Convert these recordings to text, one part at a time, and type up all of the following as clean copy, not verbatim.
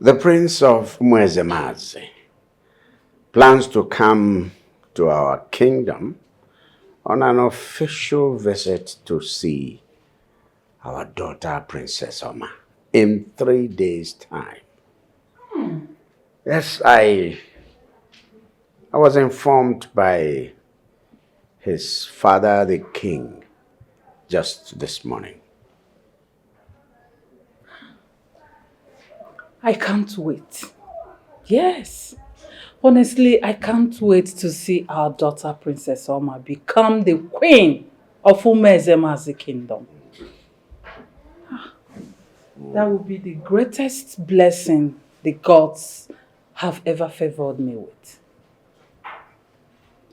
The Prince of Mwezemazi plans to come to our kingdom on an official visit to see our daughter, Princess Alma, in 3 days' time. Yes, I was informed by his father, the king, just this morning. I can't wait. Yes. Honestly, I can't wait to see our daughter, Princess Alma, become the queen of Umezemazi kingdom. That will be the greatest blessing the gods have ever favored me with.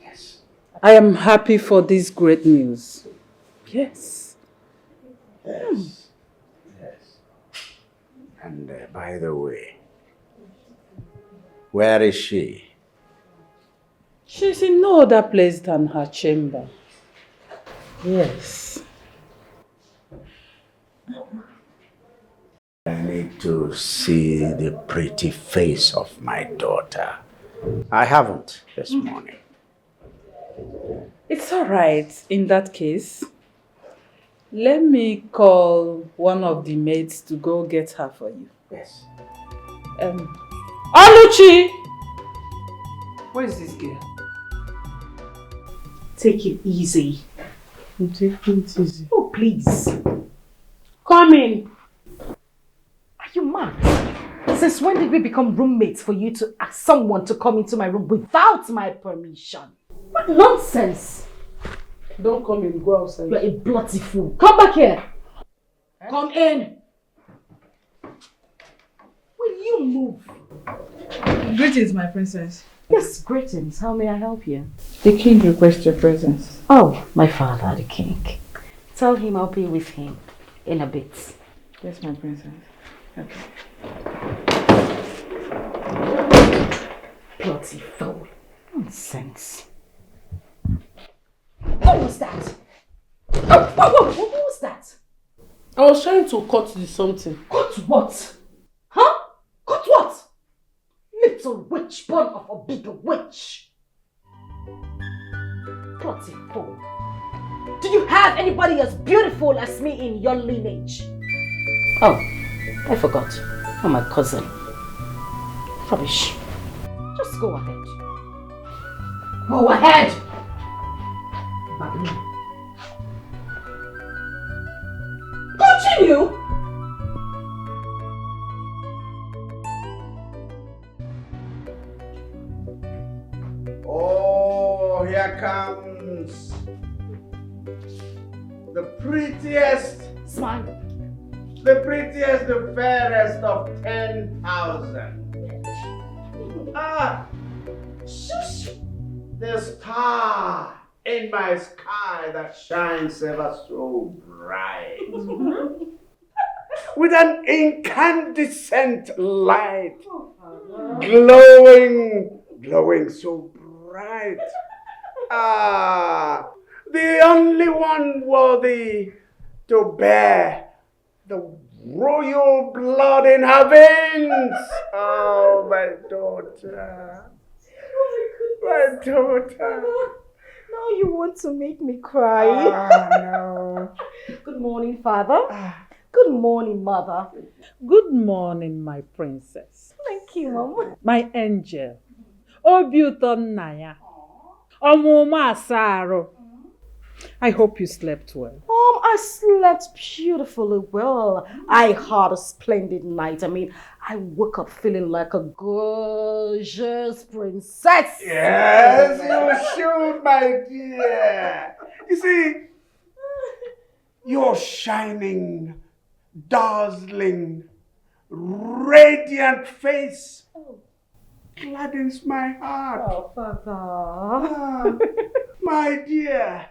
Yes. I am happy for this great news. Yes. Yes. Yes. And by the way, where is she? She's in no other place than her chamber. Yes. I need to see the pretty face of my daughter. I haven't this morning. It's all right. In that case, let me call one of the maids to go get her for you. Yes. Oluchi! Where is this girl? Take it easy. I'm taking it easy. Oh, please. Come in. Are you mad? Since when did we become roommates for you to ask someone to come into my room without my permission? What nonsense! Don't come in, go outside. You're a bloody fool. Come back here. Come in. Will you move? Greetings, my princess. Yes, greetings. How may I help you? The king requests your presence. Oh, my father, the king. Tell him I'll be with him in a bit. Yes, my princess. Okay. Bloody fool. Nonsense. What was that? Oh, what was that? I was trying to cut the something. Cut what? Huh? Cut what? Little witch, born of a big witch. Bloody fool. Do you have anybody as beautiful as me in your lineage? Oh, I forgot. I'm my cousin. Rubbish. Just go ahead. Go ahead! Babbling. Continue! Oh, here comes the prettiest, Smile. the prettiest, the fairest of 10,000. Ah, shush! The star in my sky that shines ever so bright. With an incandescent light, glowing so bright. Ah, the only one worthy to bear the royal blood in her veins. Oh, my daughter. My daughter. Now you want to make me cry. No. Good morning, Father. Good morning, Mother. Good morning, my princess. Thank you, Mom. My angel. Obi ụtọ nna ya. Ọmụmụ asarụ. I hope you slept well. I slept beautifully well. I had a splendid night. I mean, I woke up feeling like a gorgeous princess. Yes, you should, my dear. You see, your shining, dazzling, radiant face gladdens my heart. Oh, Father. Ah, my dear,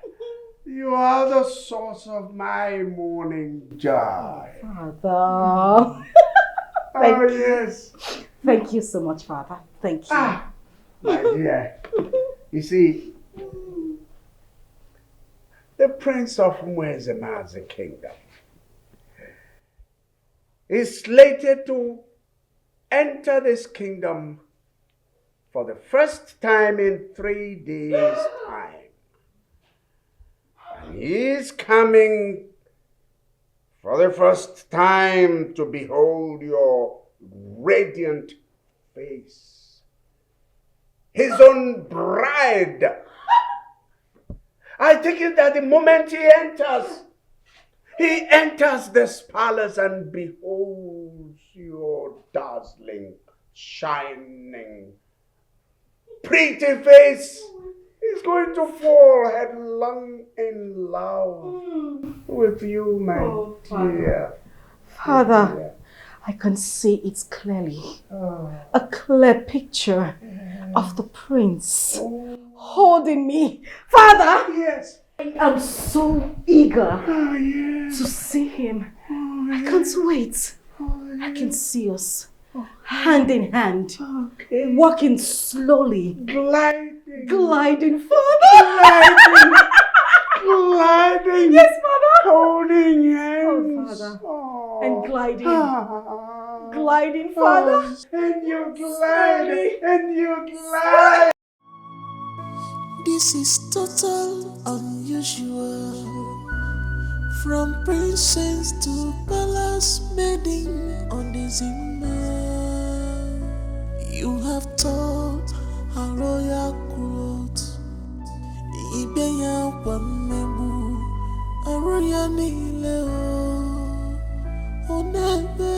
you are the source of my morning joy. Father. Oh, yes. Thank you so much, Father. Thank you. Ah, my dear, you see, the Prince of Mwezemazi kingdom is slated to enter this kingdom for the first time in 3 days' time. And he is coming for the first time to behold your radiant face. His own bride. I think it that the moment he enters this palace and beholds your dazzling, shining, pretty face, he's going to fall headlong in love with you, my dear. Father, I can see it clearly. A clear picture of the prince holding me. Father! Yes. I am so eager to see him. I can't wait. I can see us hand in hand, walking slowly, gliding, Father. Gliding. Yes, Father. Holding hands. Oh, Father. And gliding, Father. And you glide. This is total unusual. From princess to palace maiden on the Zimmer. You have taught a royal growth. Ibeya wamebu a royal nileo. Onebe.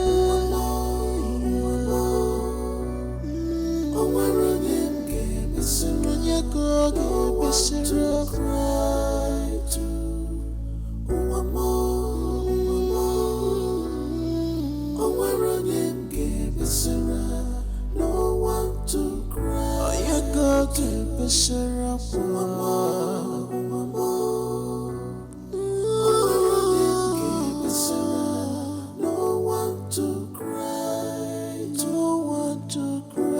No one to cry. You go to Bishara. No one to cry. No one to cry.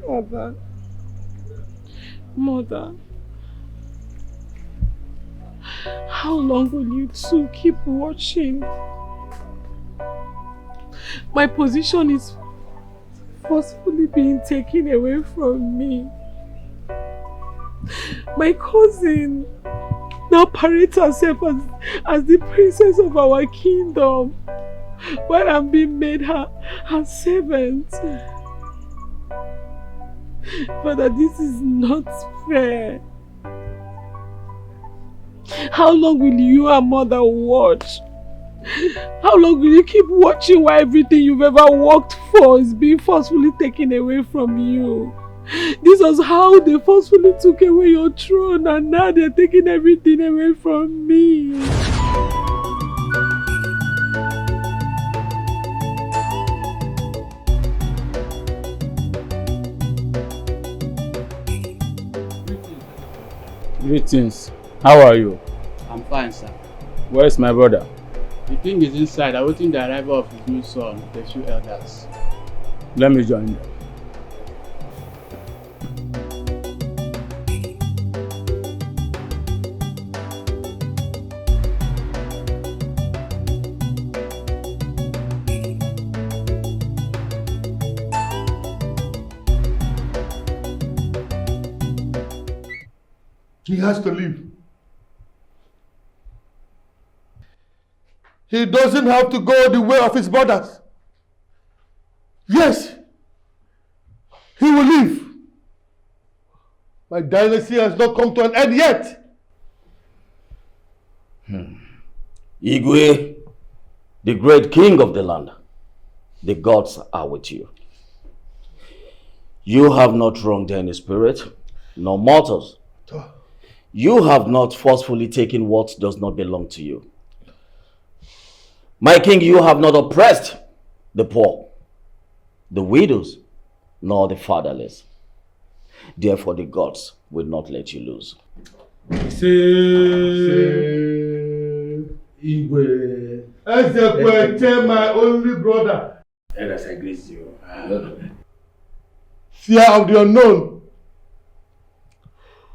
Father, Mother, how long will you two keep watching? My position is forcefully being taken away from me. My cousin now parades herself as the princess of our kingdom, while I'm being made her servant. Father, this is not fair. How long will you and Mother watch? How long will you keep watching while everything you've ever worked for is being forcefully taken away from you? This was how they forcefully took away your throne, and now they're taking everything away from me. Greetings. How are you? I'm fine, sir. Where is my brother? The king is inside, awaiting the arrival of his new son, the few elders. Let me join them. He has to leave. He doesn't have to go the way of his brothers. Yes, he will leave. My dynasty has not come to an end yet. Igwe, the great king of the land, the gods are with you. You have not wronged any spirit, nor mortals. You have not forcefully taken what does not belong to you. My king, you have not oppressed the poor, the widows, nor the fatherless. Therefore, the gods will not let you lose. Igwe. Ezekwete, my only brother. Elders, I greet you. Fear of the unknown.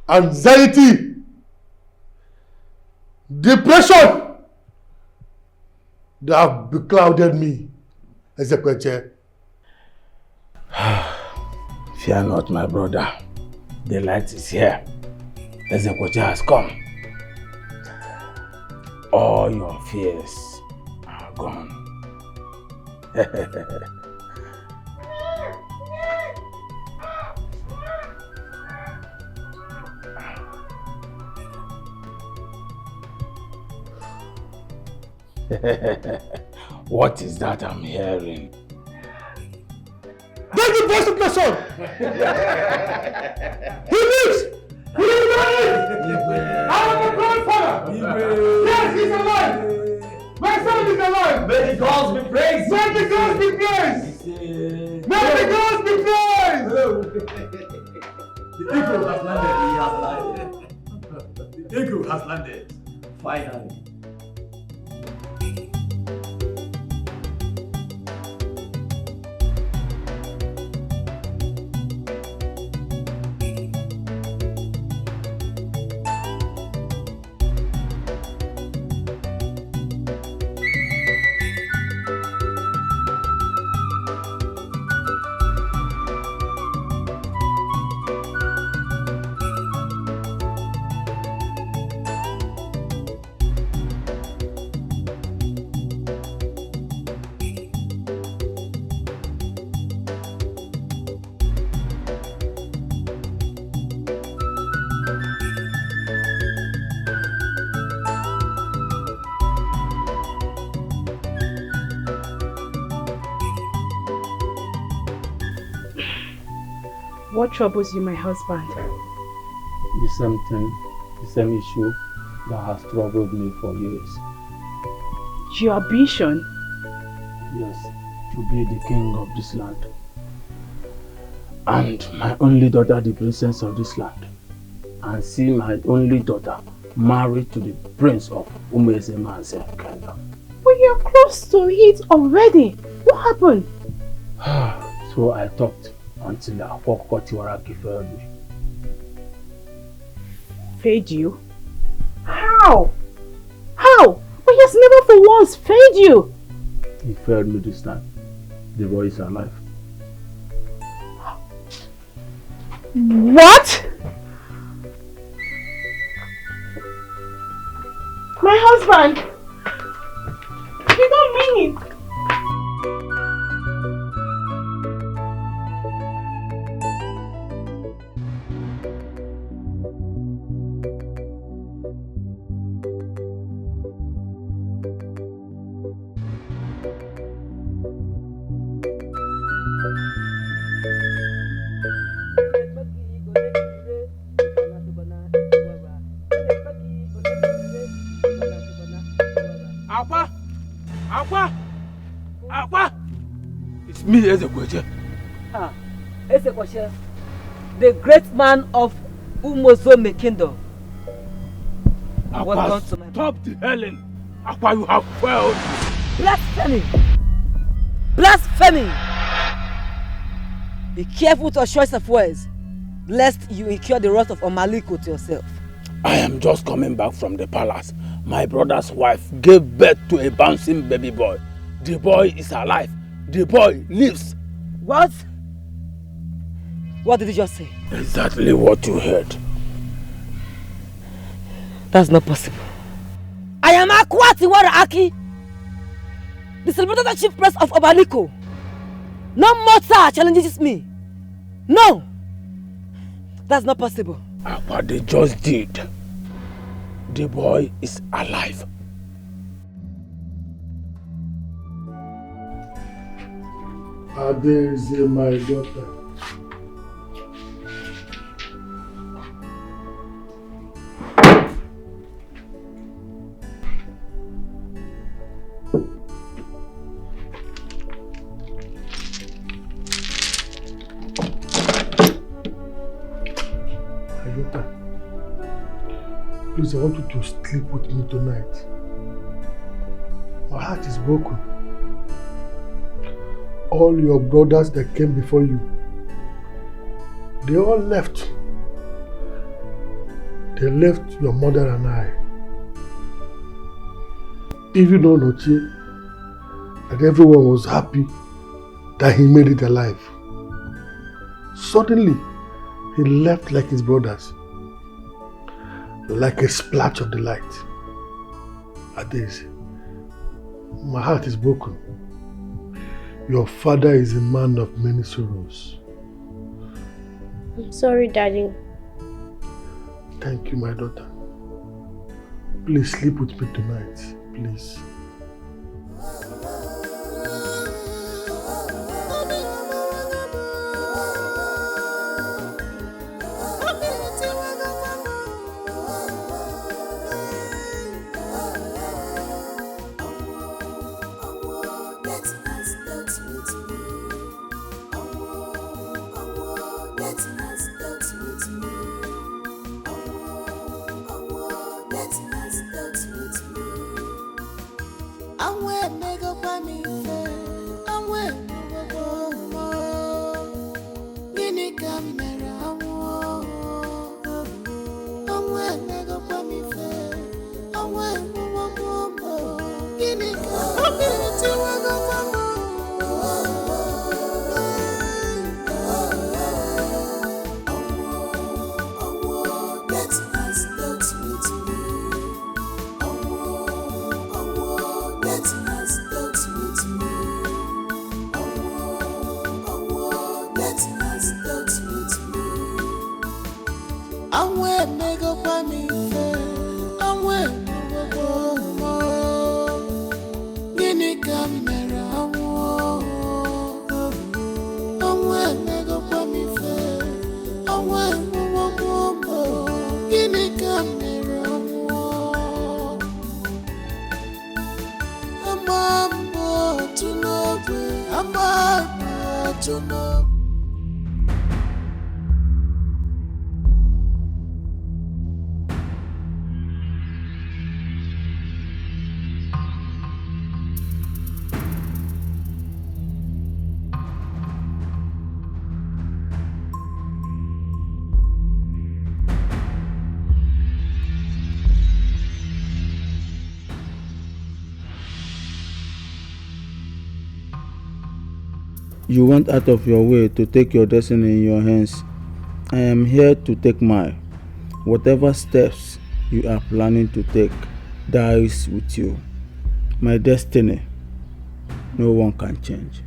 Anxiety. Depression. They have beclouded me, Ezekweche. Fear not, my brother. The light is here. Ezekweche has come. All your fears are gone. What is that I'm hearing? That's the voice of my son! He lives! He lives! I am a grandfather! Yes, he's alive! My son is alive! May the gods be praised! May the gods be praised! May the gods be praised! The eagle has landed. He has landed. The eagle has landed. Finally. What troubles you, my husband? The same thing, the same issue that has troubled me for years. Your ambition? Yes, to be the king of this land. And my only daughter, the princess of this land. And see my only daughter married to the prince of Umezema's kingdom. But you're close to it already. What happened? So I talked until Akwokwotiwaraki failed me. Failed you? How? How? But he has never for once failed you. He failed me this time. The boy is alive. What? My husband! You don't mean it! It's me, Ezekweche. Ezekweche, the great man of Umozome Kingdom. Akwa, stop the Helen. Akwa, you have failed. Blasphemy! Blasphemy! Be careful with your choice of words, lest you incur the wrath of Omaliko to yourself. I am just coming back from the palace. My brother's wife gave birth to a bouncing baby boy. The boy is alive. The boy lives. What? What did you just say? Exactly what you heard. That's not possible. I am Akwatiwara Aki, the celebrated chief priest of Obaliko. No mortal challenges me. No! That's not possible. What they just did. The boy is alive. Ade is my daughter. Please, I want you to sleep with me tonight. My heart is broken. All your brothers that came before you, they all left. They left your mother and I. Even Onochie, and everyone was happy that he made it alive. Suddenly, he left like his brothers, like a splash of the light. Ades, my heart is broken. Your father is a man of many sorrows. I'm sorry, Daddy. Thank you, my daughter. Please sleep with me tonight, please. You went out of your way to take your destiny in your hands. I am here to take mine. Whatever steps you are planning to take dies with you. My destiny, no one can change.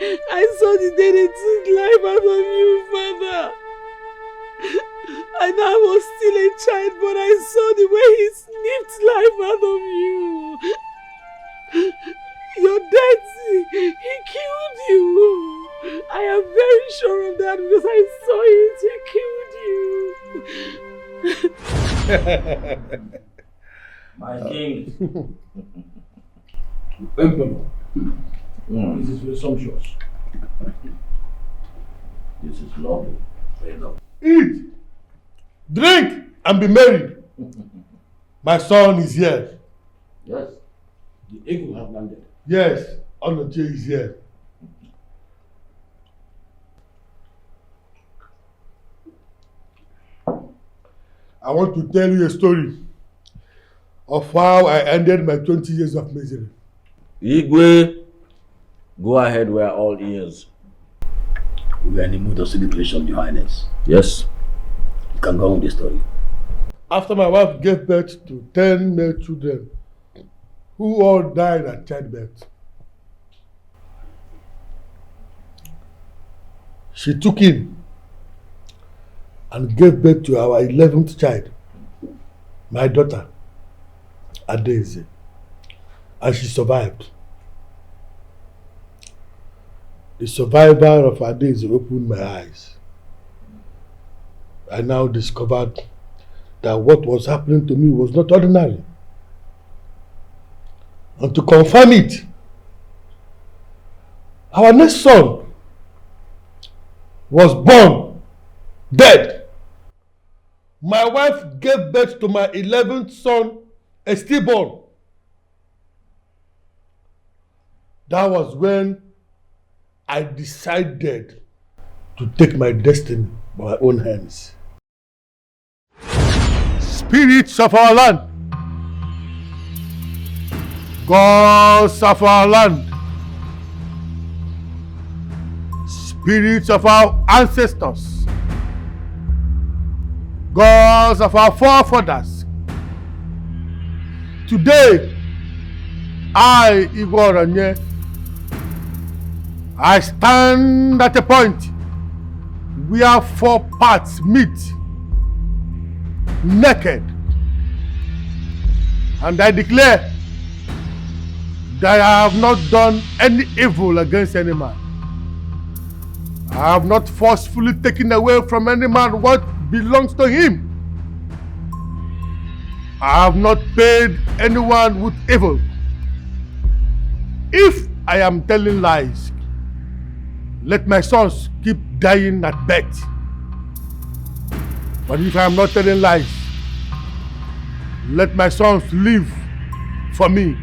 I saw the day they took life out of you, Father. And I was still a child, but I saw the way he snipped life out of you. Your death, he killed you. I am very sure of that because I saw it. He killed you. My king. Emperor, this is presumptuous. This is lovely. eat, drink, and be merry. My son is here. Yes. The eagle have landed. Yes, Unwanted is here. I want to tell you a story of how I ended my 20 years of misery. Igwe, go ahead, we are all ears. We are in the mood of celebration, Your Highness. Yes, you can go on with the story. After my wife gave birth to 10 male children, who all died at childbirth, she took in and gave birth to our 11th child, my daughter, Adaeze, and she survived. The survival of Adaeze opened my eyes. I now discovered that what was happening to me was not ordinary. And to confirm it, our next son was born dead. My wife gave birth to my 11th son, a stillborn. That was when I decided to take my destiny by my own hands. Spirits of our land, gods of our land, spirits of our ancestors, gods of our forefathers, today, I, Igwe Oranye, I stand at a point where four parts meet, naked, and I declare that I have not done any evil against any man. I have not forcefully taken away from any man what belongs to him. I have not paid anyone with evil. If I am telling lies, let my sons keep dying at birth. But if I am not telling lies, let my sons live for me.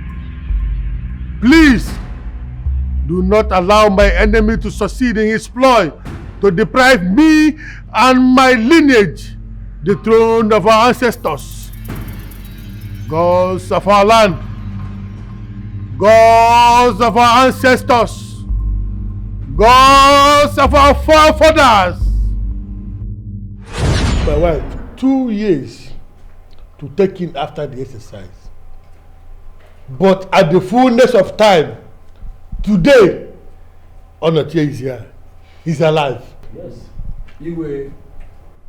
Please do not allow my enemy to succeed in his ploy to deprive me and my lineage the throne of our ancestors. Gods of our land, gods of our ancestors, gods of our forefathers. My wife, 2 years to take in after the exercise. But at the fullness of time, today, Unwanted is here. He's alive. Yes. Igwe,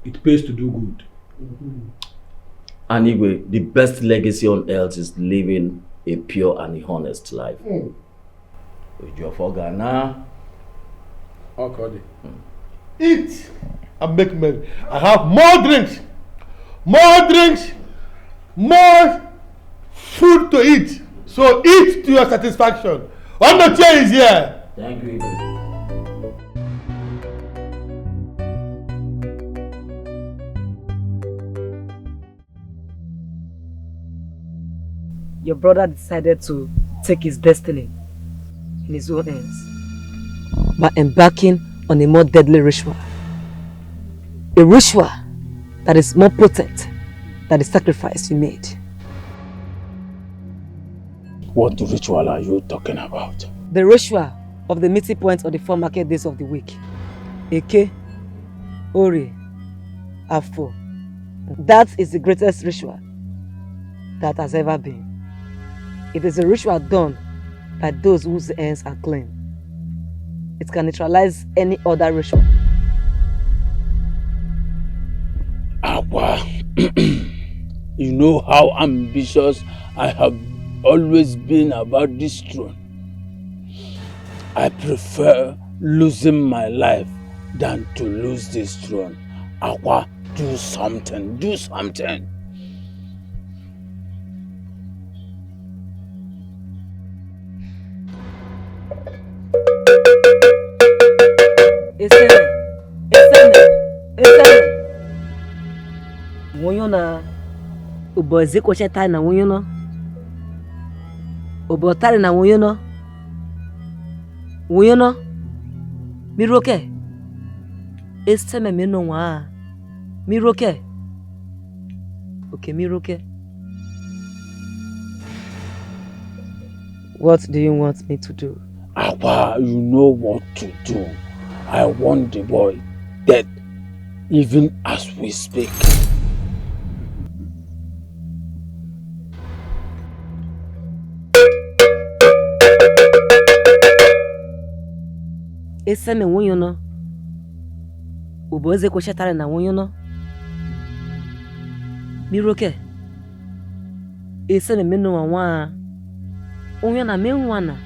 it pays to do good. And Igwe, the best legacy on earth is living a pure and honest life. With your Ghana. Okay. Eat and make merry. I have more drinks, more food to eat. So eat to your satisfaction. Unwanted is here. Thank you, Igwe. Your brother decided to take his destiny in his own hands by embarking on a more deadly ritual. A ritual that is more potent than the sacrifice you made. What ritual are you talking about? The ritual of the meeting point of the 4 market days of the week. Eke, Ori, Afo. That is the greatest ritual that has ever been. It is a ritual done by those whose ends are clean. It can neutralize any other ritual. Aqua, you know how ambitious I have always been about this throne. I prefer losing my life than to lose this throne. Aqua, do something, do something. Ekene, na ubozi kocheta na wunyo ubotari na wunyo miroke esteme meno wa miroke okay miroke. What do you want me to do? Akwa, you know what to do. I want the boy dead, even as we speak. Eseme wunyo no. Uboze koshetare na wunyo no. Miroke. Eseme meno wa onye na menwana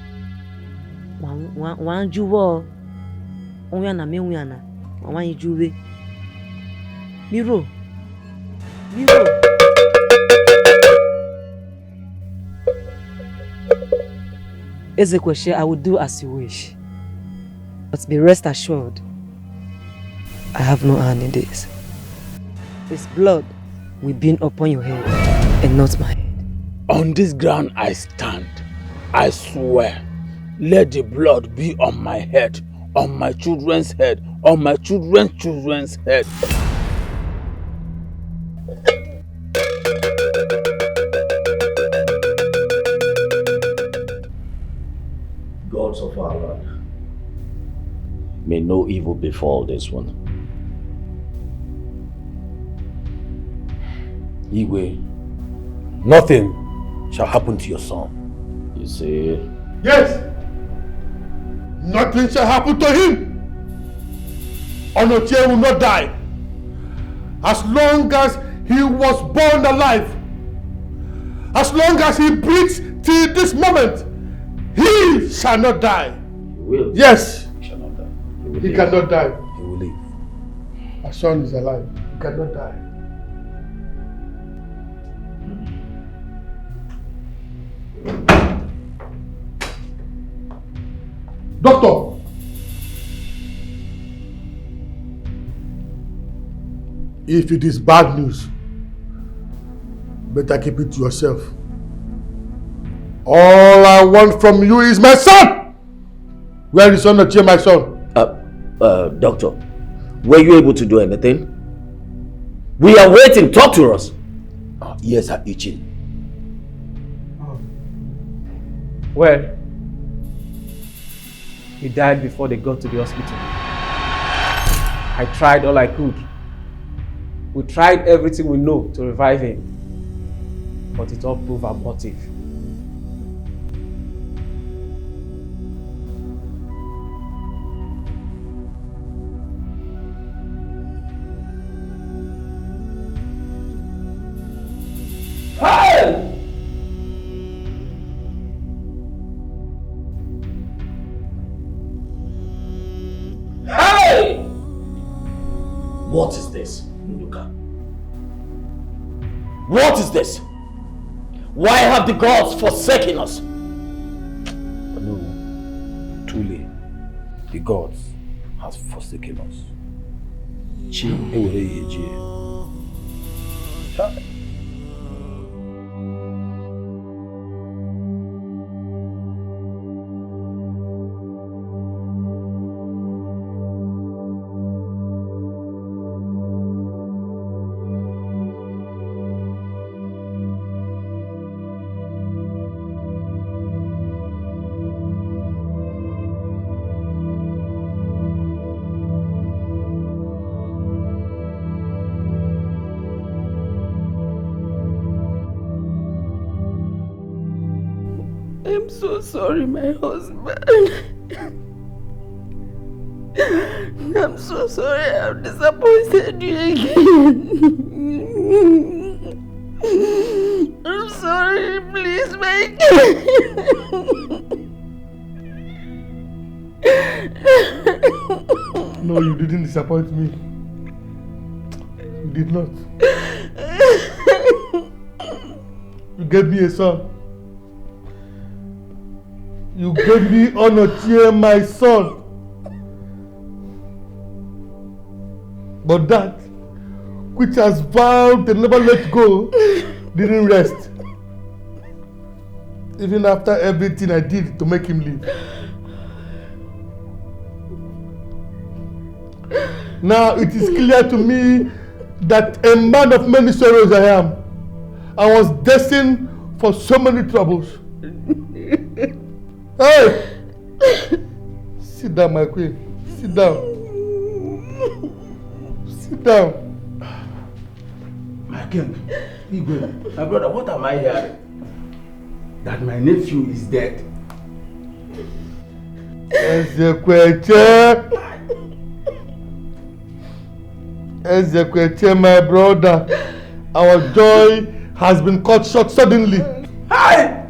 wan juwo onye na menwana wan juwe miro Ezekweshe, I will do as you wish, but be rest assured I have no hand in this. His blood will be upon your head and not my head. On this ground I stand. I swear, let the blood be on my head, on my children's head, on my children's head. Gods of our land, may no evil befall this one. Igwe, nothing shall happen to your son. You see? Yes! Nothing shall happen to him! Onochie will not die. As long as he was born alive, as long as he breathes till this moment, he shall not die. He will. Yes! He shall not die. He cannot die. He will live. My son is alive. He cannot die. Doctor! If it is bad news, better keep it to yourself. All I want from you is my son! Where is Onochie, my son? Doctor, were you able to do anything? We are waiting. Talk to us. Ears are itching. Well, he died before they got to the hospital. I tried all I could. We tried everything we know to revive him, but it all proved abortive. Hey! Hey! What is this, Nduka? What is this? Why have the gods forsaken us? No, truly, the gods has forsaken us. Chi ewere yeje. I'm so sorry, my husband. I'm so sorry I've disappointed you again. I'm sorry, please, my No, you didn't disappoint me. You did not. You gave me a son. You gave me Onochie, my son. But that which has vowed to never let go, didn't rest. Even after everything I did to make him leave. Now it is clear to me that a man of many sorrows I am. I was destined for so many troubles. Hey! Sit down, my queen. Sit down. Sit down. My king, Igwe, my brother, what am I hearing? That my nephew is dead. Ezekweche, my brother, our joy has been cut short suddenly. Hi!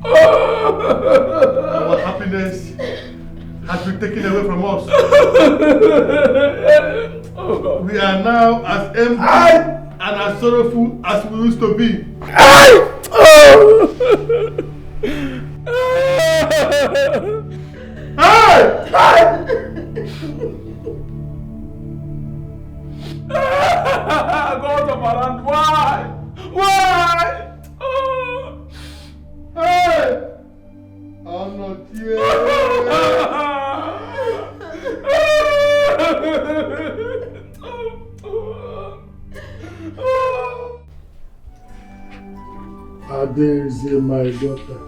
Our happiness has been taken away from us. We are now as empty and as sorrowful as we used to be. God of Aran, why? Why? Hey! I'm not here. Adeze, my daughter.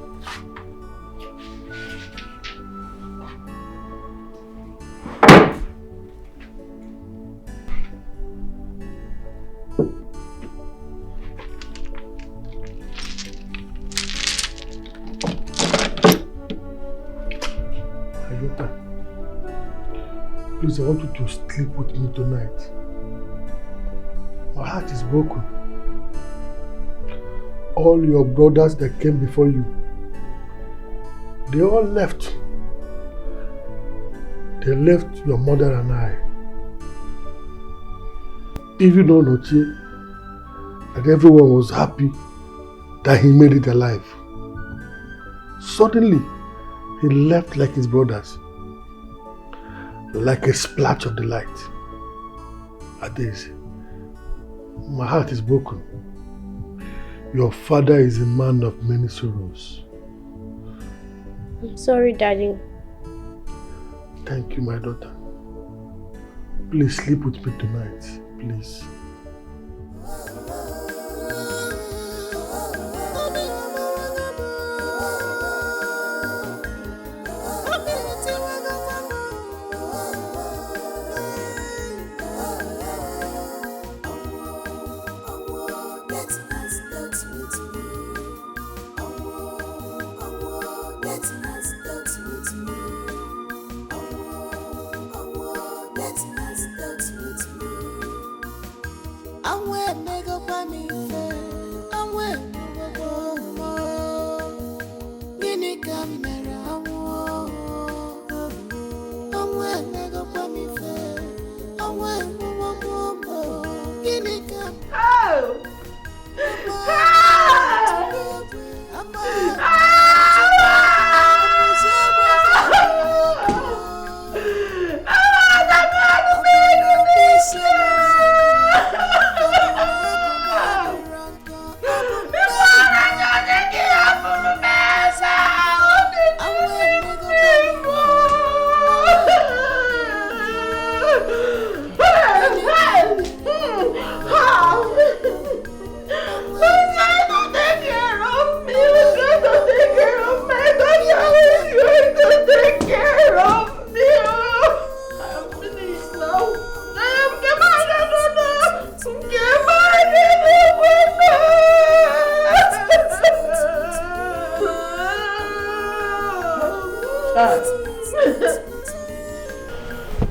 Please, I want you to sleep with me tonight. My heart is broken. All your brothers that came before you, they all left. They left your mother and I. Even though Noche, that everyone was happy that he made it alive. Suddenly, he left like his brothers. Like a splash of the light. Adeze, my heart is broken. Your father is a man of many sorrows. I'm sorry, Daddy. Thank you, my daughter. Please sleep with me tonight, please.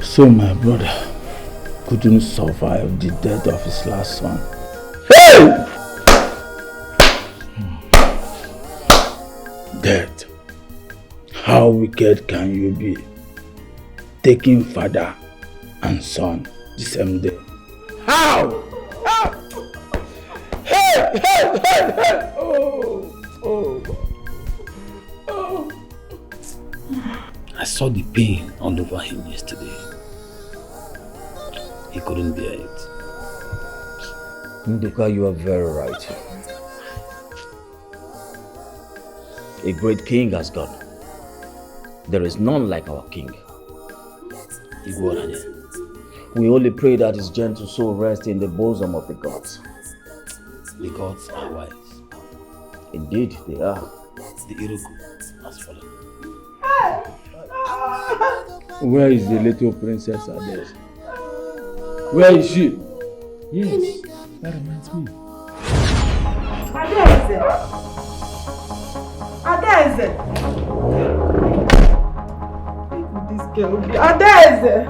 So my brother couldn't survive the death of his last son. Hey! Death. How wicked can you be? Taking father and son the same day. How? Hey! Hey! Hey! Hey! Oh! I saw the pain all over him yesterday. He couldn't bear it. Nduka, you are very right. A great king has gone. There is none like our king. We only pray that his gentle soul rest in the bosom of the gods. The gods are wise. Indeed, they are. The Iroku has fallen. Where is the little princess Adeze? Where is she? Yes, that reminds me. Adeze! Adeze! This girl be Adeze!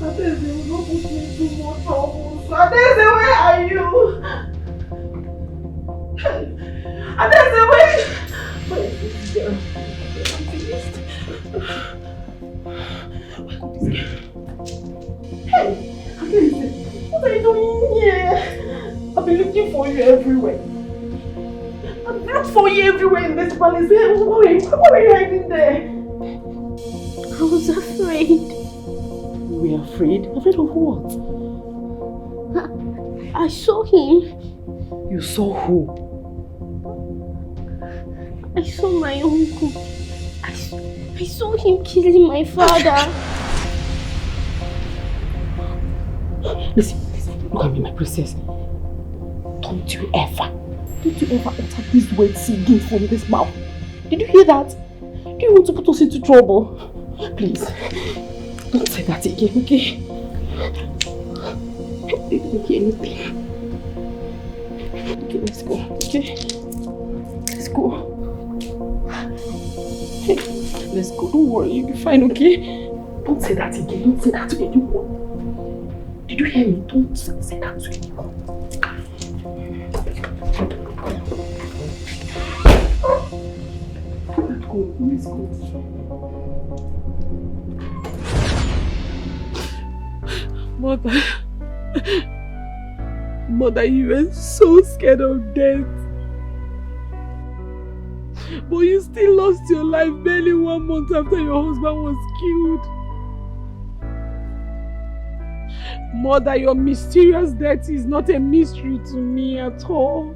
Adeze, you don't put me in too much trouble. Adeze, where are you? Adeze, where is this girl? I'm finished. Hey, Adeze, what are you doing here? I've been looking for you everywhere. I've looked for you everywhere in this palace. What are you hiding there? I was afraid. You were afraid? Afraid of what? I saw him. You saw who? I saw my uncle. I saw him killing my father. Listen, look at me, my princess. Don't you ever utter these words again from this mouth. Did you hear that? Do you want to put us into trouble? Please, don't say that again, okay? I didn't hear anything. Okay, let's go, okay? Let's go. Hey, let's go, don't worry, you'll be fine, okay? Don't say that again, don't say that to anyone. Did you hear me? Don't say that to anyone. Let's go. Mother, you were so scared of death. But you still lost your life barely 1 month after your husband was killed. Mother, your mysterious death is not a mystery to me at all.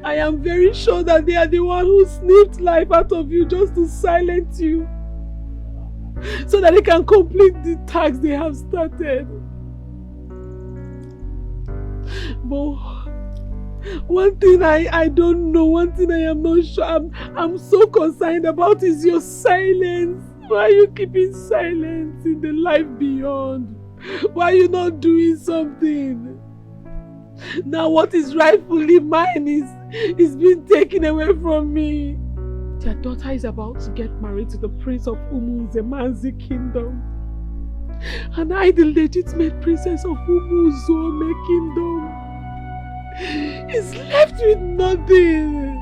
I am very sure that they are the one who snipped life out of you just to silence you, so that they can complete the task they have started. But one thing I don't know, one thing I am not sure, I'm so concerned about is your silence. Why are you keeping silence in the life beyond? Why are you not doing something? Now what is rightfully mine is being taken away from me. Their daughter is about to get married to the prince of Umunzemanzi kingdom. And I, the legitimate princess of Umuzome kingdom, is left with nothing.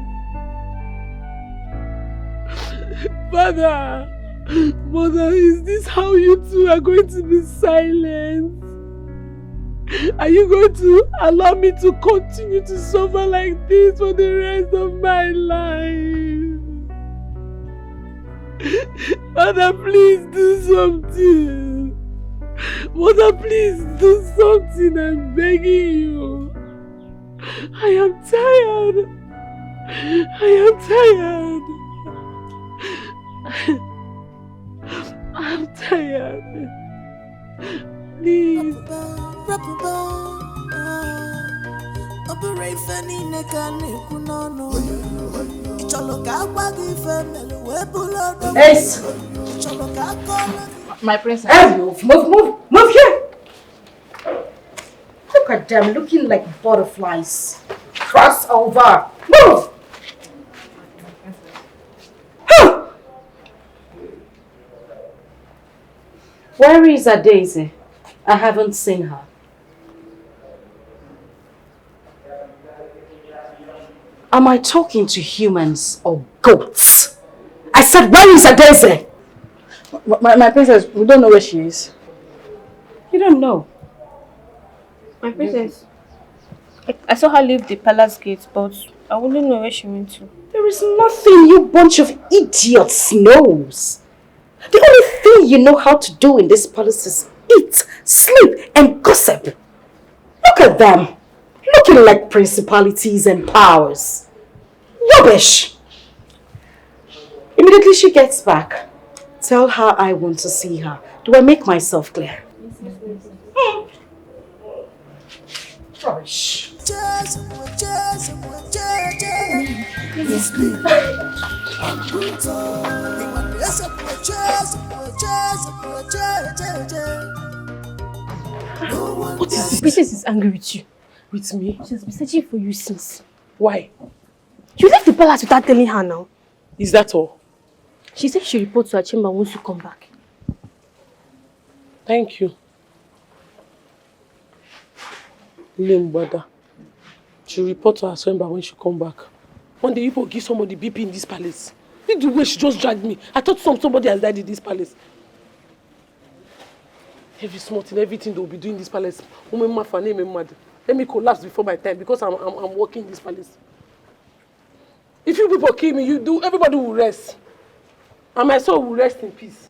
Father, Mother, is this how you two are going to be silent? Are you going to allow me to continue to suffer like this for the rest of my life? Mother, please do something. Mother, please do something. I'm begging you. I am tired. I am tired. I'm tired. Please. Ace! My princess. Hey, move here! Look at them looking like butterflies. Cross over. Move! Where is Daisy? I haven't seen her. Am I talking to humans or goats? I said, where is Daisy? My princess, we don't know where she is. You don't know? My princess, I saw her leave the palace gate, but I wouldn't know where she went to. There is nothing you bunch of idiots knows. The only thing you know how to do in this palace is eat, sleep, and gossip. Look at them, looking like principalities and powers. Rubbish! Immediately she gets back, tell her I want to see her. Do I make myself clear? Rubbish. What is this? Princess is angry with you. With me? She's been searching for you since. Why? You left the palace without telling her now. Is that all? She said she'll report to her chamber once you come back. Thank you. Limbada. She'll report to her chamber when she come back. One day people give somebody BP in this palace. Look the way she just dragged me. I thought somebody has died in this palace. Every small thing, everything they will be doing in this palace. Let me collapse before my time because I'm working in this palace. If you people kill me, everybody will rest. And my soul will rest in peace.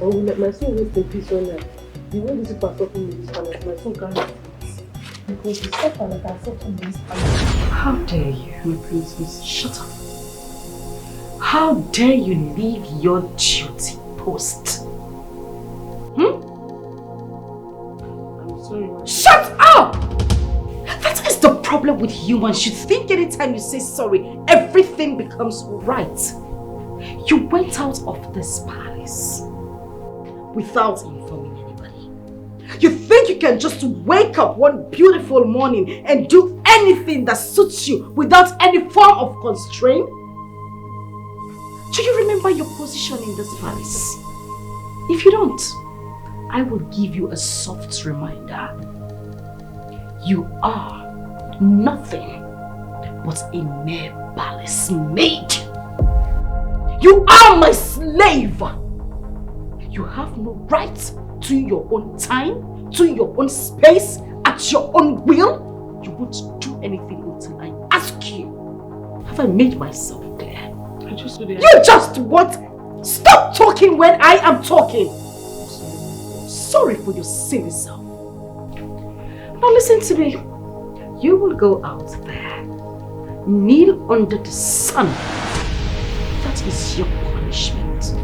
Or will let my soul rest in peace one night. The way these people are suffering in this palace, my soul can't rest in peace. Because the suffer like I suffer in this palace. How dare you? My princess, shut up. How dare you leave your duty post? I'm sorry. Shut up! That is the problem with humans. You think anytime you say sorry, everything becomes right. You went out of this palace without informing anybody. You think you can just wake up one beautiful morning and do anything that suits you without any form of constraint? Do you remember your position in this palace? If you don't, I will give you a soft reminder. You are nothing but a mere palace maid. You are my slave. You have no right to your own time, to your own space, at your own will. You won't do anything until I ask you. Have I made myself clear? You just what? Stop talking when I am talking. Sorry for your silly self. Now listen to me. You will go out there, kneel under the sun. That is your punishment.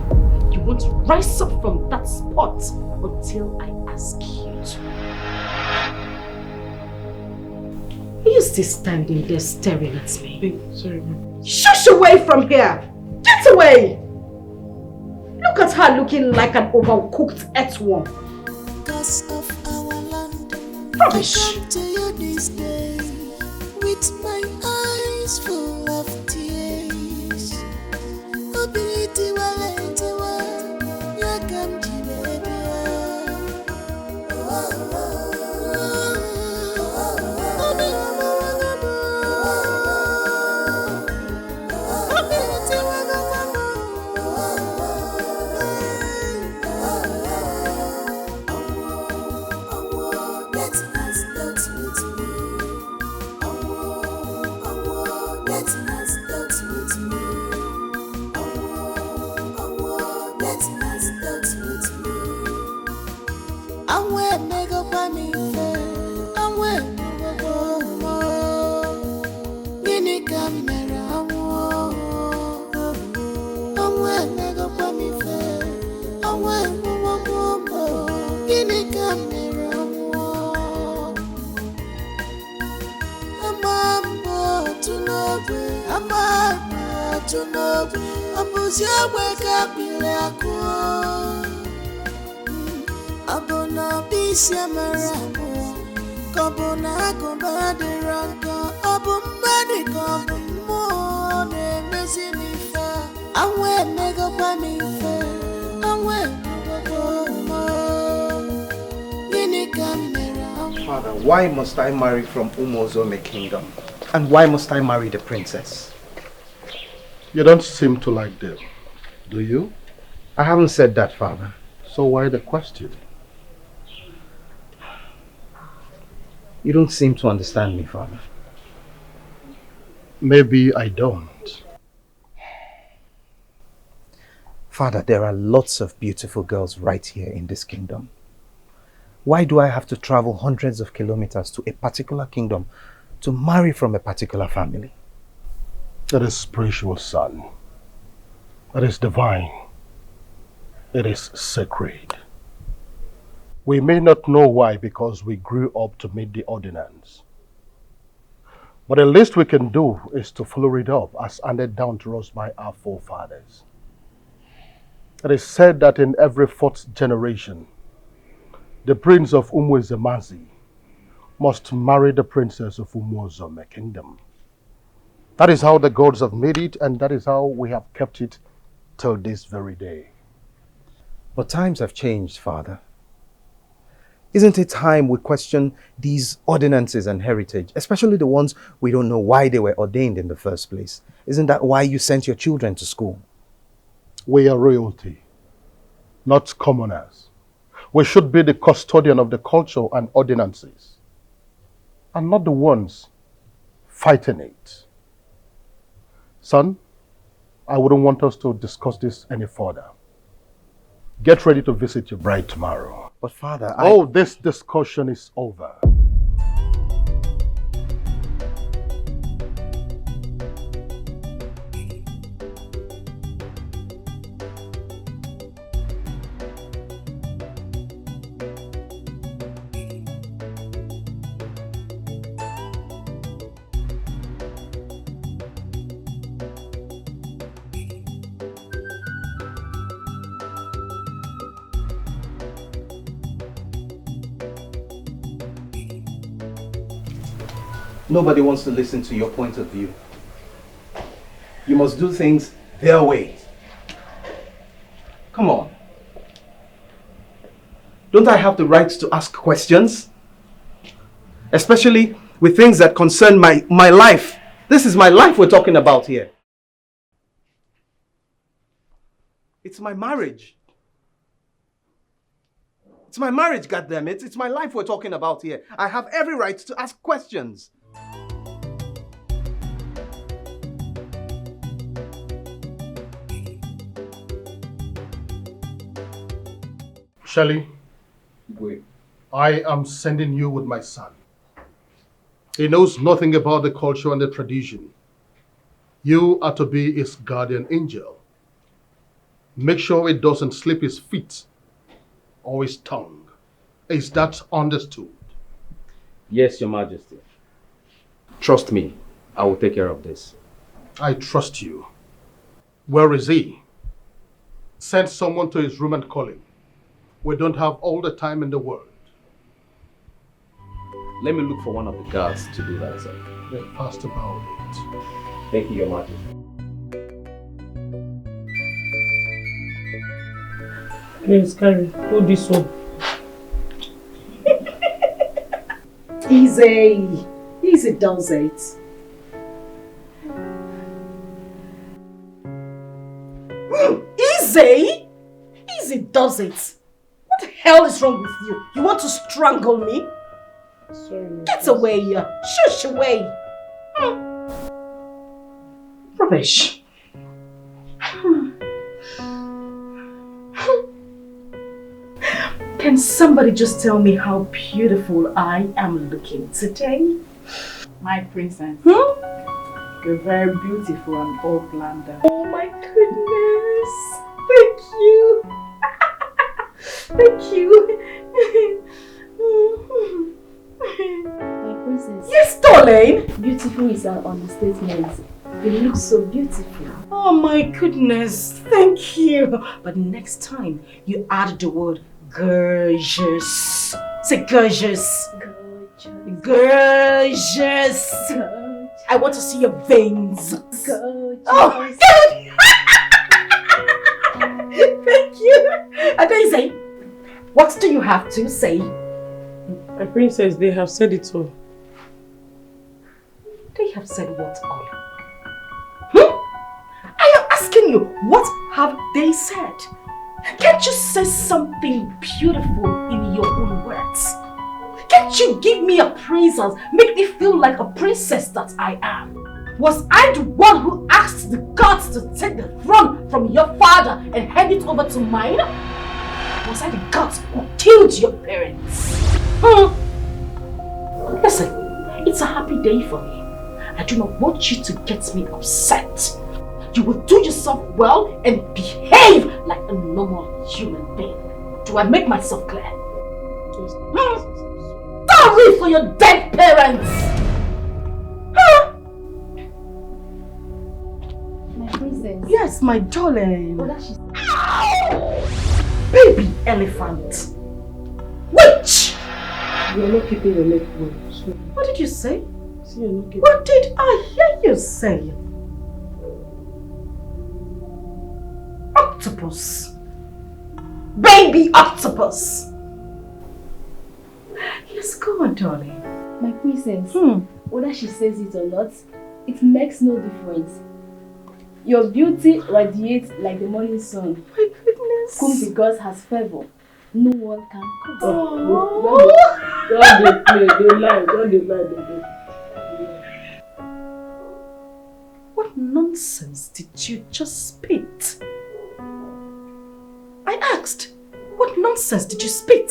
You won't rise up from that spot until I ask you to. Are you still standing there staring at me? Sorry, Shush away from here! Get away! Look at her looking like an overcooked earthworm. Because of our land, Rubbish! I come to you this day with my eyes full of tears. Obiti wale tiwa, yakam Father, why must I marry from Umozome kingdom? And why must I marry the princess? You don't seem to like them, do you? I haven't said that, Father. So why the question? You don't seem to understand me, Father. Maybe I don't. Father, there are lots of beautiful girls right here in this kingdom. Why do I have to travel hundreds of kilometers to a particular kingdom to marry from a particular family? It is spiritual, son. It is divine. It is sacred. We may not know why because we grew up to meet the ordinance. But the least we can do is to follow it up as handed down to us by our forefathers. It is said that in every fourth generation, the prince of Umwezemazi must marry the princess of Umwozome kingdom. That is how the gods have made it, and that is how we have kept it till this very day. But times have changed, Father. Isn't it time we question these ordinances and heritage, especially the ones we don't know why they were ordained in the first place? Isn't that why you sent your children to school? We are royalty, not commoners. We should be the custodian of the culture and ordinances, and not the ones fighting it. Son, I wouldn't want us to discuss this any further. Get ready to visit your bride tomorrow. But Father, this discussion is over. Nobody wants to listen to your point of view. You must do things their way. Come on. Don't I have the right to ask questions? Especially with things that concern my life. This is my life we're talking about here. It's my marriage. It's my marriage, goddammit. It's my life we're talking about here. I have every right to ask questions. Shelley, I am sending you with my son. He knows nothing about the culture and the tradition. You are to be his guardian angel. Make sure it doesn't slip his feet or his tongue. Is that understood? Yes, Your Majesty. Trust me, I will take care of this. I trust you. Where is he? Send someone to his room and call him. We don't have all the time in the world. Let me look for one of the guards to do that, sir. Be fast about it. Thank you, Your Majesty. Please, Carrie, do this one. Easy. Easy does it. Easy? Easy does it. What the hell is wrong with you? You want to strangle me? Sorry. Get away here. Shush away. Rubbish. Can somebody just tell me how beautiful I am looking today? My princess. You're very beautiful and all planned out. Oh my goodness. Thank you. Thank you. My princess. Yes, darling. Beautiful is an understatement. You look so beautiful. Oh my goodness. Thank you. But next time you add the word gorgeous. Say gorgeous. Gorgeous. Gorgeous. I want to see your veins. Gorgeous. Oh my God. Thank you. Adeze, what do you have to say? My princess, they have said it all. They have said what all? I am asking you, what have they said? Can't you say something beautiful in your own words? Can't you give me appraisals, make me feel like a princess that I am? Was I the one who asked the gods to take the throne from your father and hand it over to mine? Was I the gods who killed your parents? Listen, it's a happy day for me. I do not want you to get me upset. You will do yourself well and behave like a normal human being. Do I make myself clear? Sorry for your dead parents! My princess. Yes, my darling. Ow! Baby elephant. Witch! You're not keeping your leg well. So What did you say? see, you're not keeping. What did I hear you say? Octopus. Baby octopus. Yes, go on, darling. My princess. Whether she says it or not, it makes no difference. Your beauty radiates like the morning sun. My goodness. Whom the gods has favor, no one can cut. Don't they play, they lie, don't they lie. What nonsense did you just spit? I asked, what nonsense did you spit?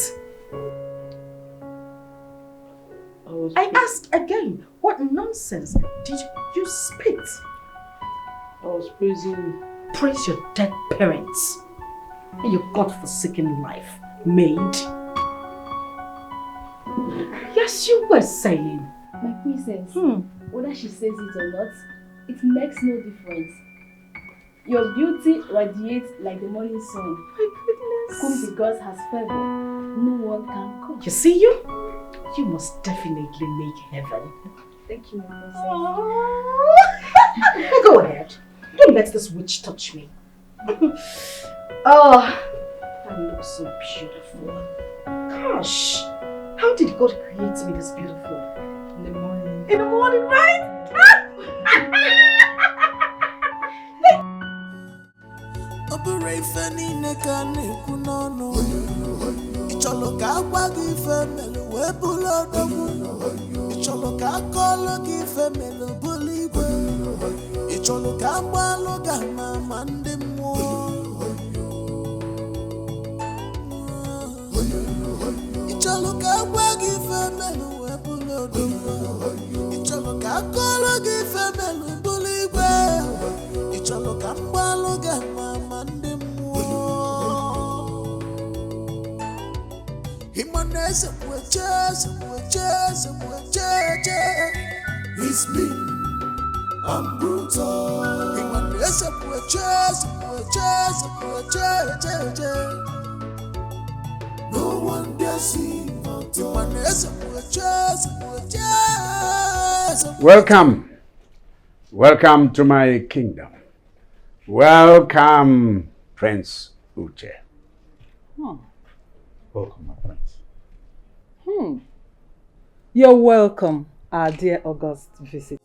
I asked again, what nonsense did you spit? I was praising you. Praise your dead parents and your God-forsaken life, maid. Yes, you were saying. My princess, whether she says it or not, it makes no difference. Your beauty radiates like the morning sun. My goodness. Whom the gods has favor, no one can cut. You see you? You must definitely make heaven. Thank you, my princess. Go ahead. Don't let this witch touch me. Oh, I look so beautiful. Gosh, how did God create me this beautiful? In the morning. In the morning, right? It's me, I'm brutal. No one dare see my Welcome. Welcome to my kingdom. Welcome, Prince Uche. Welcome, my friends. You're welcome, our dear August visit.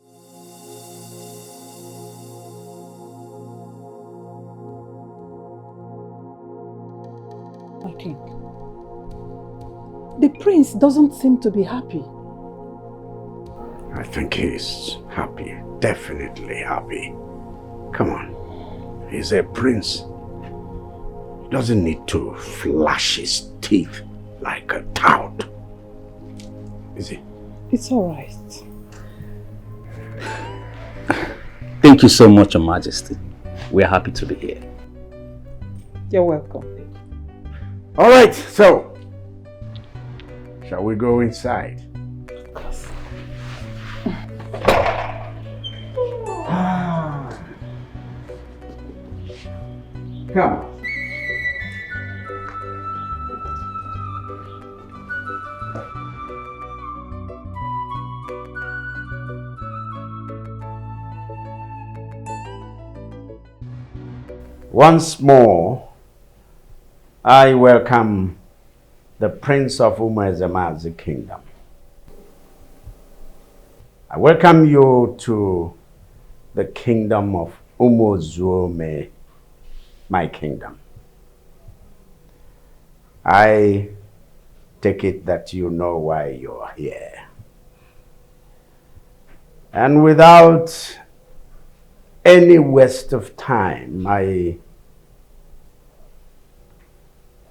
My king, the prince doesn't seem to be happy. I think he's happy, definitely happy. Come on, he's a prince. He doesn't need to flash his teeth like a tout. Is he? It's all right. Thank you so much, Your Majesty. We're happy to be here. You're welcome. All right, so shall we go inside? Of course. Come. Once more, I welcome the Prince of Umezema's kingdom. I welcome you to the kingdom of Umozuome, my kingdom. I take it that you know why you're here. And without any waste of time, I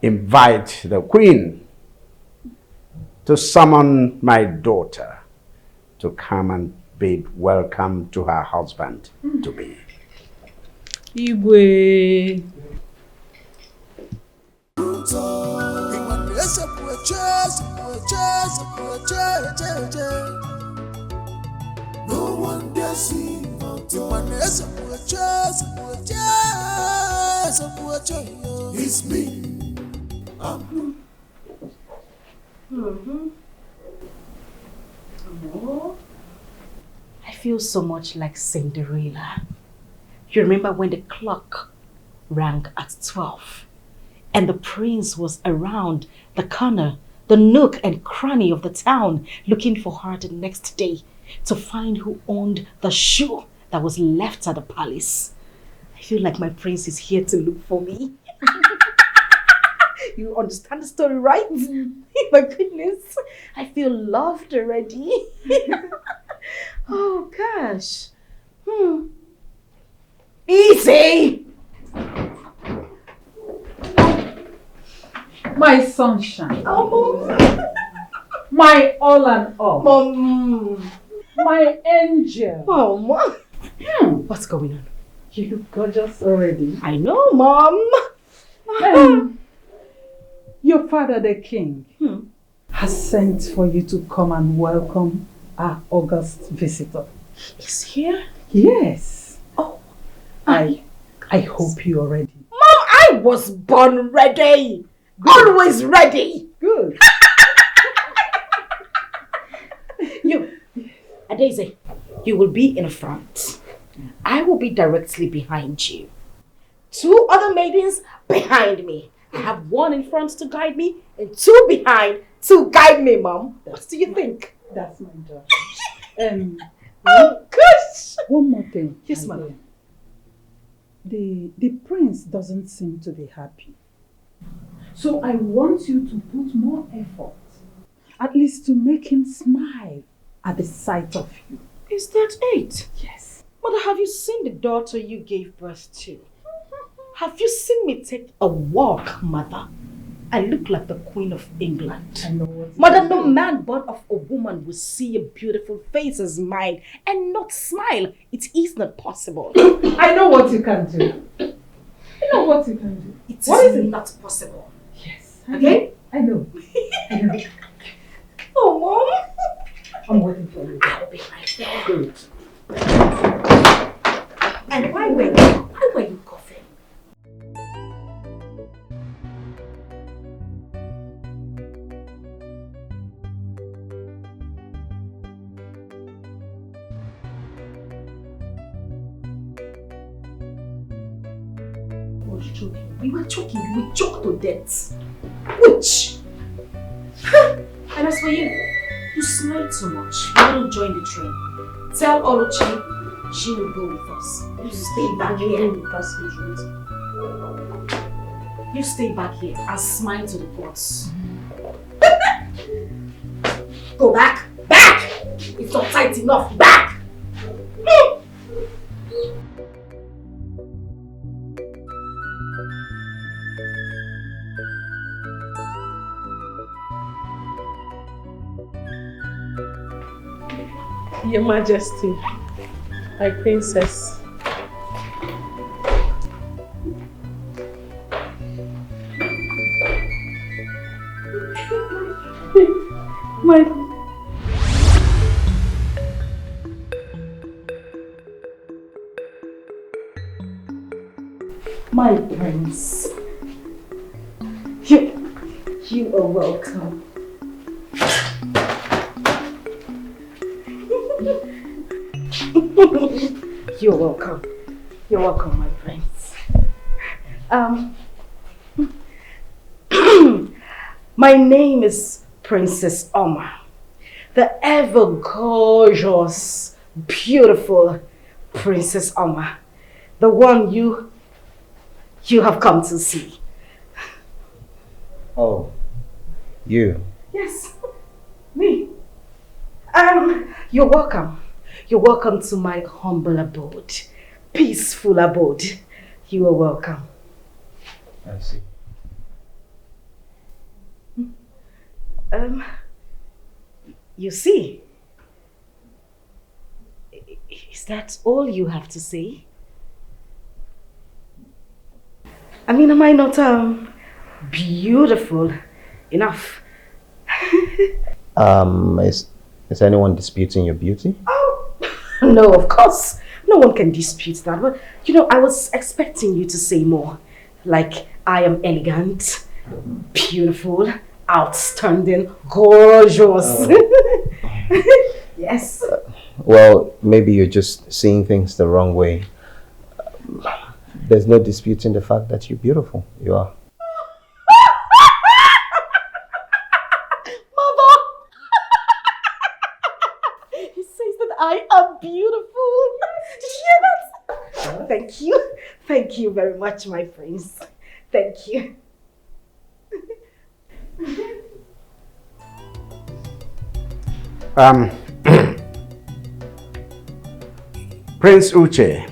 invite the queen to summon my daughter to come and bid welcome to her husband to be. Igwe. No one dare see it's me. Oh, I feel so much like Cinderella. You remember when the clock rang at 12 and the prince was around the corner, the nook and cranny of the town looking for her the next day to find who owned the shoe that was left at the palace. I feel like my prince is here to look for me. You understand the story, right? My goodness, I feel loved already. Oh gosh. Easy! My sunshine. Oh, my all and all. Mom. My angel. Oh, Mom. What's going on? You look gorgeous already. I know, Mom. Your father, the king, has sent for you to come and welcome our august visitor. He's here? Yes. Oh. I hope you're ready. Mom, I was born ready. Good. Always ready. Good. You, Adeze, you will be in front. I will be directly behind you. 2 other maidens behind me. I have 1 in front to guide me and 2 behind to guide me, Mom. What do you think? That's my job. Oh, gosh. One more thing. Yes, Mom. The prince doesn't seem to be happy. So I want you to put more effort, at least to make him smile at the sight of you. Is that it? Yes. Mother, have you seen the daughter you gave birth to? Have you seen me take a walk, Mother? I look like the Queen of England. I know what. Mother, no man born of a woman will see a beautiful face as mine and not smile. It is not possible. I know what you can do. I know what you can do. It is not possible. Yes. Okay? I know. Oh, Mom. I'm waiting for you. I'll be right there. Good. And why were you coughing? Choking. You were choking. You were choked to death. Which? And as for you, you smile too much. You wouldn't join the train. Tell Oluchi she will go with us. You stay back here. You stay back here and smile to the boss. Go back. Back! It's not tight enough. Back! Your Majesty, my princess. My prince. You are welcome. You're welcome. You're welcome, my prince. My name is Princess Alma, the ever gorgeous, beautiful Princess Alma, the one you have come to see. Oh, you? Yes, me. You're welcome. You're welcome to my humble abode, peaceful abode. You are welcome. I see. You see, is that all you have to say? I mean, am I not beautiful enough? Is anyone disputing your beauty? Oh, no, of course. No one can dispute that. But, you know, I was expecting you to say more. Like, I am elegant, beautiful, outstanding, gorgeous. Yes. Well, maybe you're just seeing things the wrong way. There's no disputing the fact that you're beautiful. You are. Mother! He says that I am beautiful. Did you hear that? Thank you. Thank you very much, my friends. Thank you. Prince Uche,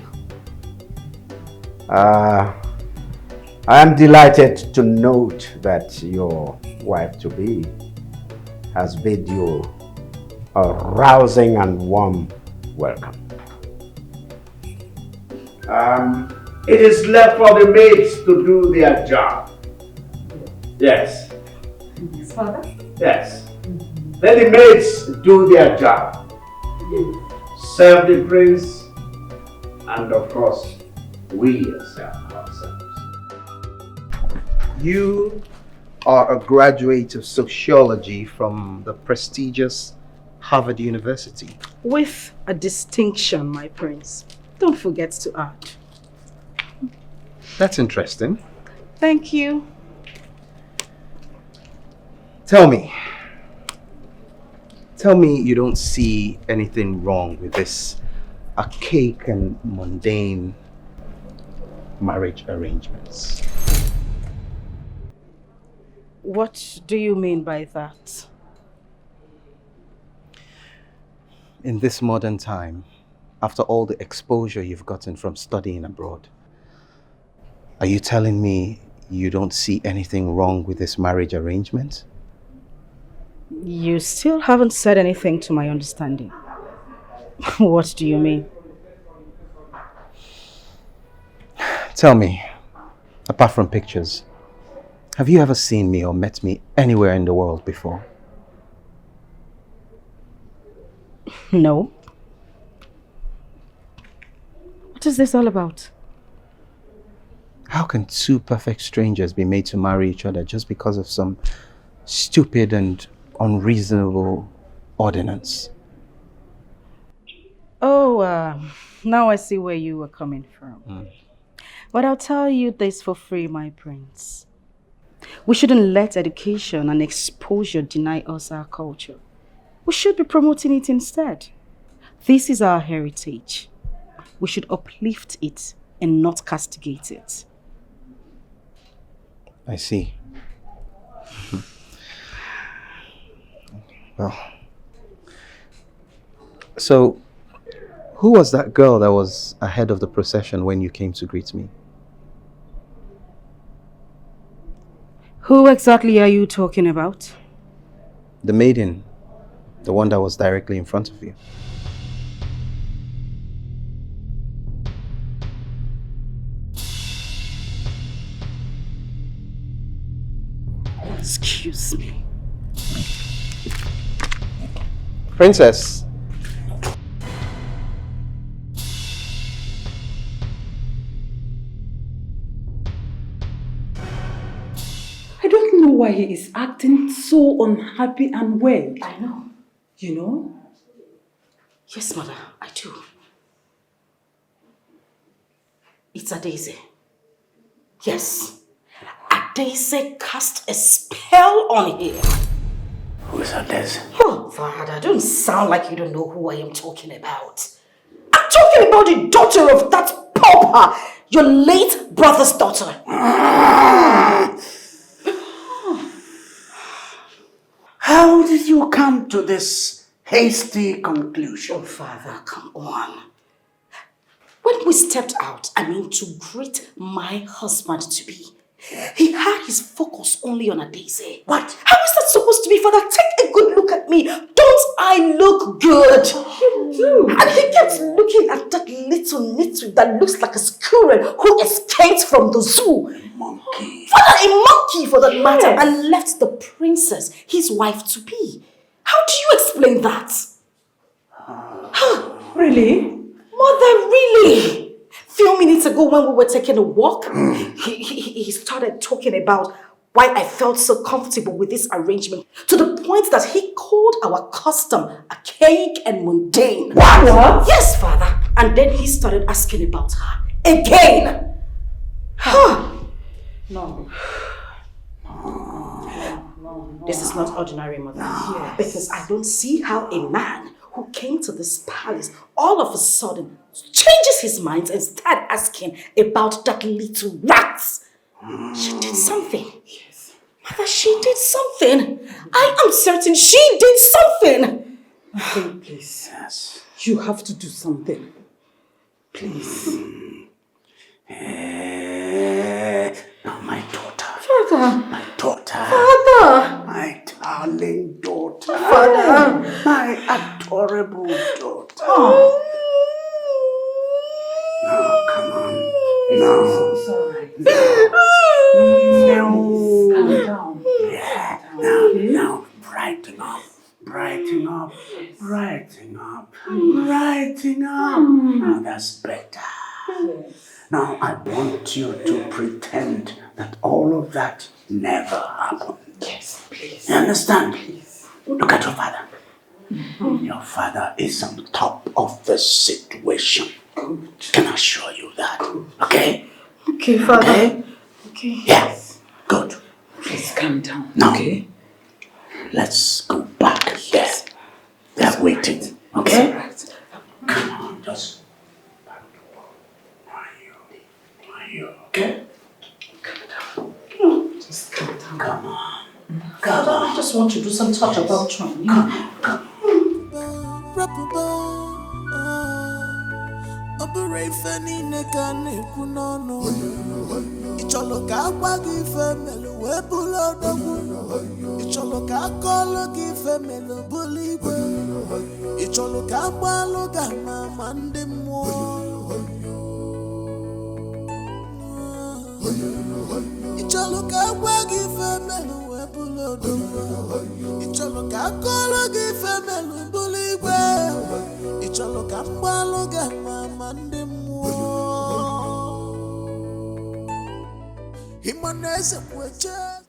I am delighted to note that your wife-to-be has bid you a rousing and warm welcome. It is left for the maids to do their job. Yes. Yes, Father? Yes. Let the maids do their job. Serve the prince, and of course, we serve ourselves. You are a graduate of sociology from the prestigious Harvard University. With a distinction, my prince. Don't forget to add. That's interesting. Thank you. Tell me you don't see anything wrong with this archaic and mundane marriage arrangements. What do you mean by that? In this modern time, after all the exposure you've gotten from studying abroad, are you telling me you don't see anything wrong with this marriage arrangement? You still haven't said anything to my understanding. What do you mean? Tell me, apart from pictures, have you ever seen me or met me anywhere in the world before? No. What is this all about? How can two perfect strangers be made to marry each other just because of some stupid and unreasonable ordinance? Oh, now I see where you were coming from. But I'll tell you this for free, my prince. We shouldn't let education and exposure deny us our culture. We should be promoting it instead. This is our heritage. We should uplift it and not castigate it. I see. Well, so who was that girl that was ahead of the procession when you came to greet me? Who exactly are you talking about? The maiden, the one that was directly in front of you. Excuse me. Princess. I don't know why he is acting so unhappy and weird. I know. You know? Yes, mother, I do. It's Adaeze. Yes. Adaeze cast a spell on him. Who is Adaeze? Oh, Father, don't sound like you don't know who I am talking about. I'm talking about the daughter of that pauper, your late brother's daughter. How did you come to this hasty conclusion? Oh, Father, come on. When we stepped out, to greet my husband-to-be, He had his focus only on Adese. What? How is that supposed to be, Father? Take a good look at me. Don't I look good? You do. And he kept looking at that little nitwit that looks like a squirrel who escaped from the zoo. A monkey. Father, a monkey for that matter, and left the princess, his wife to be. How do you explain that? Really? Mother, really? Few minutes ago when we were taking a walk, he started talking about why I felt so comfortable with this arrangement, to the point that he called our custom archaic and mundane. What? Yes, Father. And then he started asking about her again. No. This is not ordinary, Mother. Yes. Because I don't see how a man who came to this palace all of a sudden changes his mind and starts asking about that little rat. She did something. Yes. Mother, she did something. I am certain she did something. Okay, please. Yes. You have to do something. Please. Now my daughter. Father. My daughter. Father. My darling daughter. Father. My adorable daughter. Oh. No, come on. It's all right. No. Calm down. Yeah. Now, brighten up. Brighten up. Brighten up. Brighten up. Now that's better. Now I want you to pretend that all of that never happened. Yes, please. You understand? Please. Look at your father. Your father is on top of the situation. Good. Can I assure you that? Okay? Okay, Father. Okay? Okay. Yes. Good. Please calm down. Now, okay? let's go back there. They're waiting. Okay? Right. Come on, just. Are you okay? Calm down. Just calm down. Come on. Father, I just want to do some touch about Tron. Come.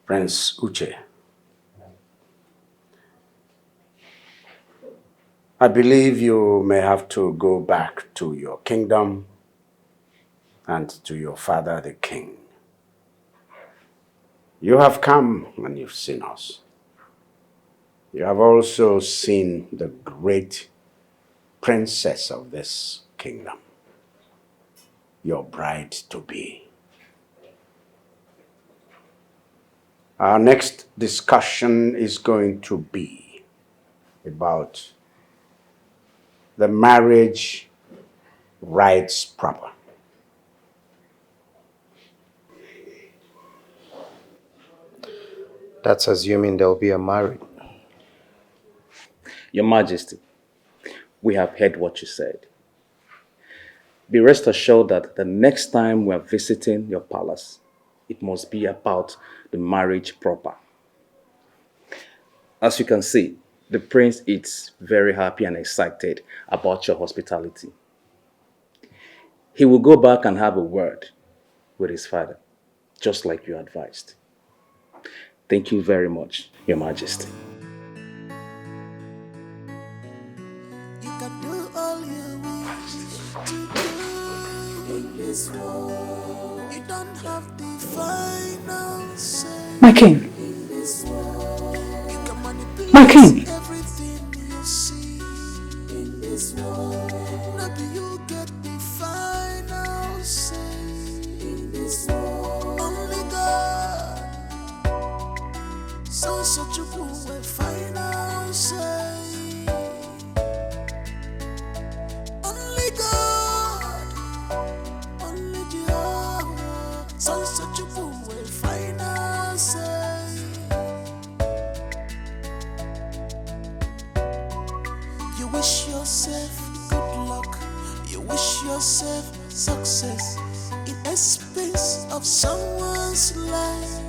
Prince Uche, I believe you may have to go back to your kingdom and to your father the king. You have come and you've seen us. You have also seen the great princess of this kingdom, your bride-to-be. Our next discussion is going to be about the marriage rites proper. That's assuming there'll be a marriage. Your Majesty, we have heard what you said. Be rest assured that the next time we are visiting your palace, it must be about the marriage proper. As you can see, the prince is very happy and excited about your hospitality. He will go back and have a word with his father, just like you advised. Thank you very much, Your Majesty. You can do all you wish to do in this world. You don't have the final say. My king. In this world. You can manipulate My king. everything you see in this world. Maybe you get the final say in this world. Only God. So such a fool will final say. Only God, only Jehovah. So such a fool will final. yourself success in a space of someone's life.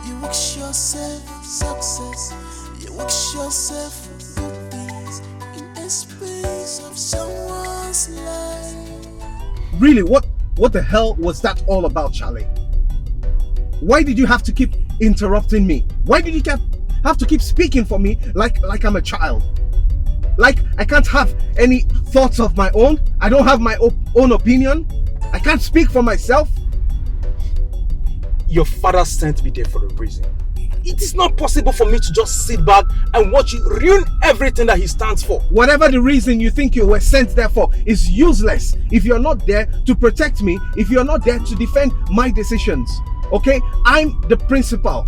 You wish yourself success. You wish yourself good things in a space of someone's life. Really, what the hell was that all about, Charlie? Why did you have to keep interrupting me? Why did you have to keep speaking for me like I'm a child? Like I can't have any thoughts of my own? I don't have my own opinion? I can't speak for myself? Your father sent me there for a reason. It is not possible for me to just sit back and watch you ruin everything that he stands for. Whatever the reason you think you were sent there for is useless if you're not there to protect me, if you're not there to defend my decisions. Okay? I'm the principal.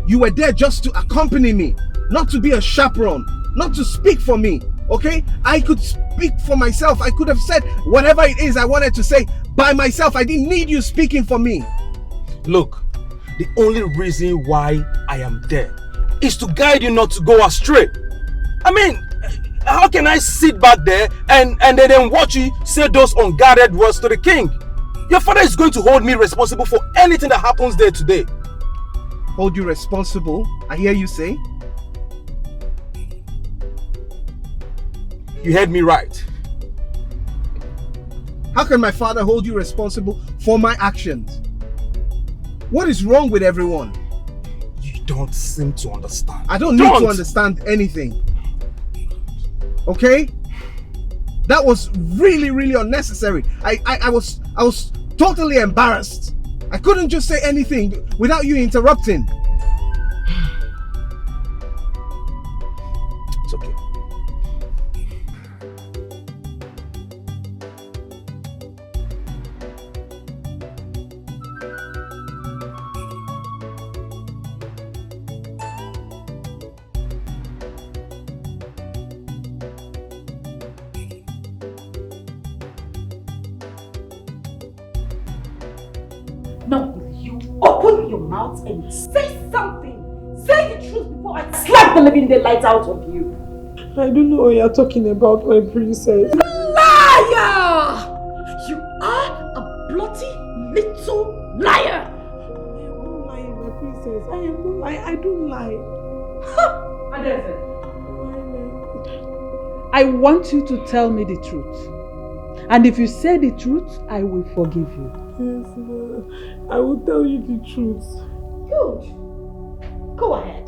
You were there just to accompany me, not to be a chaperone, not to speak for me. Okay? I could speak for myself. I could have said whatever it is I wanted to say by myself. I didn't need you speaking for me. Look, the only reason why I am there is to guide you not to go astray. I mean, how can I sit back there and then watch you say those unguarded words to the king? Your father is going to hold me responsible for anything that happens there today. Hold you responsible? I hear you say. You heard me right. How can my father hold you responsible for my actions? What is wrong with everyone? You don't seem to understand. I don't need to understand anything. Okay? That was really, really unnecessary. I was totally embarrassed. I couldn't just say anything without you interrupting. It's okay. Now, will you open your mouth and say something? Say the truth before I slap the living daylight out of you. I don't know what you're talking about, my princess. Liar! You are a bloody little liar! I am not lying, my princess. I am not lying. I don't lie. I want you to tell me the truth. And if you say the truth, I will forgive you. Yes, ma'am. I will tell you the truth. Good. Go ahead.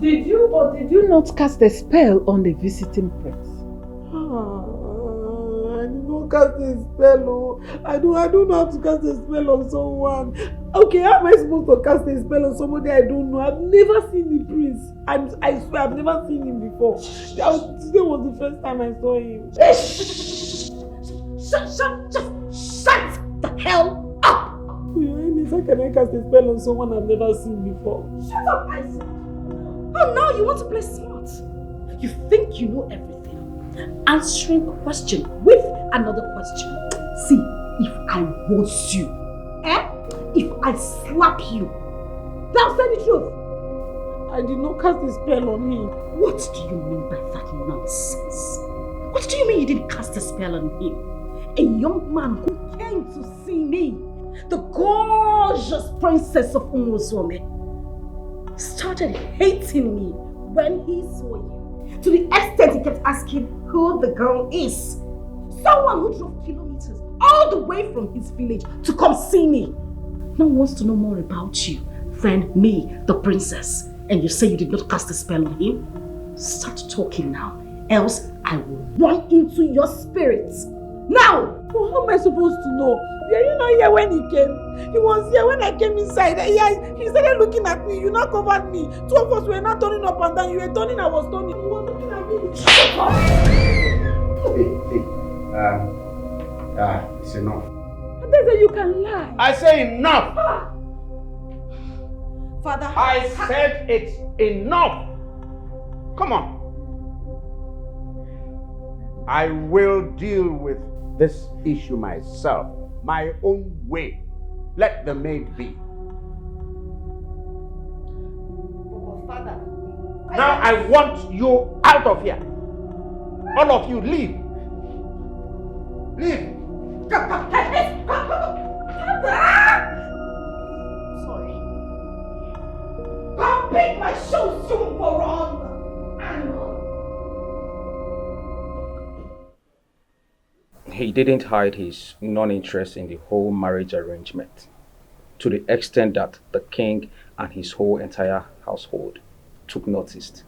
Did you or did you not cast a spell on the visiting prince? I did not cast a spell. I don't know how to cast a spell on someone. Okay, how am I supposed to cast a spell on somebody I don't know? I've never seen the prince. I swear I've never seen him before. Today was the first time I saw him. Shut the hell up! Your Highness, how can I cast a spell on someone I've never seen before? Shut up, I said. Oh, now you want to play smart. You think you know everything. Answering a question with another question. See, if I was you, if I slap you, now say the truth. I did not cast a spell on him. What do you mean by that nonsense? What do you mean you didn't cast a spell on him? A young man who came to see me, the gorgeous princess of Umosome, started hating me when he saw you. To the extent he kept asking who the girl is. Someone who drove kilometers all the way from his village to come see me. Now wants to know more about you than me, the princess. And you say you did not cast a spell on him? Start talking now, else I will run into your spirits. Now! Well, how am I supposed to know? Were you not here when he came? He was here when I came inside. He started looking at me. You not covered me. Two of us were not turning up and down. You were turning, I was turning. You were looking at me. Shut up! It's enough. And they say you can lie. I say enough! Father, I said it's enough! Come on. I will deal with this issue myself, my own way. Let the maid be. Father, now I want you out of here. All of you, leave. Leave. Come. Sorry. Come pick my shoes, you moron! He didn't hide his non-interest in the whole marriage arrangement, to the extent that the king and his whole entire household took notice.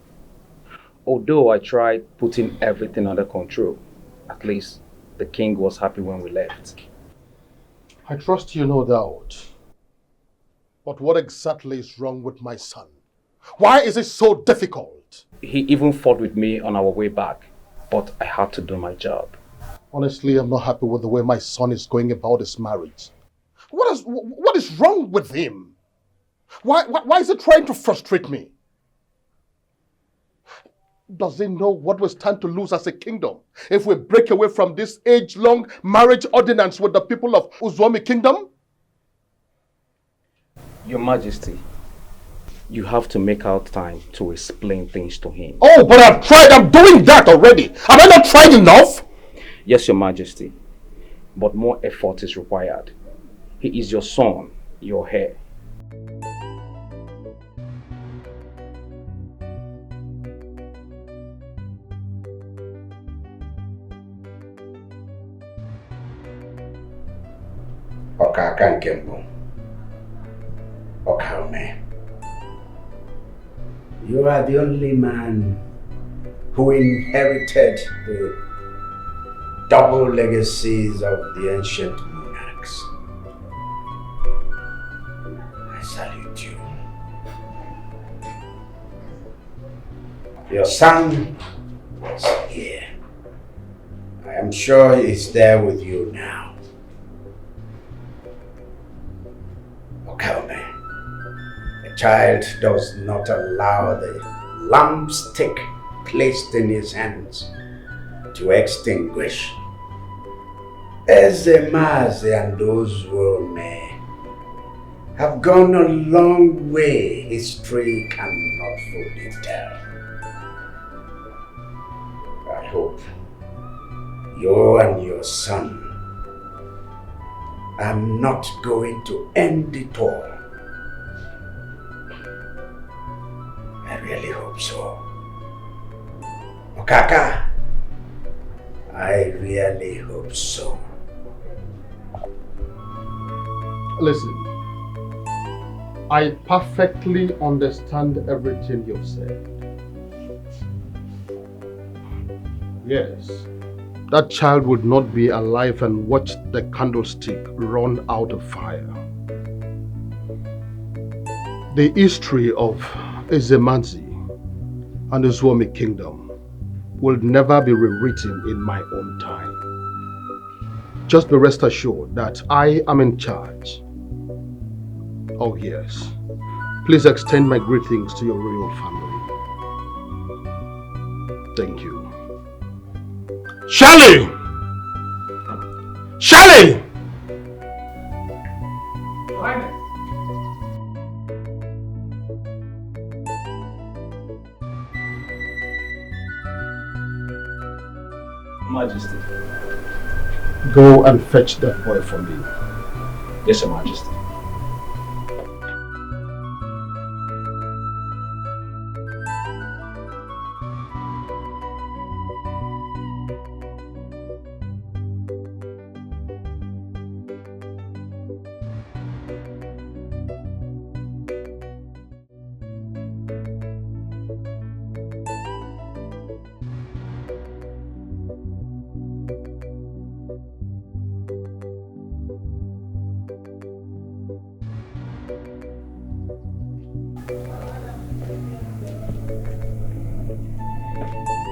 Although I tried putting everything under control, at least the king was happy when we left. I trust you, no doubt. But what exactly is wrong with my son? Why is it so difficult? He even fought with me on our way back, but I had to do my job. Honestly, I'm not happy with the way my son is going about his marriage. What is wrong with him? Why is he trying to frustrate me? Does he know what we stand to lose as a kingdom if we break away from this age-long marriage ordinance with the people of Uzwami Kingdom? Your Majesty, you have to make out time to explain things to him. Oh, but I've tried. I'm doing that already. Have I not tried enough? Yes, Your Majesty, but more effort is required. He is your son, your heir. Okaka Nkembo. Okaume. You are the only man who inherited the double legacies of the ancient monarchs. I salute you. Your son was here. I am sure he's there with you now. Okaume, a child does not allow the lamp stick placed in his hands to extinguish. Ezemazi and those who may have gone a long way history cannot fully tell. I hope you and your son are not going to end it all. I really hope so. Okaka, I really hope so. Listen, I perfectly understand everything you've said. Yes, that child would not be alive and watch the candlestick run out of fire. The history of Ezemanzi and the Uzwami Kingdom will never be rewritten in my own time. Just be rest assured that I am in charge. Oh yes, please extend my greetings to your royal family. Thank you. Shirley! Shirley! Majesty. Go and fetch that boy for me. Yes, Your Majesty.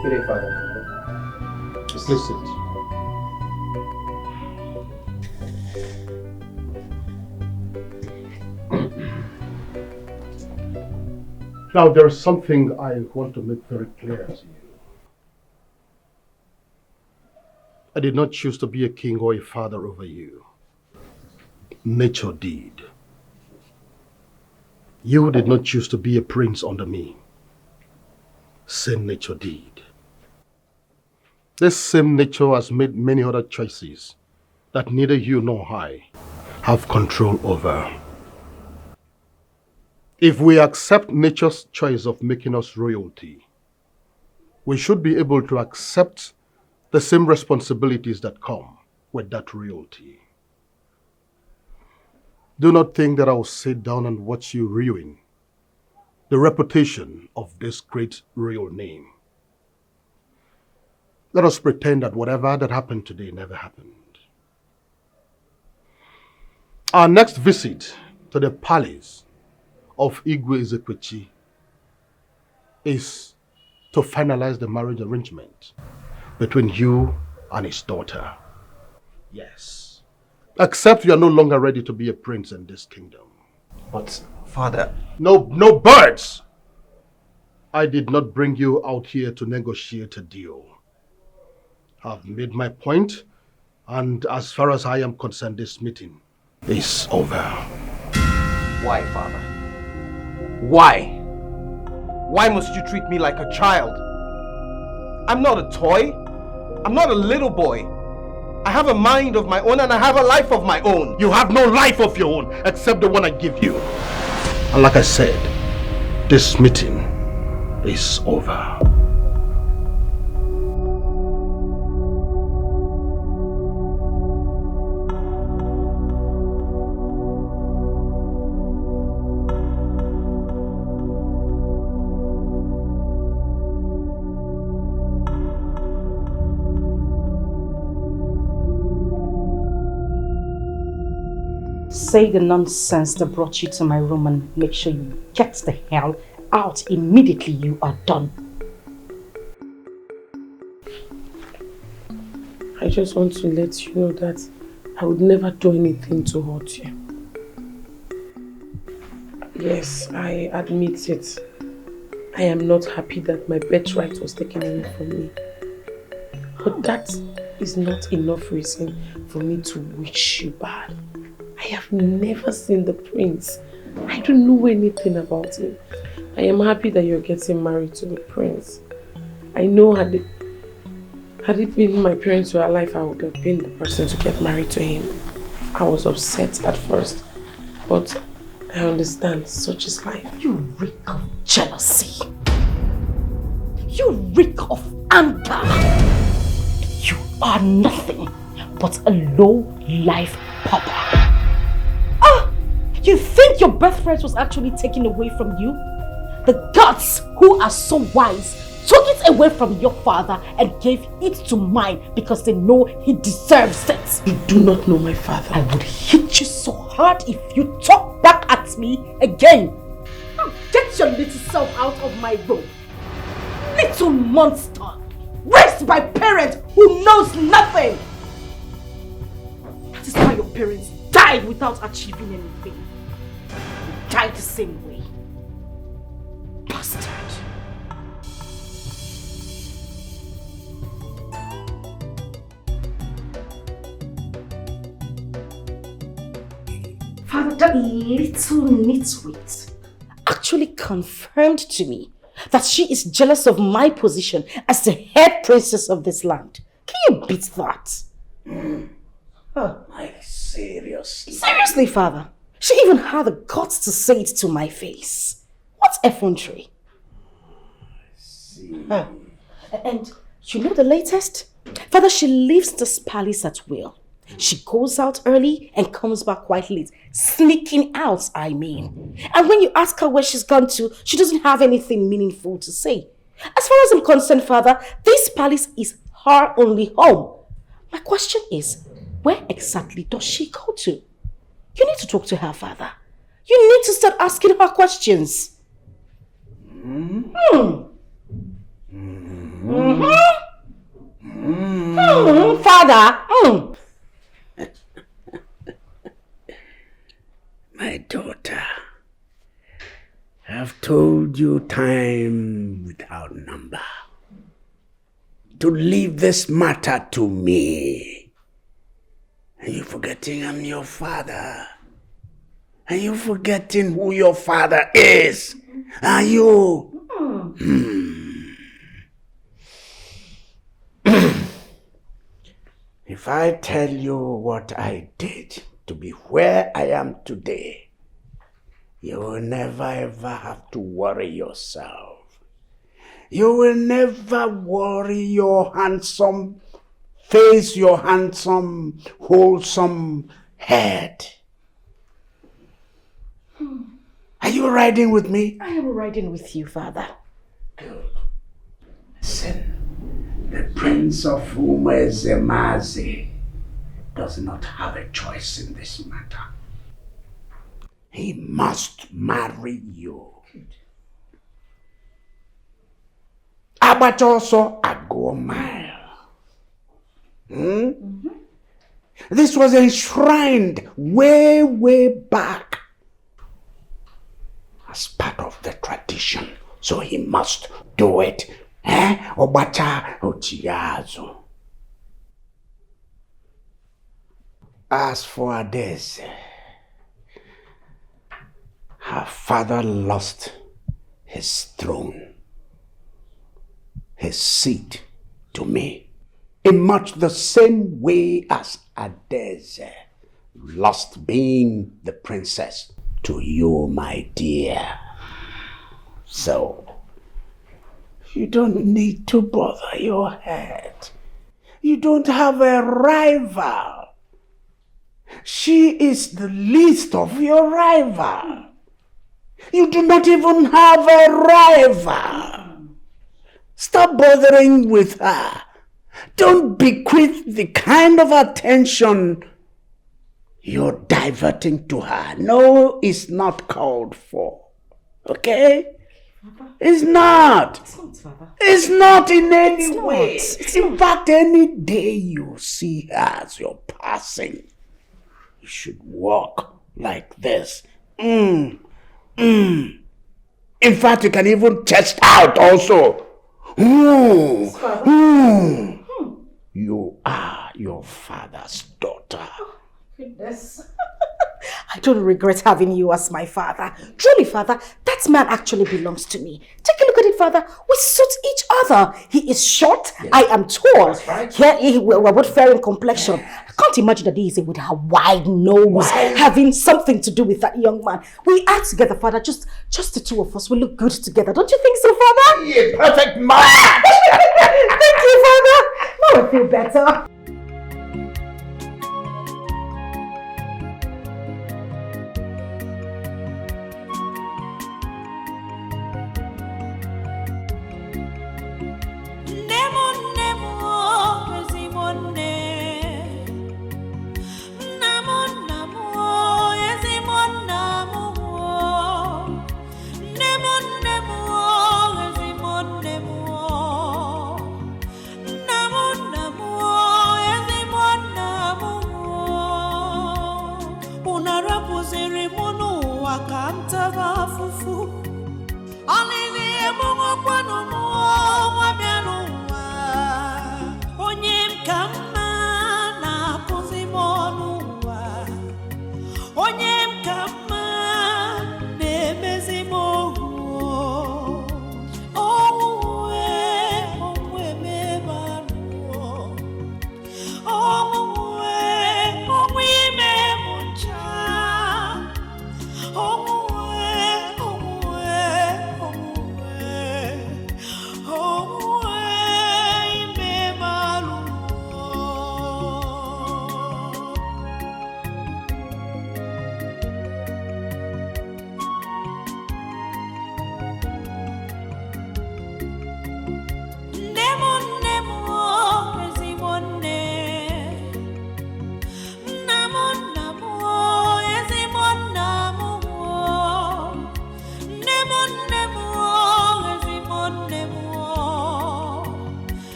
Good day, Father. Please sit. Now, there is something I want to make very clear to you. I did not choose to be a king or a father over you. Nature did. You did not choose to be a prince under me. Same nature did. This same nature has made many other choices that neither you nor I have control over. If we accept nature's choice of making us royalty, we should be able to accept the same responsibilities that come with that royalty. Do not think that I will sit down and watch you ruin the reputation of this great royal name. Let us pretend that whatever that happened today never happened. Our next visit to the palace of Igwe Ezekwechi is to finalize the marriage arrangement between you and his daughter. Yes. Except you are no longer ready to be a prince in this kingdom. But, Father... No birds! I did not bring you out here to negotiate a deal. I've made my point, and as far as I am concerned, this meeting is over. Why, Father? Why? Why must you treat me like a child? I'm not a toy. I'm not a little boy. I have a mind of my own and I have a life of my own. You have no life of your own except the one I give you. And like I said, this meeting is over. Say the nonsense that brought you to my room and make sure you get the hell out immediately you are done. I just want to let you know that I would never do anything to hurt you. Yes, I admit it. I am not happy that my birthright was taken away from me. But that is not enough reason for me to wish you bad. I have never seen the prince. I don't know anything about him. I am happy that you're getting married to the prince. I know had it been my parents were alive, I would have been the person to get married to him. I was upset at first, but I understand such is life. You reek of jealousy. You reek of anger. You are nothing but a low-life pauper. You think your birthright was actually taken away from you? The gods who are so wise took it away from your father and gave it to mine because they know he deserves it. You do not know my father. I would hit you so hard if you talk back at me again. Now get your little self out of my room. Little monster, raised by parents who knows nothing. That is why your parents died without achieving anything. You died the same way. Bastard. Father, that little nitwit actually confirmed to me that she is jealous of my position as the head princess of this land. Can you beat that? Like, seriously? Seriously, Father? She even had the guts to say it to my face. What effrontery? And you know the latest? Father, she leaves this palace at will. She goes out early and comes back quite late. Sneaking out, I mean. And when you ask her where she's gone to, she doesn't have anything meaningful to say. As far as I'm concerned, Father, this palace is her only home. My question is, where exactly does she go to? You need to talk to her, Father. You need to start asking her questions. Father. My daughter, I've told you time without number to leave this matter to me. Are you forgetting I'm your father? Are you forgetting who your father is? Are you? If I tell you what I did to be where I am today, you will never ever have to worry yourself. You will never worry your handsome face, your handsome, wholesome head. Are you riding with me? I am riding with you, Father. Good. Listen, the Prince of Umezemazi does not have a choice in this matter. He must marry you. But also a go mile. This was enshrined way, way back as part of the tradition. So he must do it. Obata Ochiazo. As for this, her father lost his throne, his seat to me, in much the same way as Adeze lost being the princess to you, my dear. So, you don't need to bother your head. You don't have a rival. She is the least of your rival. You do not even have a rival. Stop bothering with her. Don't bequeath the kind of attention you're diverting to her. No, it's not called for. Okay? Papa? It's not. It's not, Papa. It's not in any way. In fact, any day you see her as you're passing, you should walk like this. In fact, you can even test out also. You are your father's daughter. Goodness. I don't regret having you as my father. Truly, Father, that man actually belongs to me. Take a look at it, Father. We suit each other. He is short, yes. I am tall. That's right. We're both fair in complexion. I can't imagine that he is with her wide nose having something to do with that young man. We are together, Father. Just the two of us. We look good together. Don't you think so, Father? Yeah, perfect match. Thank you, Father. Now I feel better.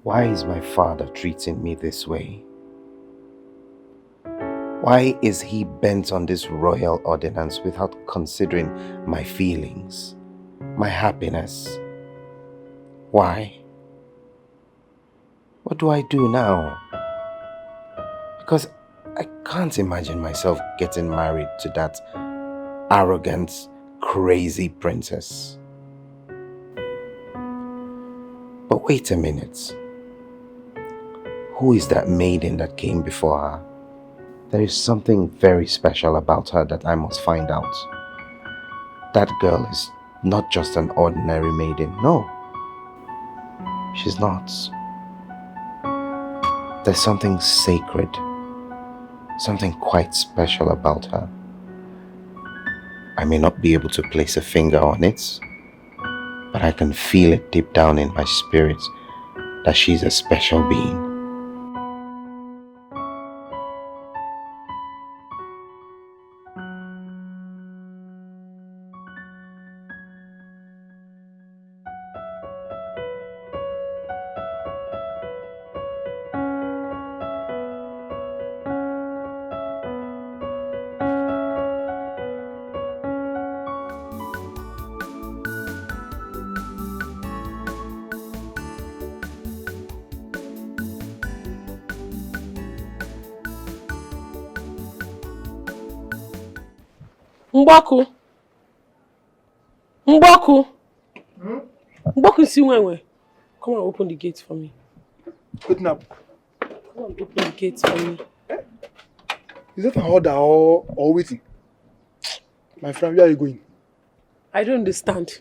Why is my father treating me this way? Why is he bent on this royal ordinance without considering my feelings, my happiness? Why? What do I do now? Because I can't imagine myself getting married to that arrogant, crazy princess. But wait a minute. Who is that maiden that came before her? There is something very special about her that I must find out. That girl is not just an ordinary maiden. No, she's not. There's something sacred, something quite special about her. I may not be able to place a finger on it, but I can feel it deep down in my spirit that she's a special being. Mboku. Mboku si Umenwa. Come and open the gate for me. Open up. Come and open the gate for me. Is that an order or waiting? My friend, where are you going? I don't understand.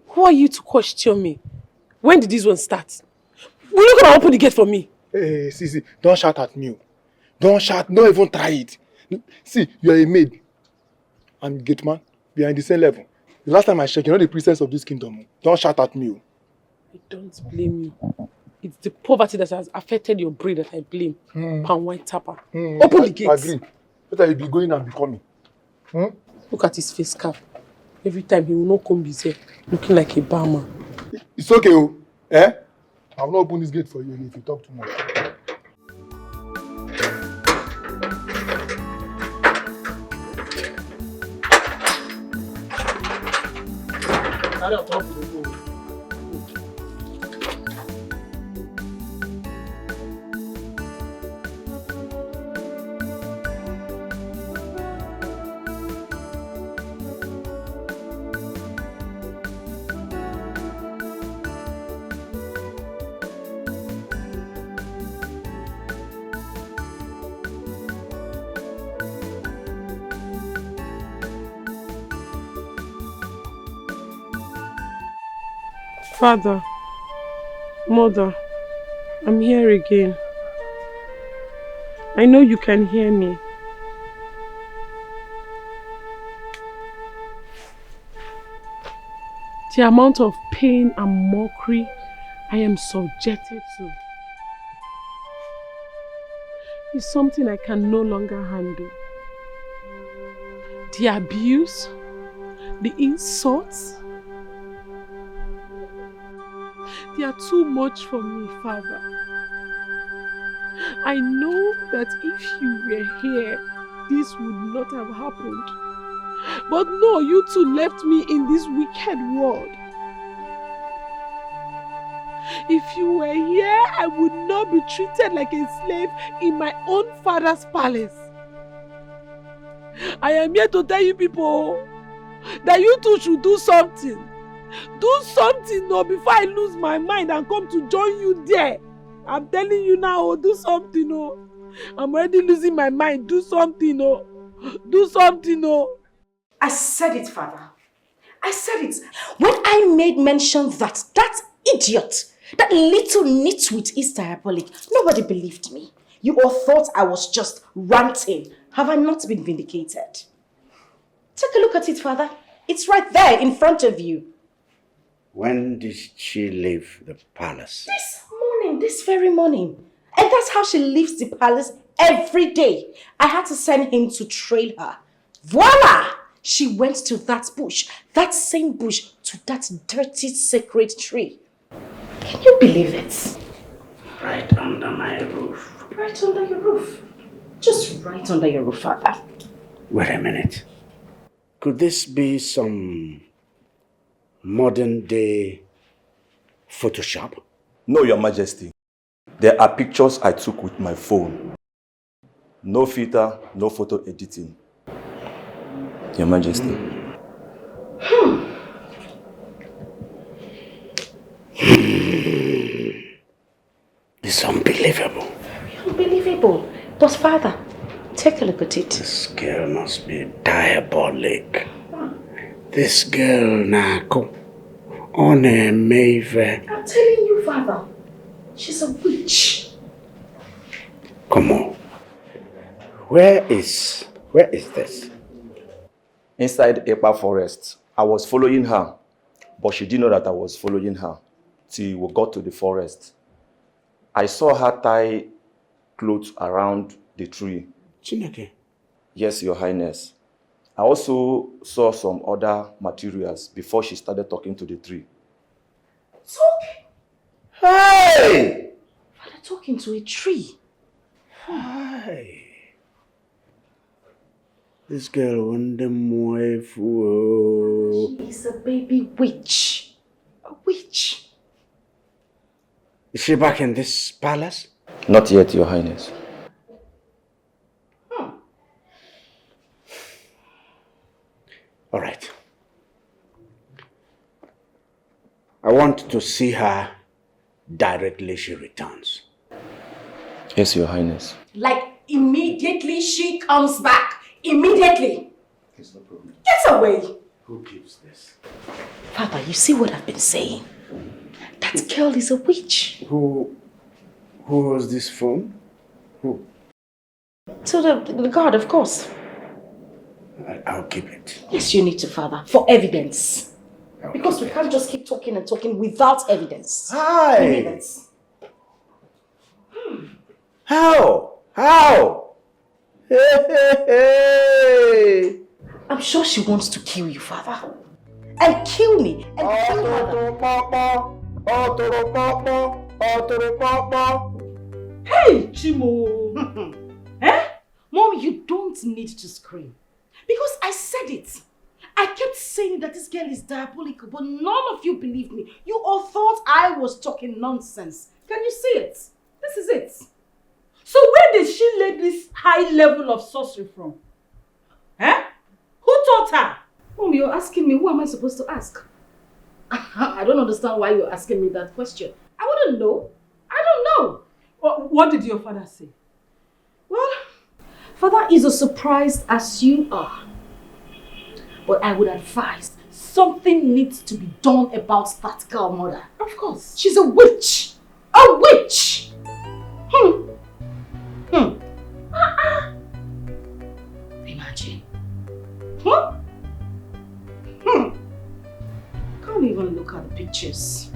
Who are you to question me? When did this one start? Will you come and open the gate for me? Hey, see, don't shout at me. Don't shout, don't even try it. See, you are a maid. I'm gate man. We are in the same level. The last time I checked, you're not the princess of this kingdom. Don't shout at me. I don't blame you. It's the poverty that has affected your breed that I blame. Pan white tapper. Open the gates. Agree. Better you be going and be coming. Look at his face cap. Every time he will not come his hair, looking like a barman. It's okay, oh. Eh? I will not open this gate for you if you talk too much. Carry on top of the boat. Father, Mother, I'm here again. I know you can hear me. The amount of pain and mockery I am subjected to is something I can no longer handle. The abuse, the insults, they are too much for me, Father. I know that if you were here, this would not have happened. But no, you two left me in this wicked world. If you were here, I would not be treated like a slave in my own father's palace. I am here to tell you people that you two should do something. Do something no, before I lose my mind and come to join you there. I'm telling you now, do something. No. I'm already losing my mind. Do something. No. Do something. No. I said it, Father. I said it. When I made mention that idiot, that little nitwit is diabolic, nobody believed me. You all thought I was just ranting. Have I not been vindicated? Take a look at it, Father. It's right there in front of you. When did she leave the palace? This morning, this very morning. And that's how she leaves the palace every day. I had to send him to trail her. Voila! She went to that bush, that same bush, to that dirty sacred tree. Can you believe it? Right under my roof. Right under your roof. Just right under your roof, Father. Wait a minute. Could this be some modern day Photoshop? No, Your Majesty. There are pictures I took with my phone. No filter, no photo editing. Your Majesty. It's unbelievable. Very unbelievable. But Father, take a look at it. This girl must be diabolic. This girl, Nako, on a Mayfair. I'm telling you, Father, she's a witch. Come on. Where is this? Inside Epa Forest. I was following her, but she didn't know that I was following her till we got to the forest. I saw her tie clothes around the tree. Chineke? Yes, Your Highness. I also saw some other materials before she started talking to the tree. Talking? Hey! Father, talking to a tree. Hey. This girl won the fool. She is a baby witch. A witch. Is she back in this palace? Not yet, Your Highness. All right. I want to see her directly she returns. Yes, Your Highness. Like immediately she comes back. Immediately. It's no problem. Get away. Who gives this? Papa, you see what I've been saying? That girl is a witch. Who was this phone? Who? To the guard, of course. I'll keep it. Yes, you need to, Father, for evidence. Because we can't just keep talking and talking without evidence. Hi. Evidence. How? Hey. I'm sure she wants to kill you, Father. And kill me. And kill Mother. Hey, Chimo. Eh? Mom, you don't need to scream. Because I said it. I kept saying that this girl is diabolical, but none of you believed me. You all thought I was talking nonsense. Can you see it? This is it. So where did she learn this high level of sorcery from? Eh? Who taught her? Mom, you're asking me, who am I supposed to ask? I don't understand why you're asking me that question. I wouldn't know. I don't know. What did your father say? Well, Father is as surprised as you are. But I would advise something needs to be done about that girl, Mother. Of course. She's a witch. A witch! Imagine. Can't even look at the pictures.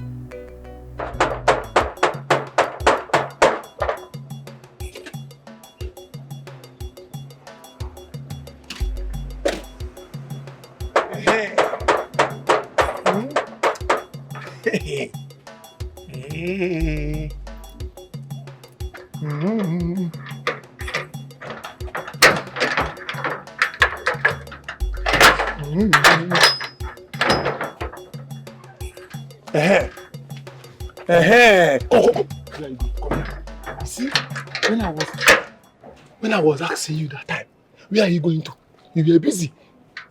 See, when I was asking you that time, where are you going to? You were busy.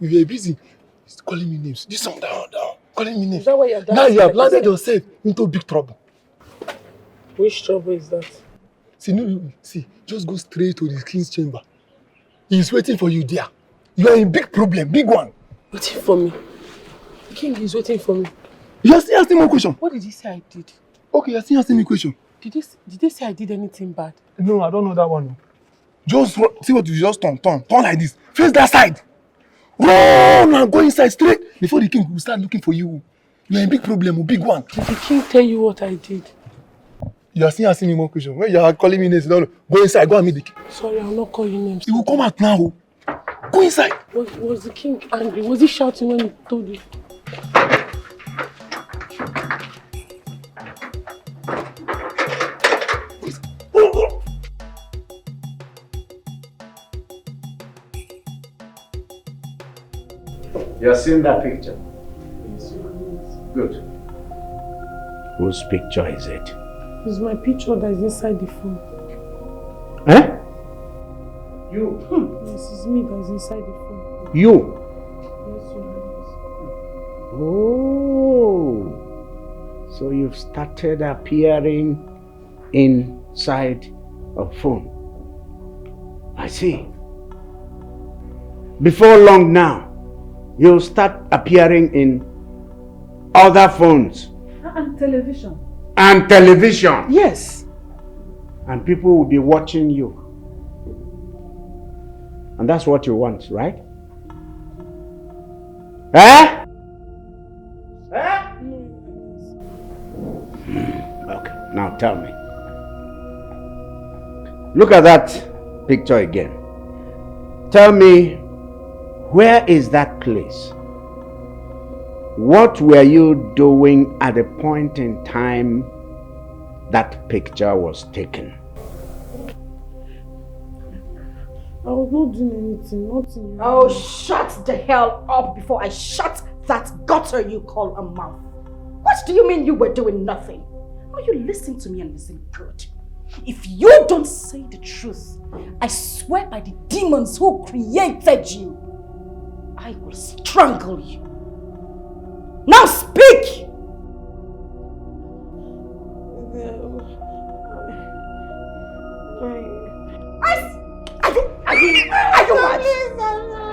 He's calling me names. This one down. Calling me names. Is that why your dad now you have landed yourself into big trouble. Which trouble is that? See, just go straight to the king's chamber. He's waiting for you there. You are in big problem, big one. Waiting for me? The king is waiting for me. You are still asking me a question. What did he say I did? Okay, you are still asking me a question. Did they say I did anything bad? No, I don't know that one. Just see what you just turn like this. Face that side. Run and go inside straight before the king will start looking for you. You are in big problem, a big one. Did the king tell you what I did? You are still asking me more questions. When you are calling me names, go inside, go and meet the king. Sorry, I'll not call you names. He will come out now. Go inside. Was the king angry? Was he shouting when he told you? You're seeing that picture? Good. Whose picture is it? It's my picture that is inside the phone. Eh? You? Yes, it's me that is inside the phone. You? Yes, Your Highness. Oh. So you've started appearing inside a phone. I see. Before long now, you'll start appearing in other phones. And television. And television. Yes. And people will be watching you. And that's what you want, right? Eh? Okay, now tell me. Look at that picture again. Tell me, where is that place? What were you doing at the point in time that picture was taken? I was not doing anything, nothing. Oh, shut the hell up before I shut that gutter you call a mouth. What do you mean you were doing nothing? Now you listen to me and listen good. If you don't say the truth, I swear by the demons who created you, I will strangle you. Now speak! Are you mad?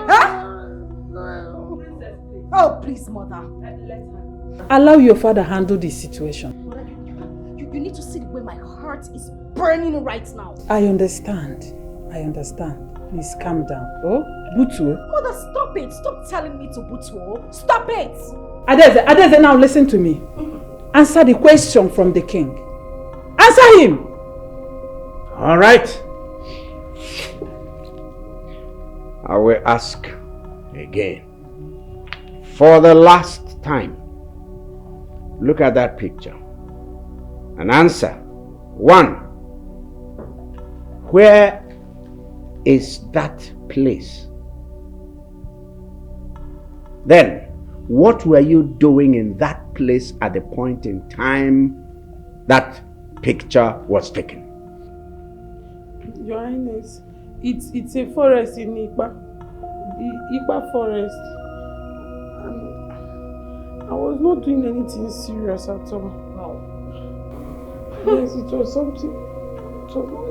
Huh? Oh, please, mother. Allow your father handle the situation. You need to see the way my heart is burning right now. I understand. Please calm down. Oh, Butu. Mother, stop it. Stop telling me to Butu. Stop it. Adeze, now listen to me. Answer the question from the king. Answer him. All right. I will ask again. For the last time, look at that picture and answer. 1. Where is that place? Then, what were you doing in that place at the point in time that picture was taken? Your Highness, it's a forest in Ipa forest. I was not doing anything serious at all. Yes, it was something.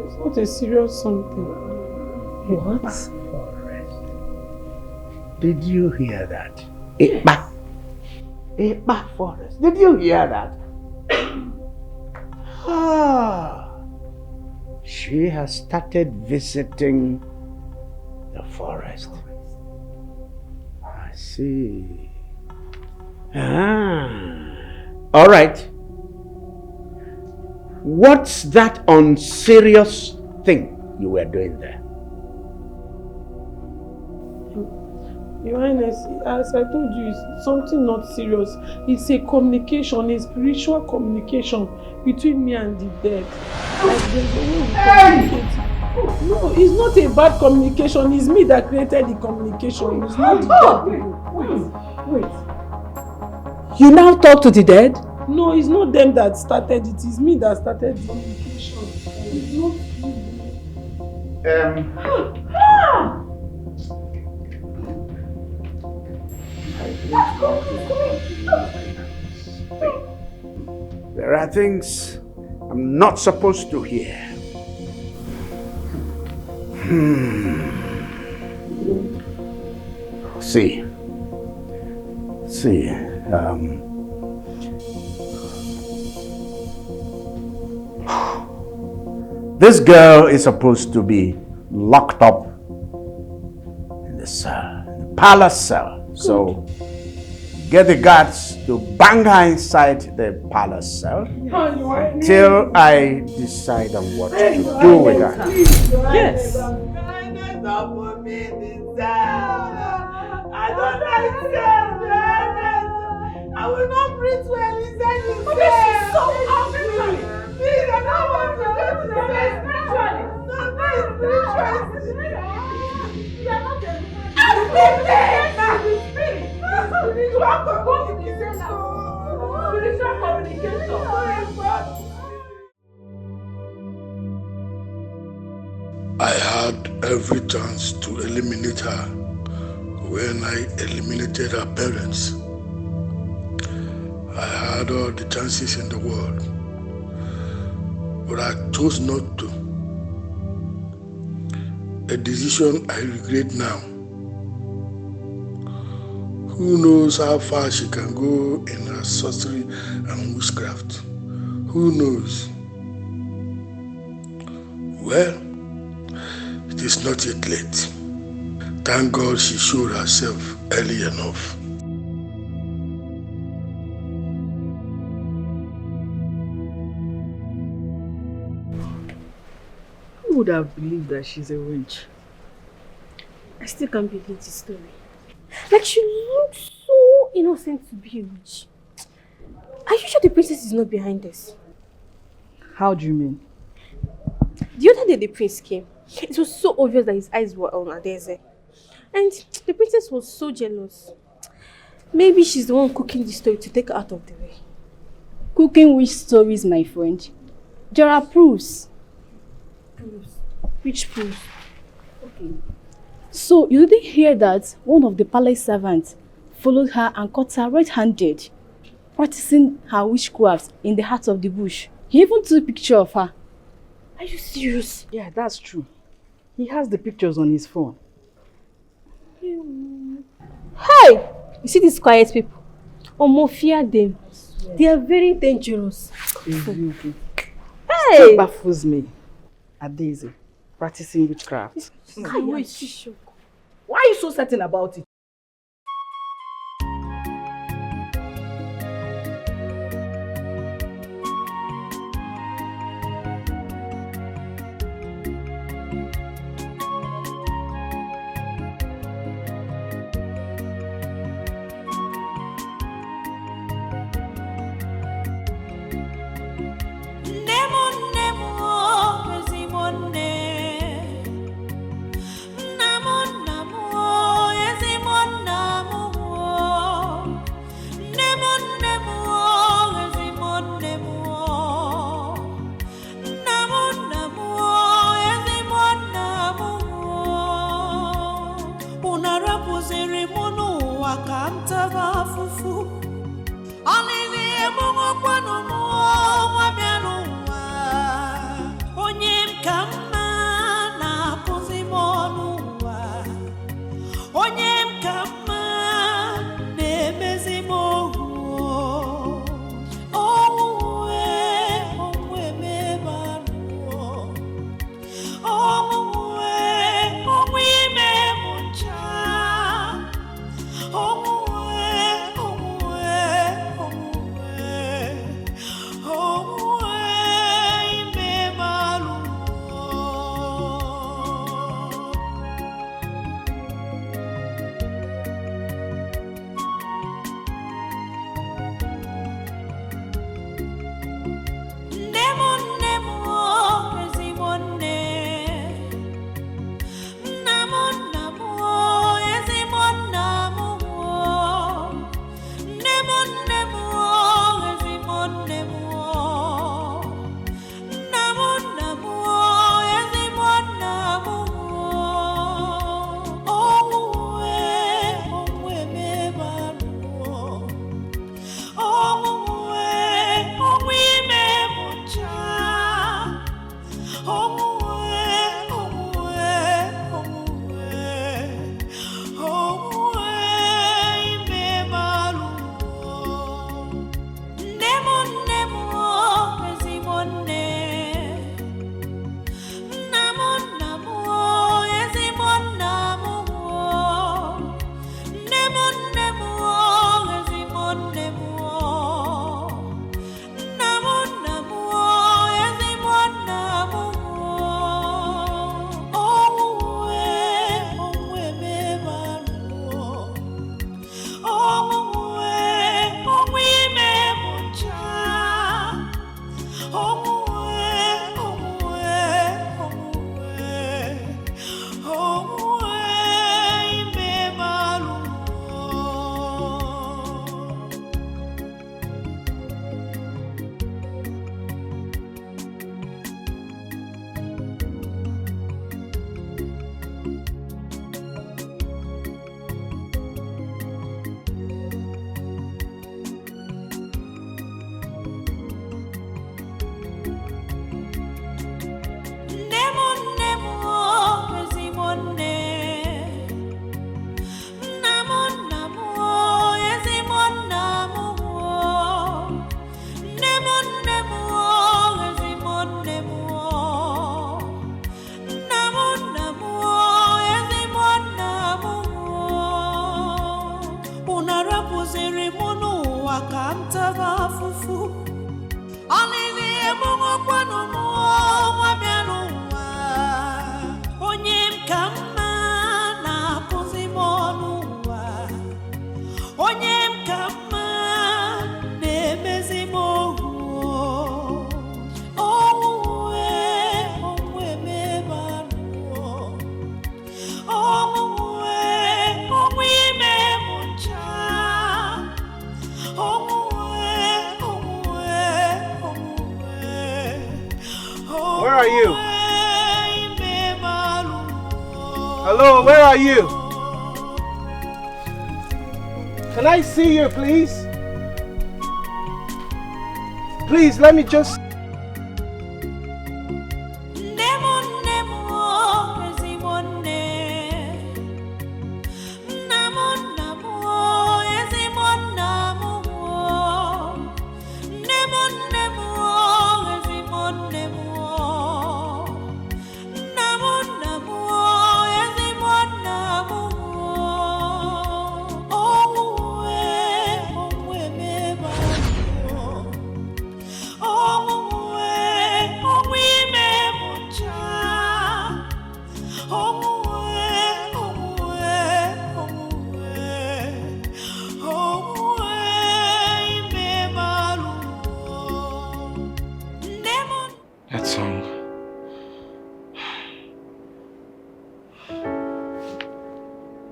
It's not a serious something. What? Forest. Did you hear that? Ipa forest. Did you hear that? She has started visiting the forest. I see. All right. What's that unserious thing you were doing there? Your Highness, as I told you, it's something not serious. It's a communication, a spiritual communication between me and the dead. Like there's a way we communicate. No, it's not a bad communication. It's me that created the communication. It's not the dead people. Wait. You now talk to the dead? No, it's not them that started it. It's me that started the communication. It's not There are things I'm not supposed to hear. See, this girl is supposed to be locked up in the cell, in the palace cell. So get the guards to bang her inside the palace cell till I decide on what to do with her. Yes. Don't put me in this cell. I don't like cell. I will not breathe well inside this cell. She's so ugly. Please, I don't want to go to the bed. I had every chance to eliminate her when I eliminated her parents. I had all the chances in the world, but I chose not to. A decision I regret now. Who knows how far she can go in her sorcery and witchcraft? Who knows? Well, it is not yet late. Thank God she showed herself early enough. Who would have believed that she's a wench? I still can't believe this story. Like, she looks so innocent to be a witch. Are you sure the princess is not behind this? How do you mean? The other day the prince came. It was so obvious that his eyes were on Adeze. And the princess was so jealous. Maybe she's the one cooking the story to take her out of the way. Cooking which stories, my friend? There are proofs. Proofs? Which proofs? Okay. So, you didn't hear that one of the palace servants followed her and caught her red-handed, practicing her witchcraft in the heart of the bush. He even took a picture of her. Are you serious? Yeah, that's true. He has the pictures on his phone. Hey! You see these quiet people? Omo, fear them. They are very dangerous. Hey! Hey! It baffles me. Adeze, practicing witchcraft. Why are you so certain about it? where are you? Hello, where are you? Can I see you, please? Please, let me just...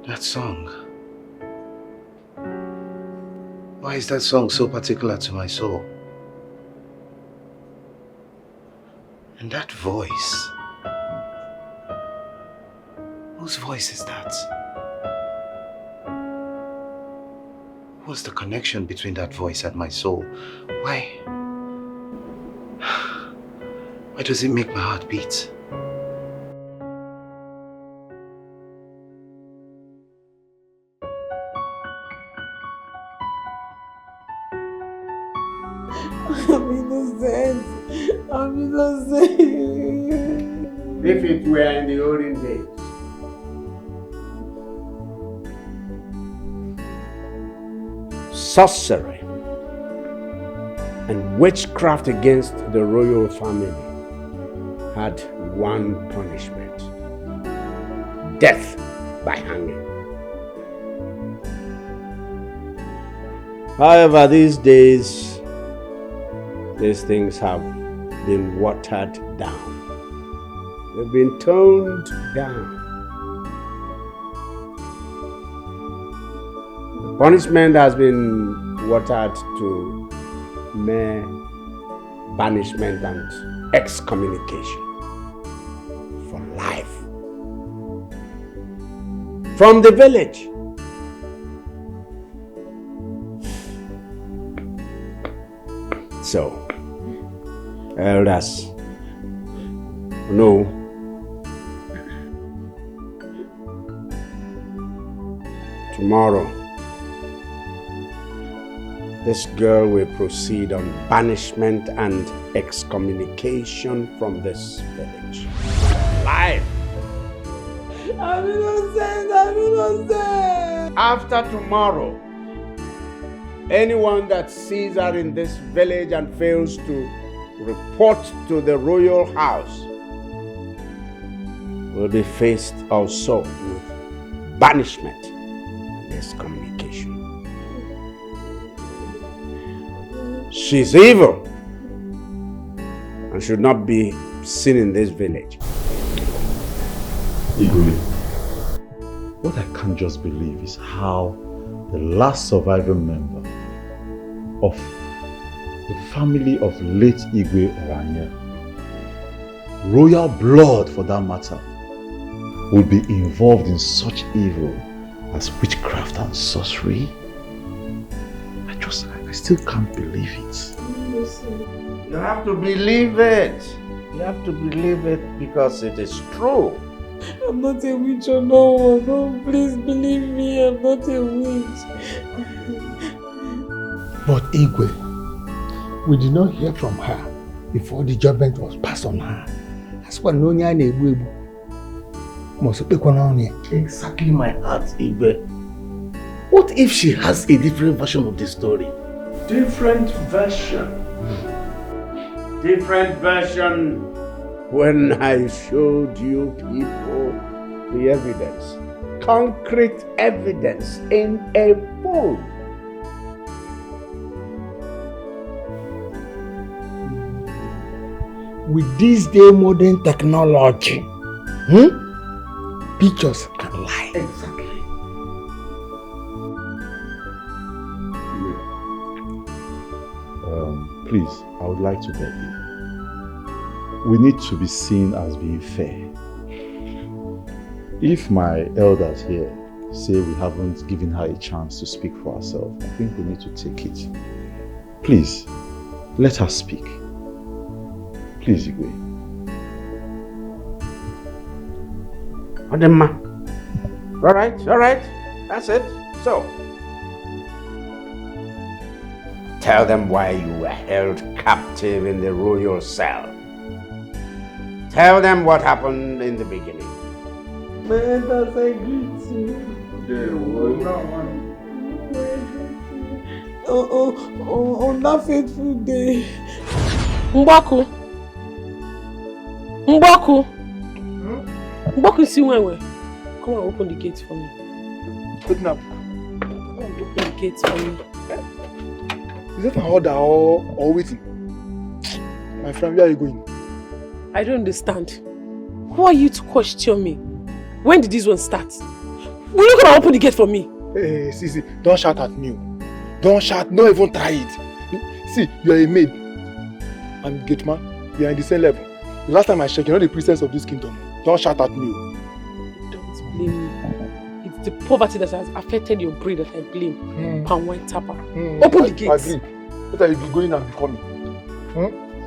That song. Why is that song so particular to my soul? And that voice. Whose voice is that? What's the connection between that voice and my soul? Why does it make my heart beat? I'm innocent. I'm innocent. If it were in the olden days, sorcery and witchcraft against the royal family had one punishment: death by hanging. However, these days, these things have been watered down. They've been toned down. The punishment has been watered to mere banishment and excommunication for life from the village. So, elders, no. Tomorrow, this girl will proceed on banishment and excommunication from this village. Life. I'm innocent. I'm innocent. After tomorrow, anyone that sees her in this village and fails to report to the royal house will be faced also with banishment and excommunication. She's evil and should not be seen in this village. Igwe, what I can't just believe is how the last surviving member of the family of late Igwe Oranya, royal blood for that matter, would be involved in such evil as witchcraft and sorcery. I still can't believe it. You have to believe it. You have to believe it because it is true. I'm not a witch or no one. No, please believe me. I'm not a witch. But Igwe, we did not hear from her before the judgment was passed on her. That's why no one must be on here. Exactly my heart, Igwe. What if she has a different version of the story? Different version. Different version. When I showed you people the evidence, concrete evidence in a phone. With this day modern technology, pictures can lie. Exactly. Please, I would like to beg you. we need to be seen as being fair. If my elders here say we haven't given her a chance to speak for herself, I think we need to take it. Please, let her speak. Please, Igwe. Odemma. All right. That's it. So, tell them why you were held captive in the royal cell. Tell them what happened in the beginning. Man, that's a good thing. On that fateful day. Mboku, see when. Come and open the gate for me. Open up. Come and open the gate for me. Is that an order or waiting? My friend, where are you going? I don't understand. Who are you to question me? When did this one start? Will you come and open the gate for me? Hey, see, don't shout at me. Don't shout, don't even try it. See, you are a maid. And gate man, you are in the same level. The last time I checked, you're not the princess of this kingdom. Don't shout at me. Don't blame me. It's the poverty that has affected your brain that I blame. Palm white tapper. Open the gate. Agree. What are you going and becoming?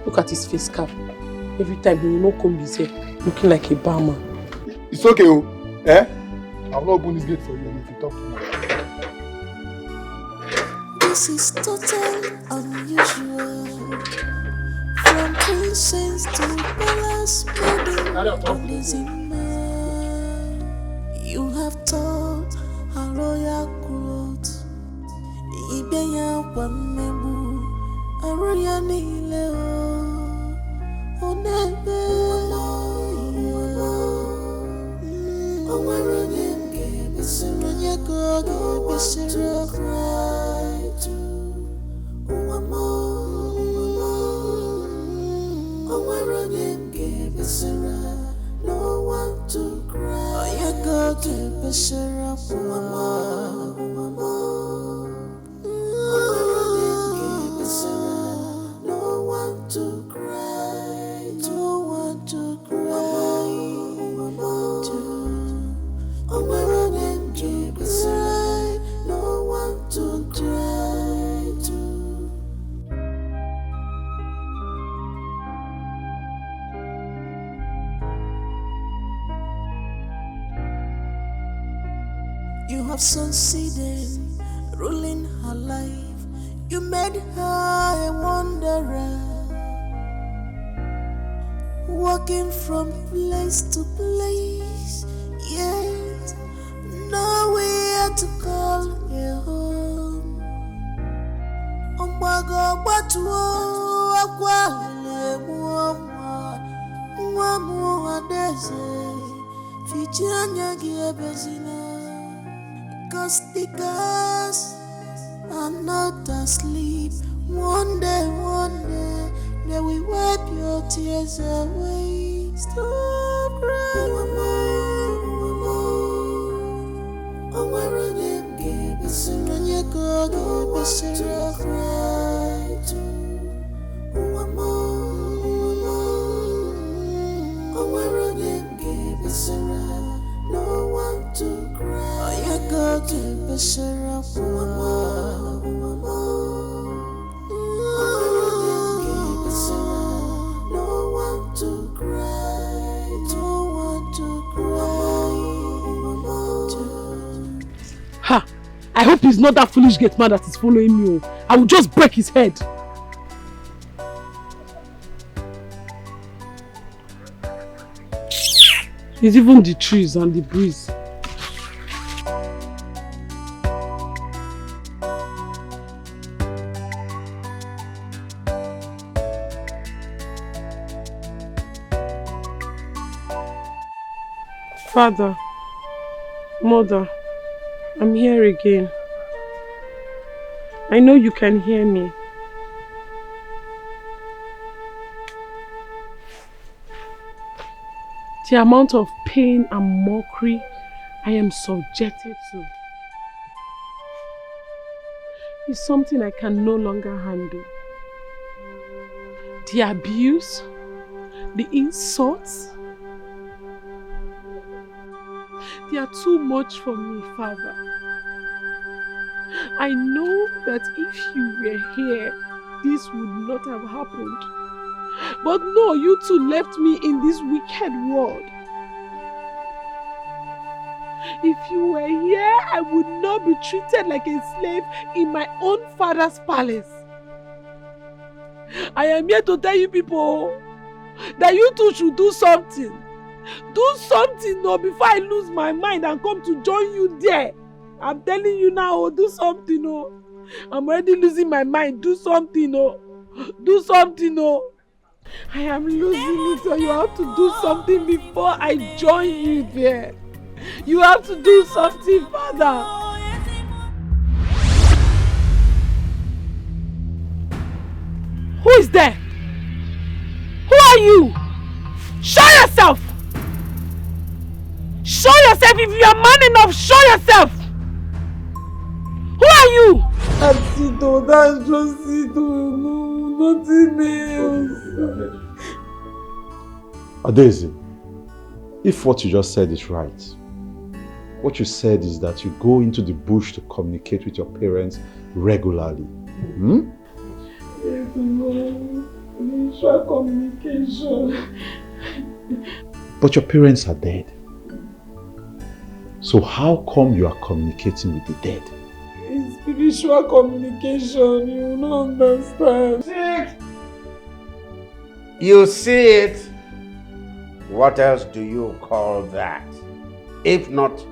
Look at his face cap. Every time he will not come his hair, looking like a barman. It's okay, oh. Eh? I'll not open this gate for you if you talk to me. This is totally unusual. From princess to palace, you have taught a royal cloth. Ibeya wamebu, a royal nileo. Onebe, no one to cry. Oh, you go to Bishara, no one to cry, no one to cry. Oh, where are them keep no one to try to. You have succeeded, ruling her life. You made her a wanderer, walking from place to place, yet nowhere to call her home. Ombago batuo akwale muamwa adeze fichanya giebezina. Cause the girls are not asleep. One day, they will wipe your tears away. Stop crying, oh, where are them? Give us a run, you go, give us a cry too. Oh, where are them? Give us a run, no one to cry. Oh, you go, give us a run, no one to cry, no one to cry. Ha! I hope he's not that foolish gate man that is following me. I will just break his head. It's even the trees and the breeze. Father, Mother, I'm here again. I know you can hear me. The amount of pain and mockery I am subjected to is something I can no longer handle. The abuse, the insults. They are too much for me, Father. I know that if you were here, this would not have happened. But no, you two left me in this wicked world. If you were here, I would not be treated like a slave in my own father's palace. I am here to tell you people that you two should do something. Do something no, before I lose my mind and come to join you there. I'm telling you now, do something. No. I'm already losing my mind. Do something. No. Do something. No. I am losing it, so you have to do something before I join you there. You have to do something, Father. Who is there? Who are you? Show yourself! Show yourself! If you are man enough, show yourself! Who are you? That's it, oh, that's just it, oh, no, nothing else. Adeze, if what you just said is right, what you said is that you go into the bush to communicate with your parents regularly. Yes, no, mutual communication. But your parents are dead. So how come you are communicating with the dead? It's spiritual communication, you don't understand. You see it? What else do you call that? If not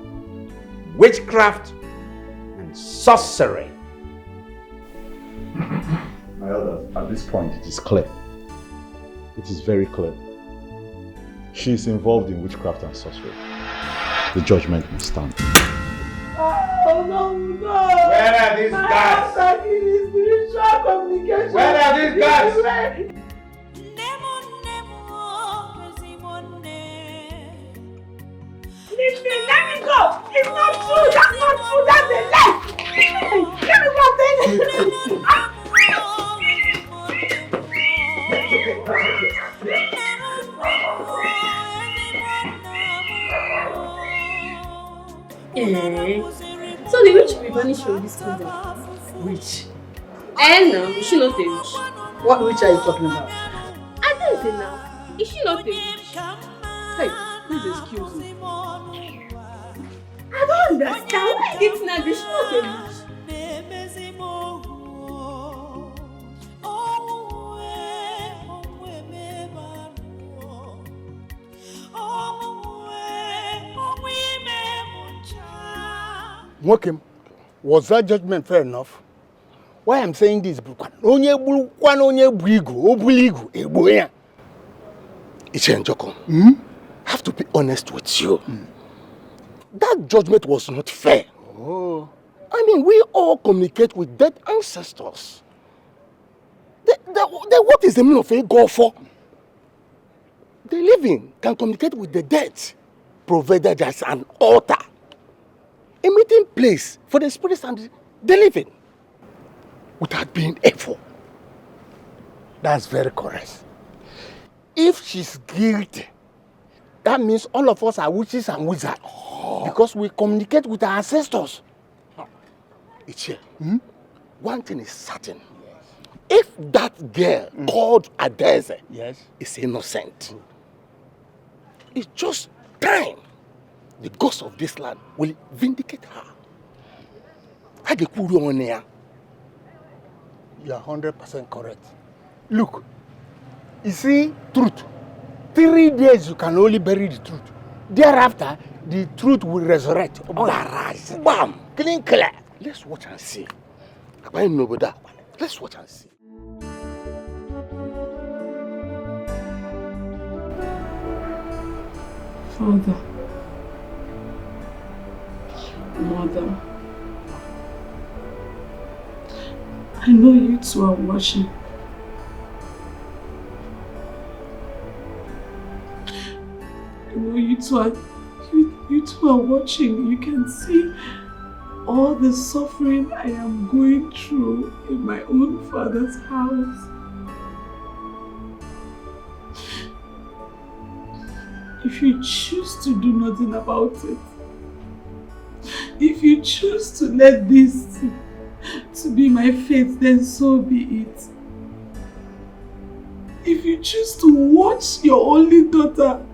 witchcraft and sorcery. My elder, at this point it is clear. It is very clear. She is involved in witchcraft and sorcery. The judgment must stand. Oh no, no! Where are these guys? Spiritual communication. Where are these guys? Leave me, let me go! It's not true! That's not true! That's a lie! Let me go, then! So the witch will be banished from this kingdom. Witch? And now, is she not a witch? What witch are you talking about? I don't know now. Is she not a witch? Hey, please excuse me. I don't understand. Why is it now? Is she not a witch? Mokim, was that judgment fair enough? Why I'm saying this, I have to be honest with you. That judgment was not fair. Oh. I mean, we all communicate with dead ancestors. What is the meaning of a go for? The living can communicate with the dead, provided there's an altar, a meeting place for the spirits and the living, without being evil. That's very correct. If she's guilty, that means all of us are witches and wizards, because we communicate with our ancestors. It's here. One thing is certain. If that girl called Adeze is innocent, it's just time the ghost of this land will vindicate her. You are 100% correct. Look, you see, truth. 3 days you can only bury the truth. Thereafter, the truth will resurrect. Bam! Clean, clear. Let's watch and see. Let's watch and see. Father, Mother, I know you two are watching. I know you two are watching. You can see all the suffering I am going through in my own father's house. If you choose to do nothing about it, if you choose to let this to be my fate, then so be it. If you choose to watch your only daughter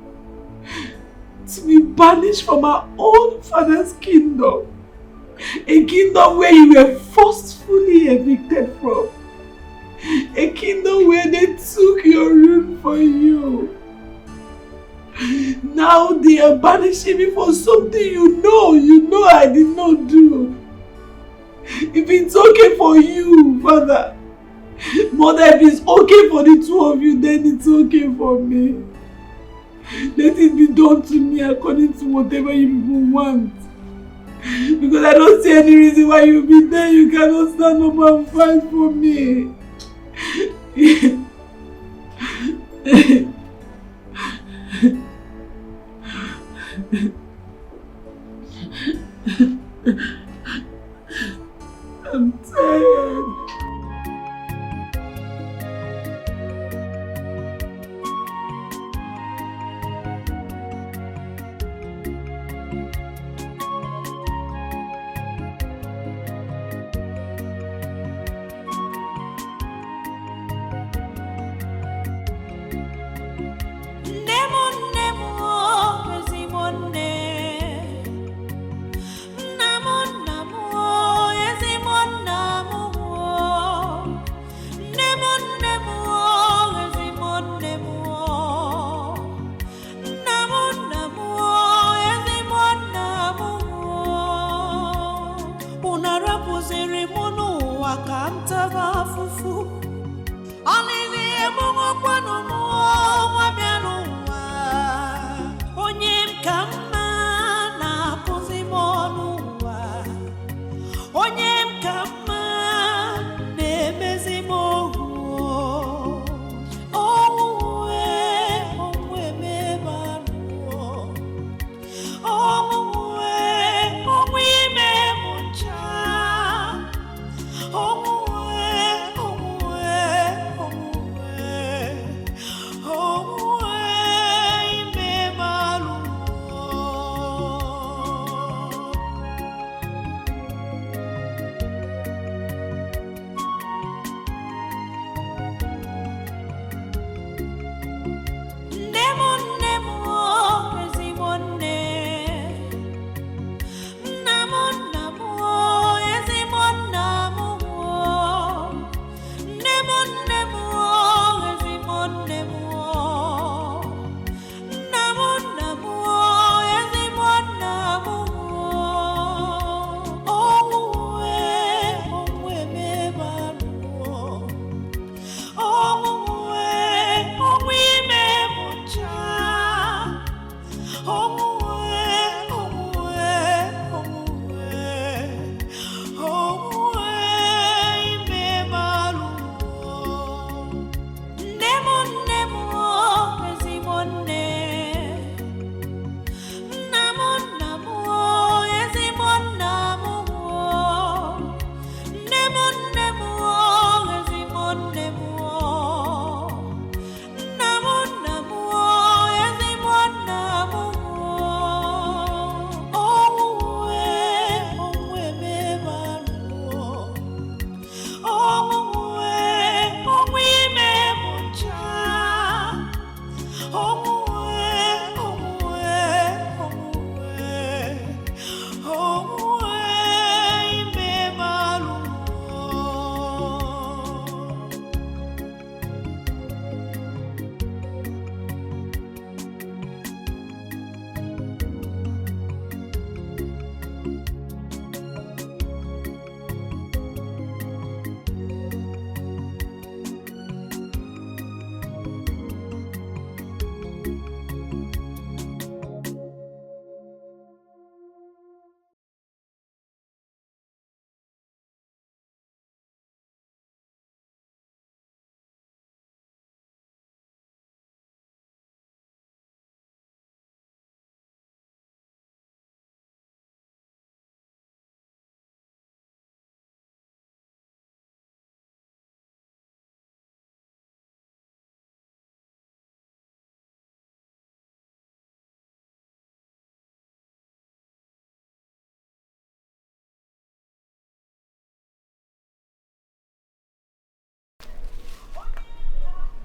to be banished from her own father's kingdom, a kingdom where you were forcefully evicted from, a kingdom where they took your room for you, now they are banishing me for something you know I did not do. If it's okay for you, Father, Mother, if it's okay for the two of you, then it's okay for me. Let it be done to me according to whatever you people want. Because I don't see any reason why you'll be there. You cannot stand up and fight for me. I'm tired.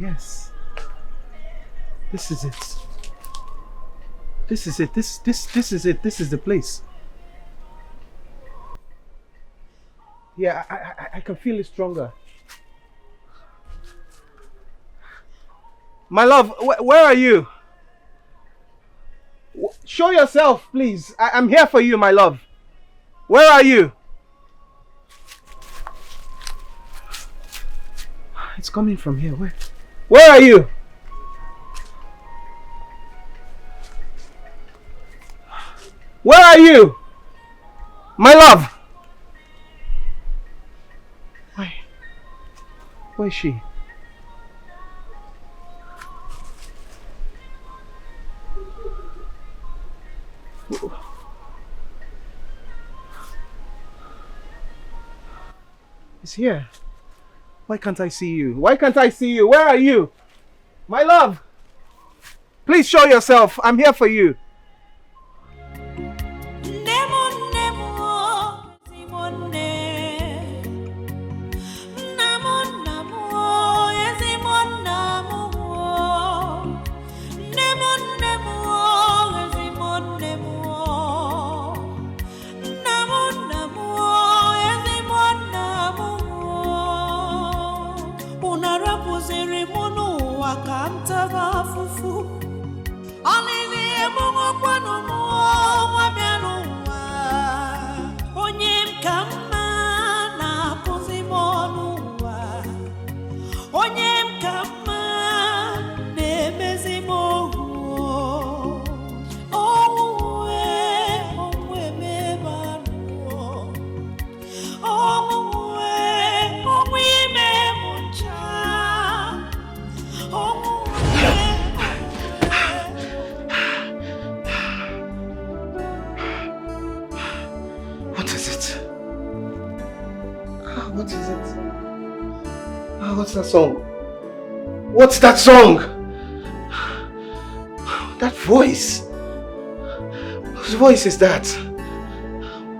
Yes. This is it. This is it. This is it. This is the place. Yeah, I can feel it stronger. My love, where are you? Show yourself, please. I'm here for you, my love. Where are you? It's coming from here. Where are you? Where are you? My love. Where is she? It's here. Why can't I see you? Why can't I see you? Where are you? My love! Please show yourself. I'm here for you. What's that song? What's that song? That voice. Whose voice is that?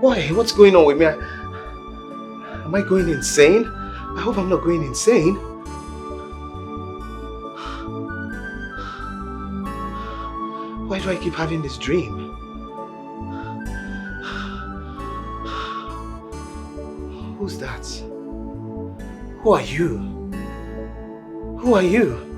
Why? What's going on with me? Am I going insane? I hope I'm not going insane. Why do I keep having this dream? Who's that? Who are you? Who are you?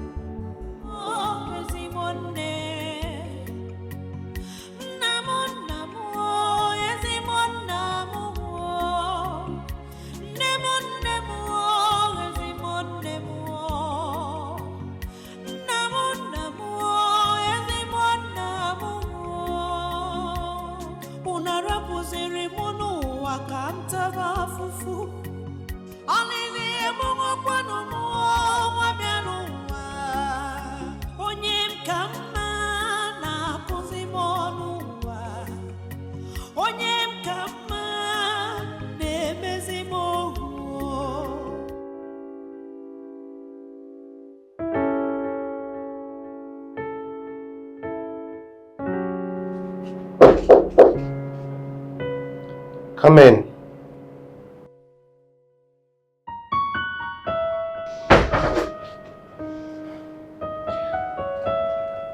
Come in.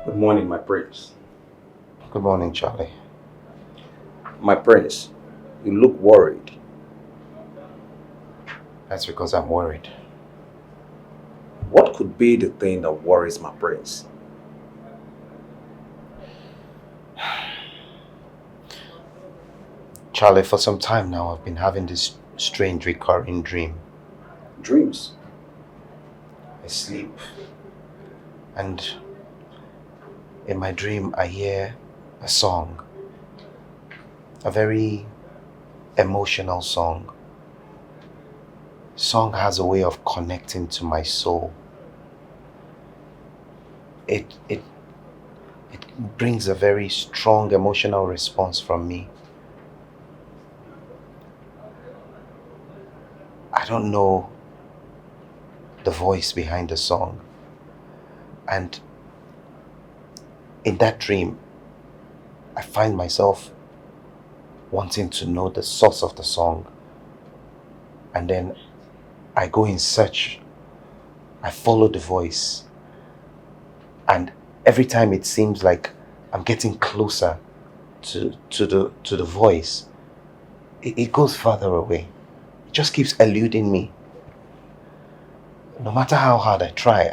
Good morning, my prince. Good morning, Charlie. My prince, you look worried. That's because I'm worried. What could be the thing that worries my prince? Charlie, for some time now, I've been having this strange recurring dream. Dreams? I sleep, and in my dream, I hear a song. A very emotional song. Song has a way of connecting to my soul. It brings a very strong emotional response from me. I don't know the voice behind the song. And in that dream, I find myself wanting to know the source of the song. And then I go in search I follow the voice. And every time it seems like I'm getting closer to the voice, it goes further away. It just keeps eluding me. No matter how hard I try,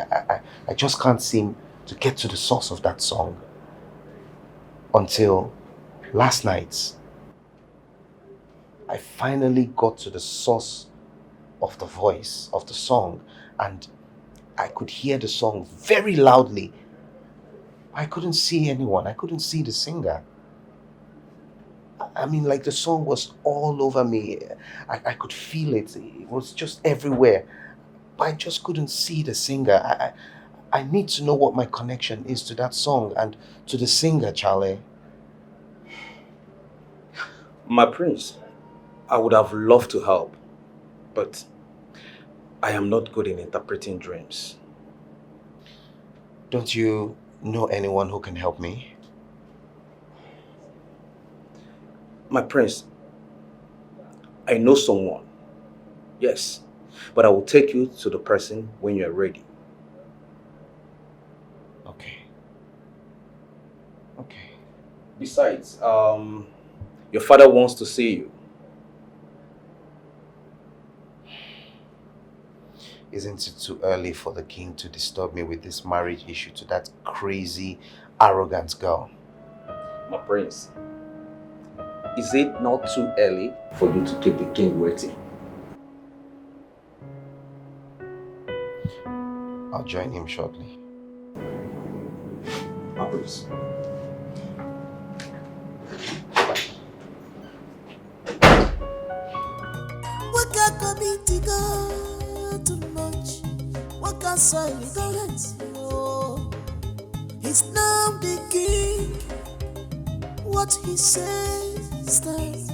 I just can't seem to get to the source of that song. Until last night, I finally got to the source of the voice of the song, and I could hear the song very loudly. I couldn't see anyone. I couldn't see the singer. I mean, like the song was all over me. I could feel it. It was just everywhere. But I just couldn't see the singer. I need to know what my connection is to that song and to the singer, Charlie. My prince, I would have loved to help, but I am not good in interpreting dreams. Don't you know anyone who can help me? My prince, I know someone. Yes, but I will take you to the person when you are ready. Okay. Okay. Besides, your father wants to see you. Isn't it too early for the king to disturb me with this marriage issue to that crazy, arrogant girl? My prince, is it not too early for you to keep the king waiting? I'll join him shortly. My prince. What can committee go too much? What can say ignorance? He's now the king. What he says stands.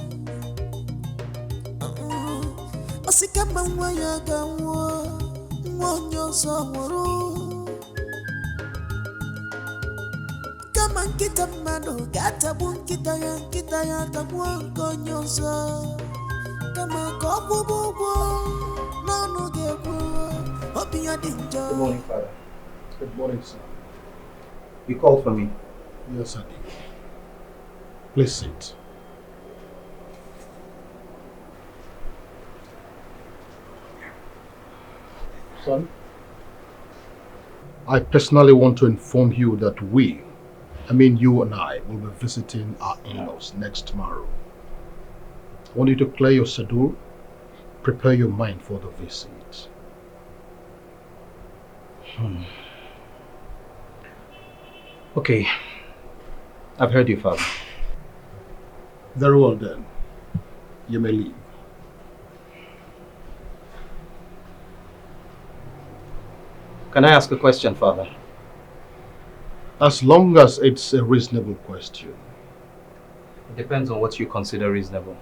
Osikama wanya gawo, wonyo somoro. Kama kita mano gata bun kita ya tabuan konyoso. Kama kobu bubu, no gebu, obi ya dinjo. Good morning, Father. Good morning, sir. You called for me? Yes, I did. Please sit. Son, I personally want to inform you that you and I, will be visiting our in-laws next tomorrow. I want you to clear your schedule, prepare your mind for the visit. Okay. I've heard you, Father. Very well then. You may leave. Can I ask a question, Father? As long as it's a reasonable question. It depends on what you consider reasonable.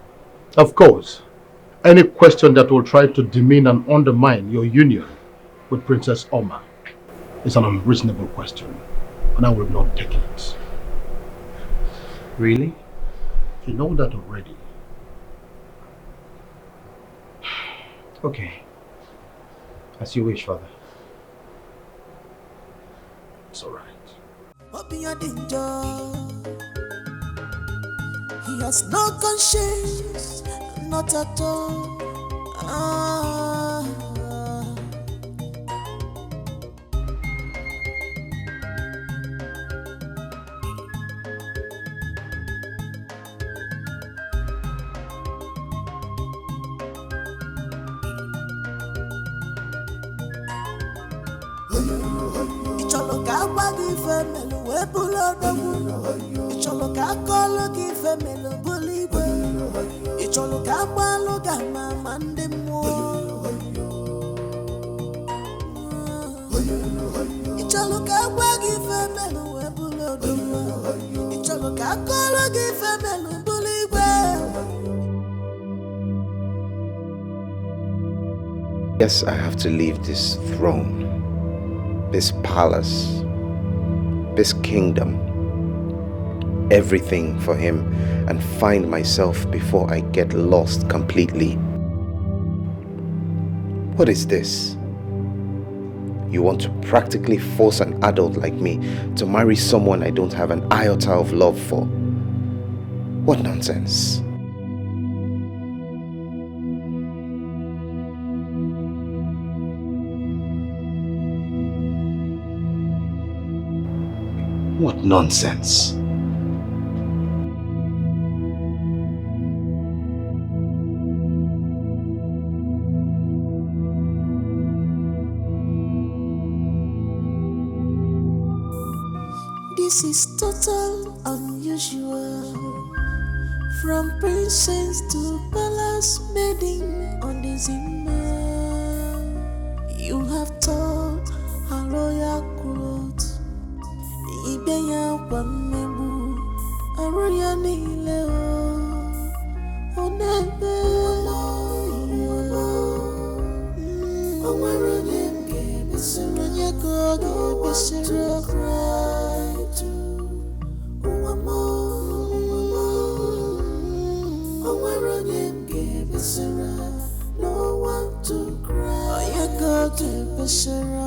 Of course, any question that will try to demean and undermine your union with Princess Alma is an unreasonable question, and I will not take it. Really? You know that already. Okay. As you wish, Father. It's alright. He has no conscience, not at all. Yes, I have to leave this throne, this palace, this kingdom, everything for him, and find myself before I get lost completely. What is this? You want to practically force an adult like me to marry someone I don't have an iota of love for. What nonsense. What nonsense. This is total unusual. From princess to palace maiden on the Zimmer. You have taught a royal clothes. Ibeya Wamebu, a royal nile. Onebe, Omarane, Besseranya Gogi, Bessera cry to Uwamo. No one to cry. You go to Bessera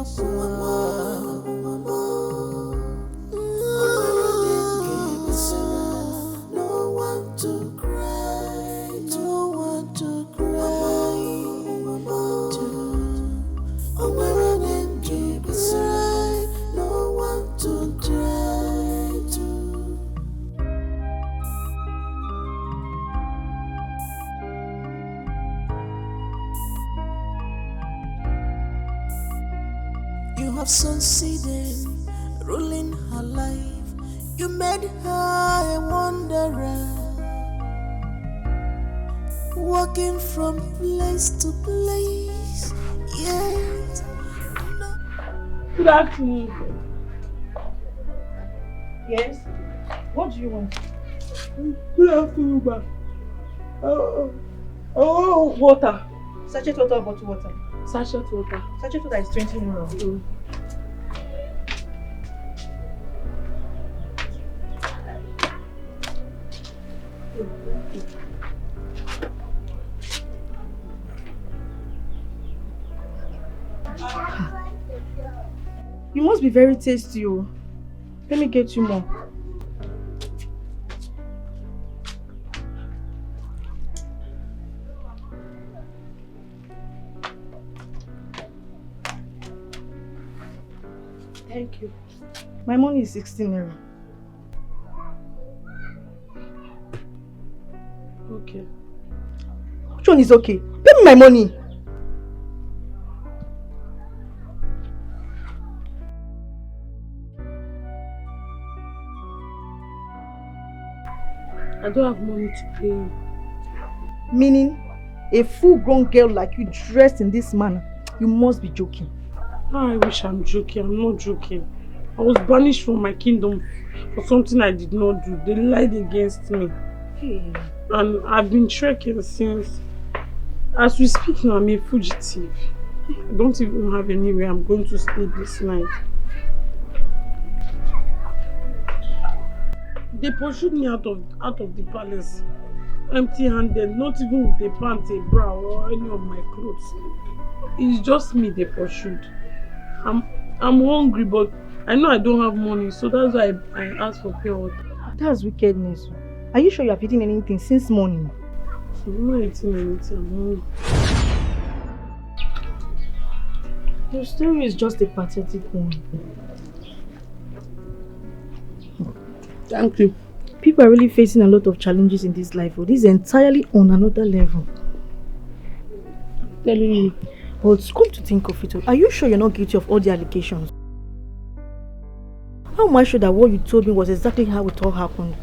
no one to cry. No one to cry. No one to cry to. You have succeeded, ruling her life. You made her a wanderer, walking from place to place. Yet, Good afternoon. Yes? What do you want? Good afternoon, ma. Oh, water. Sachet water or bottle water? Sachet water. Sachet water is 20 euro. You must be very tasty. Oh. Let me get you more. Thank you. My money is 16 euro. Okay. Which one is okay? Pay me my money. I don't have money to pay you. Meaning, a full-grown girl like you dressed in this manner, you must be joking. I wish I'm joking. I'm not joking. I was banished from my kingdom for something I did not do. They lied against me. Hey. And I've been trekking since. As we speak now, I'm a fugitive. I don't even have anywhere I'm going to stay this night. They pursued me out of the palace, empty-handed, not even with a pants, a bra, or any of my clothes. It's just me they pursued. I'm hungry, but I know I don't have money, so that's why I asked for pure water. That's wickedness. Are you sure you have eaten anything since morning? I'm not eating anything. I'm hungry. Your story is just a pathetic one. Thank you. People are really facing a lot of challenges in this life. This is entirely on another level. I'm telling you. But come to think of it, are you sure you're not guilty of all the allegations? How am I sure that what you told me was exactly how it all happened?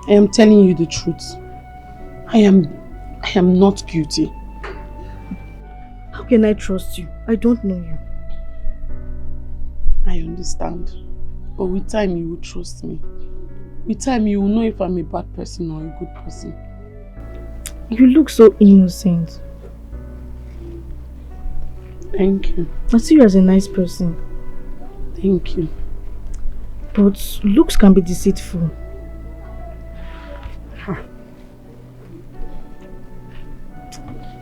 I am telling you the truth. I am not guilty. How can I trust you? I don't know you. I understand. But with time you will trust me. With time you will know if I'm a bad person or a good person. You look so innocent. Thank you. I see you as a nice person. Thank you. But looks can be deceitful.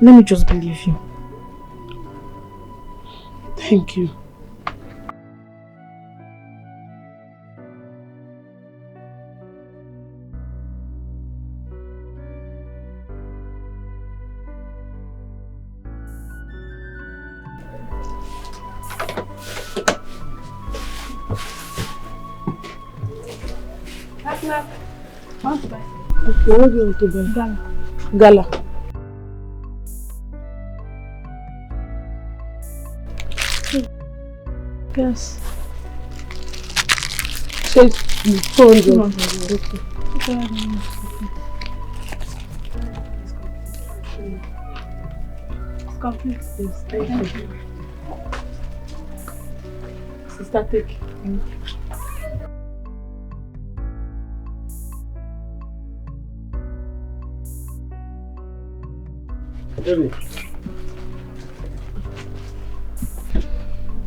Let me just believe you. Thank you. Okay, what do you want to buy? Gala. Yes. Say 200. Okay. Complete this. Thank you. Sister, take. Baby.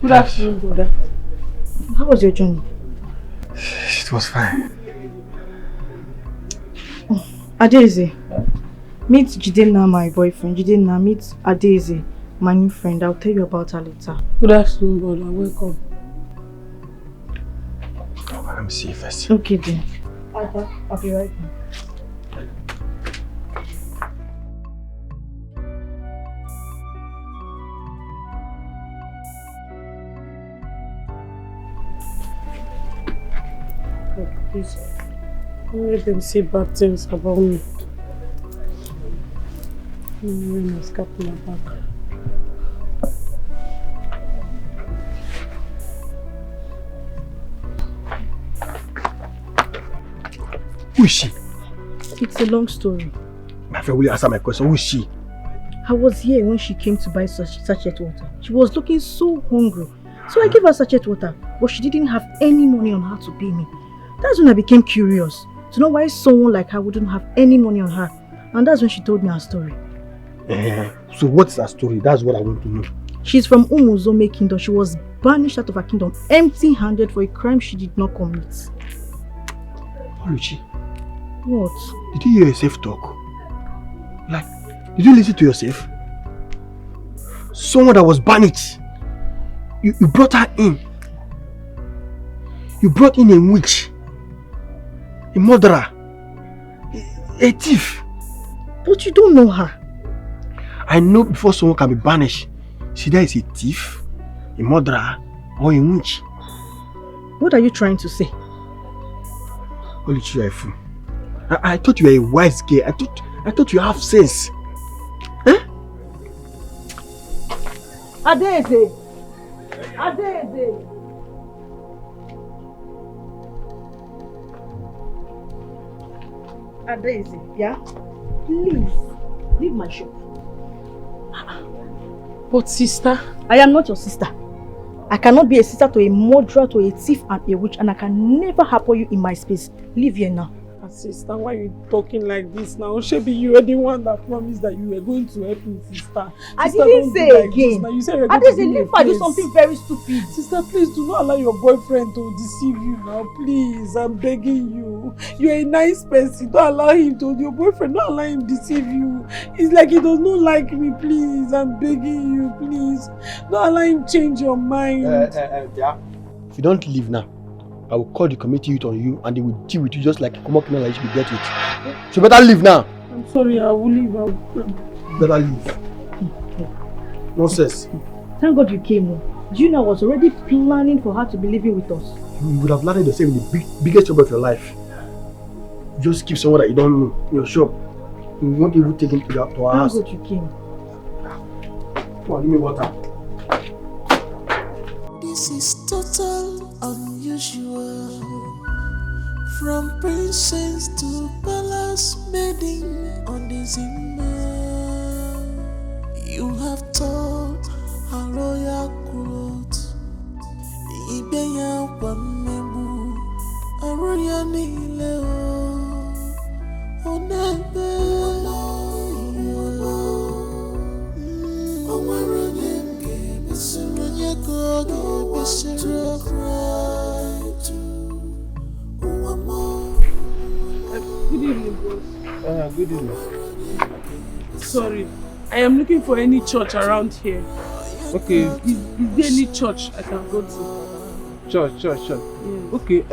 Good afternoon, brother. How was your journey? It was fine. Adeze, meet Jidenna, my boyfriend. Jidenna, meet Adeze, my new friend. I'll tell you about her later. Good afternoon, brother. Welcome. Let me see you first. Okay, then. I'll be right back. Please, don't let them say bad things about me. I'm wearing my scarf in my back. Who is she? It's a long story. My friend, will you answer my question? Who is she? I was here when she came to buy sachet water. She was looking so hungry. So I gave her sachet water, but she didn't have any money on her to pay me. That's when I became curious to know why someone like her wouldn't have any money on her. And that's when she told me her story. So what's her story? That's what I want to know. She's from Umuzome Kingdom. She was banished out of her kingdom empty-handed for a crime she did not commit. Oluchi, What? did you hear yourself talk? Like, did you listen to yourself? Someone that was banished. You brought her in. You brought in a witch. A murderer. A thief. But you don't know her. I know before someone can be banished, she there is a thief, a murderer, or a witch. What are you trying to say? Oluchi, you are a fool. I thought you were a wise girl. I thought you have sense. Huh? Adeze! Adeze! Adeze, yeah? Please, leave my shop. But sister? I am not your sister. I cannot be a sister to a murderer, to a thief and a witch, and I can never harbour you in my space. Leave here now. Sister, why are you talking like this now? Shebi, you were the one that promised that you were going to help me, sister. I didn't say like again. You said you were going to give me a leave her do place. something very stupid. Sister, please do not allow your boyfriend to deceive you now. Please, I'm begging you. You're a nice person. Don't allow him to. Your boyfriend, don't allow him deceive you. It's like he does not like me. Please, I'm begging you. Please, don't allow him change your mind. Yeah. If you don't leave now, I will call the committee youth on you and they will deal with you just like a common criminal that you should be dealt with. So better leave now. I'm sorry, I will leave. Better leave. Nonsense. Thank God you came. Do you know I was already planning for her to be living with us? You would have landed yourself in the biggest trouble of your life. You just keep someone that you don't know in your shop. You won't even take him to our house. Thank God you came. Come on, give me water. This is total unusual. From princess to palace maiden on the Zimmer. You have taught a royal growth. Ibeya wamebu a royal nileo. Onebe Good evening, boss. Good evening. Sorry, I am looking for any church around here. Okay, is there any church I can go to? Church. Yes. Okay,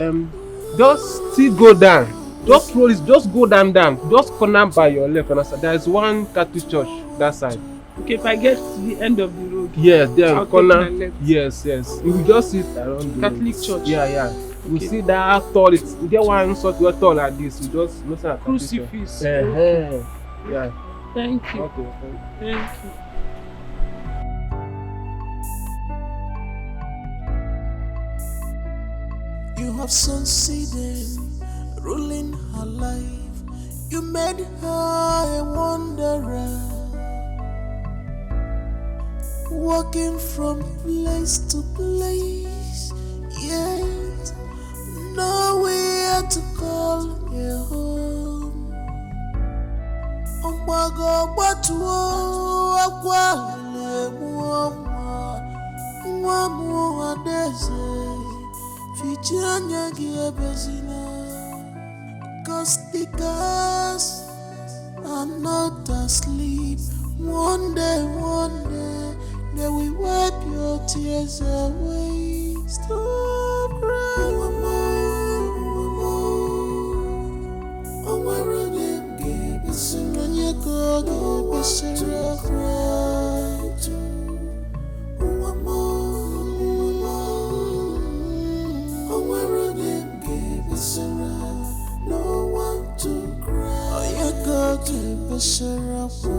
just still go down. Just roll it, just go down. Just corner by your left and there is one Catholic church that side. Okay, if I get to the end of the road, Yes, there I'll corner. take my left. Yes. You will just sit around the Catholic church. Yeah. You see that tall, you get one sort of tall like this. You just listen at Crucifix. Yeah. Thank you. Okay. Thank you. You have succeeded, ruling her life. You made her a wanderer, walking from place to place, yet nowhere to call a home. Ombago batuo akwale muamua deze. Fichanya giabezina, cause the girls are not asleep. One day, they will wipe your tears away. Stop crying, oh my rhythm, give us a run, you go, give us a cry to. No one to cry. Oh, you go to the syrup, no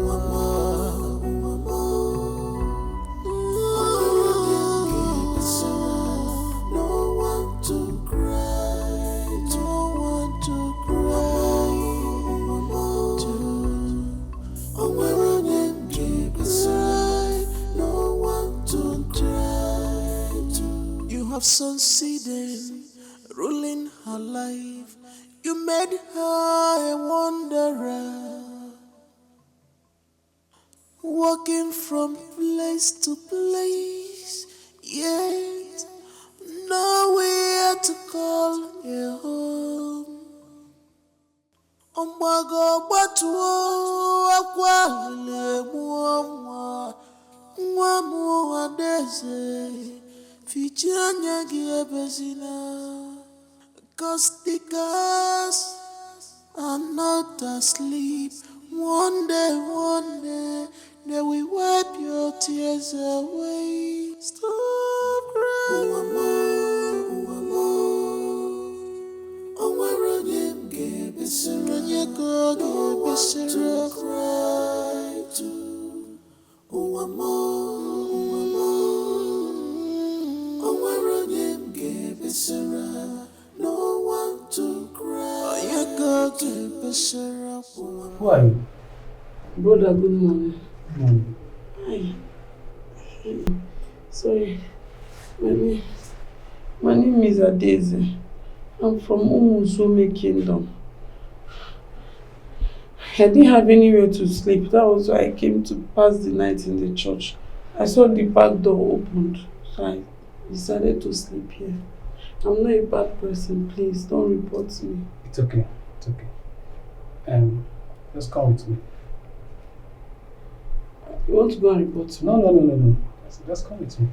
one to cry. No one to cry. Oh, where them keep aside. No one to try to. You have succeeded, ruling her life. You made her a wanderer, walking from place to place, yet nowhere to call a home. Ombago batuo akwale muamua deze. Fichanya giabezina. Cause the girls are not asleep. One day, they will wipe your tears away. Stop crying, oh, where them give us a run, you go, give us a cry to. Oh, where them give us a run. No one to cry. You go to the syrup. Who are you? Brother, good morning. Good morning. Hi. Sorry. My name is Adeze. I'm from Umuzume Kingdom. I didn't have anywhere to sleep. That was why I came to pass the night in the church. I saw the back door opened, so I decided to sleep here. I'm not a bad person, please don't report me. It's okay. Just come with me. You want to go and report me? No. Just come with me.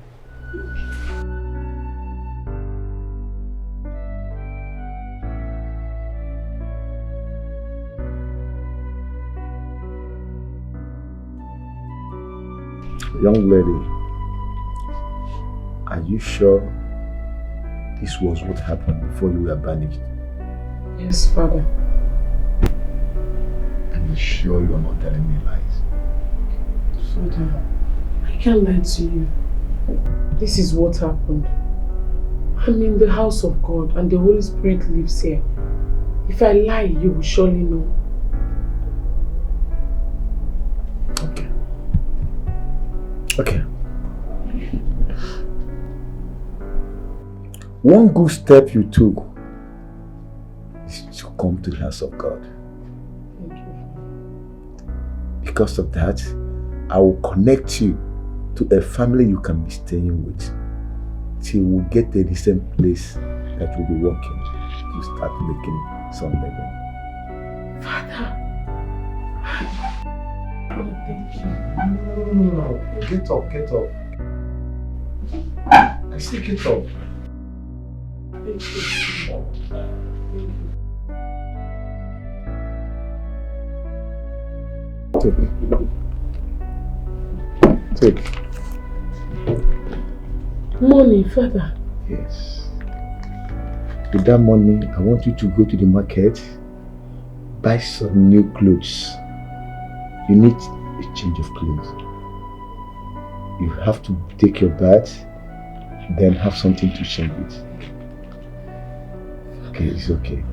Young lady, are you sure this was what happened before you were banished? Yes, Father. Are you sure you are not telling me lies? Father, I can't lie to you. This is what happened. I'm in the house of God and the Holy Spirit lives here. If I lie, you will surely know. Okay. One good step you took is to come to the house of God. Thank you. Because of that, I will connect you to a family you can be staying with till we get a decent place that will be working to start making some living. Father. Oh, thank you. No. Get up. I still get up. Thank you. Take. Money, Father. Yes. With that money, I want you to go to the market, buy some new clothes. You need a change of clothes. You have to take your bath, then have something to change with. Okay, it's okay.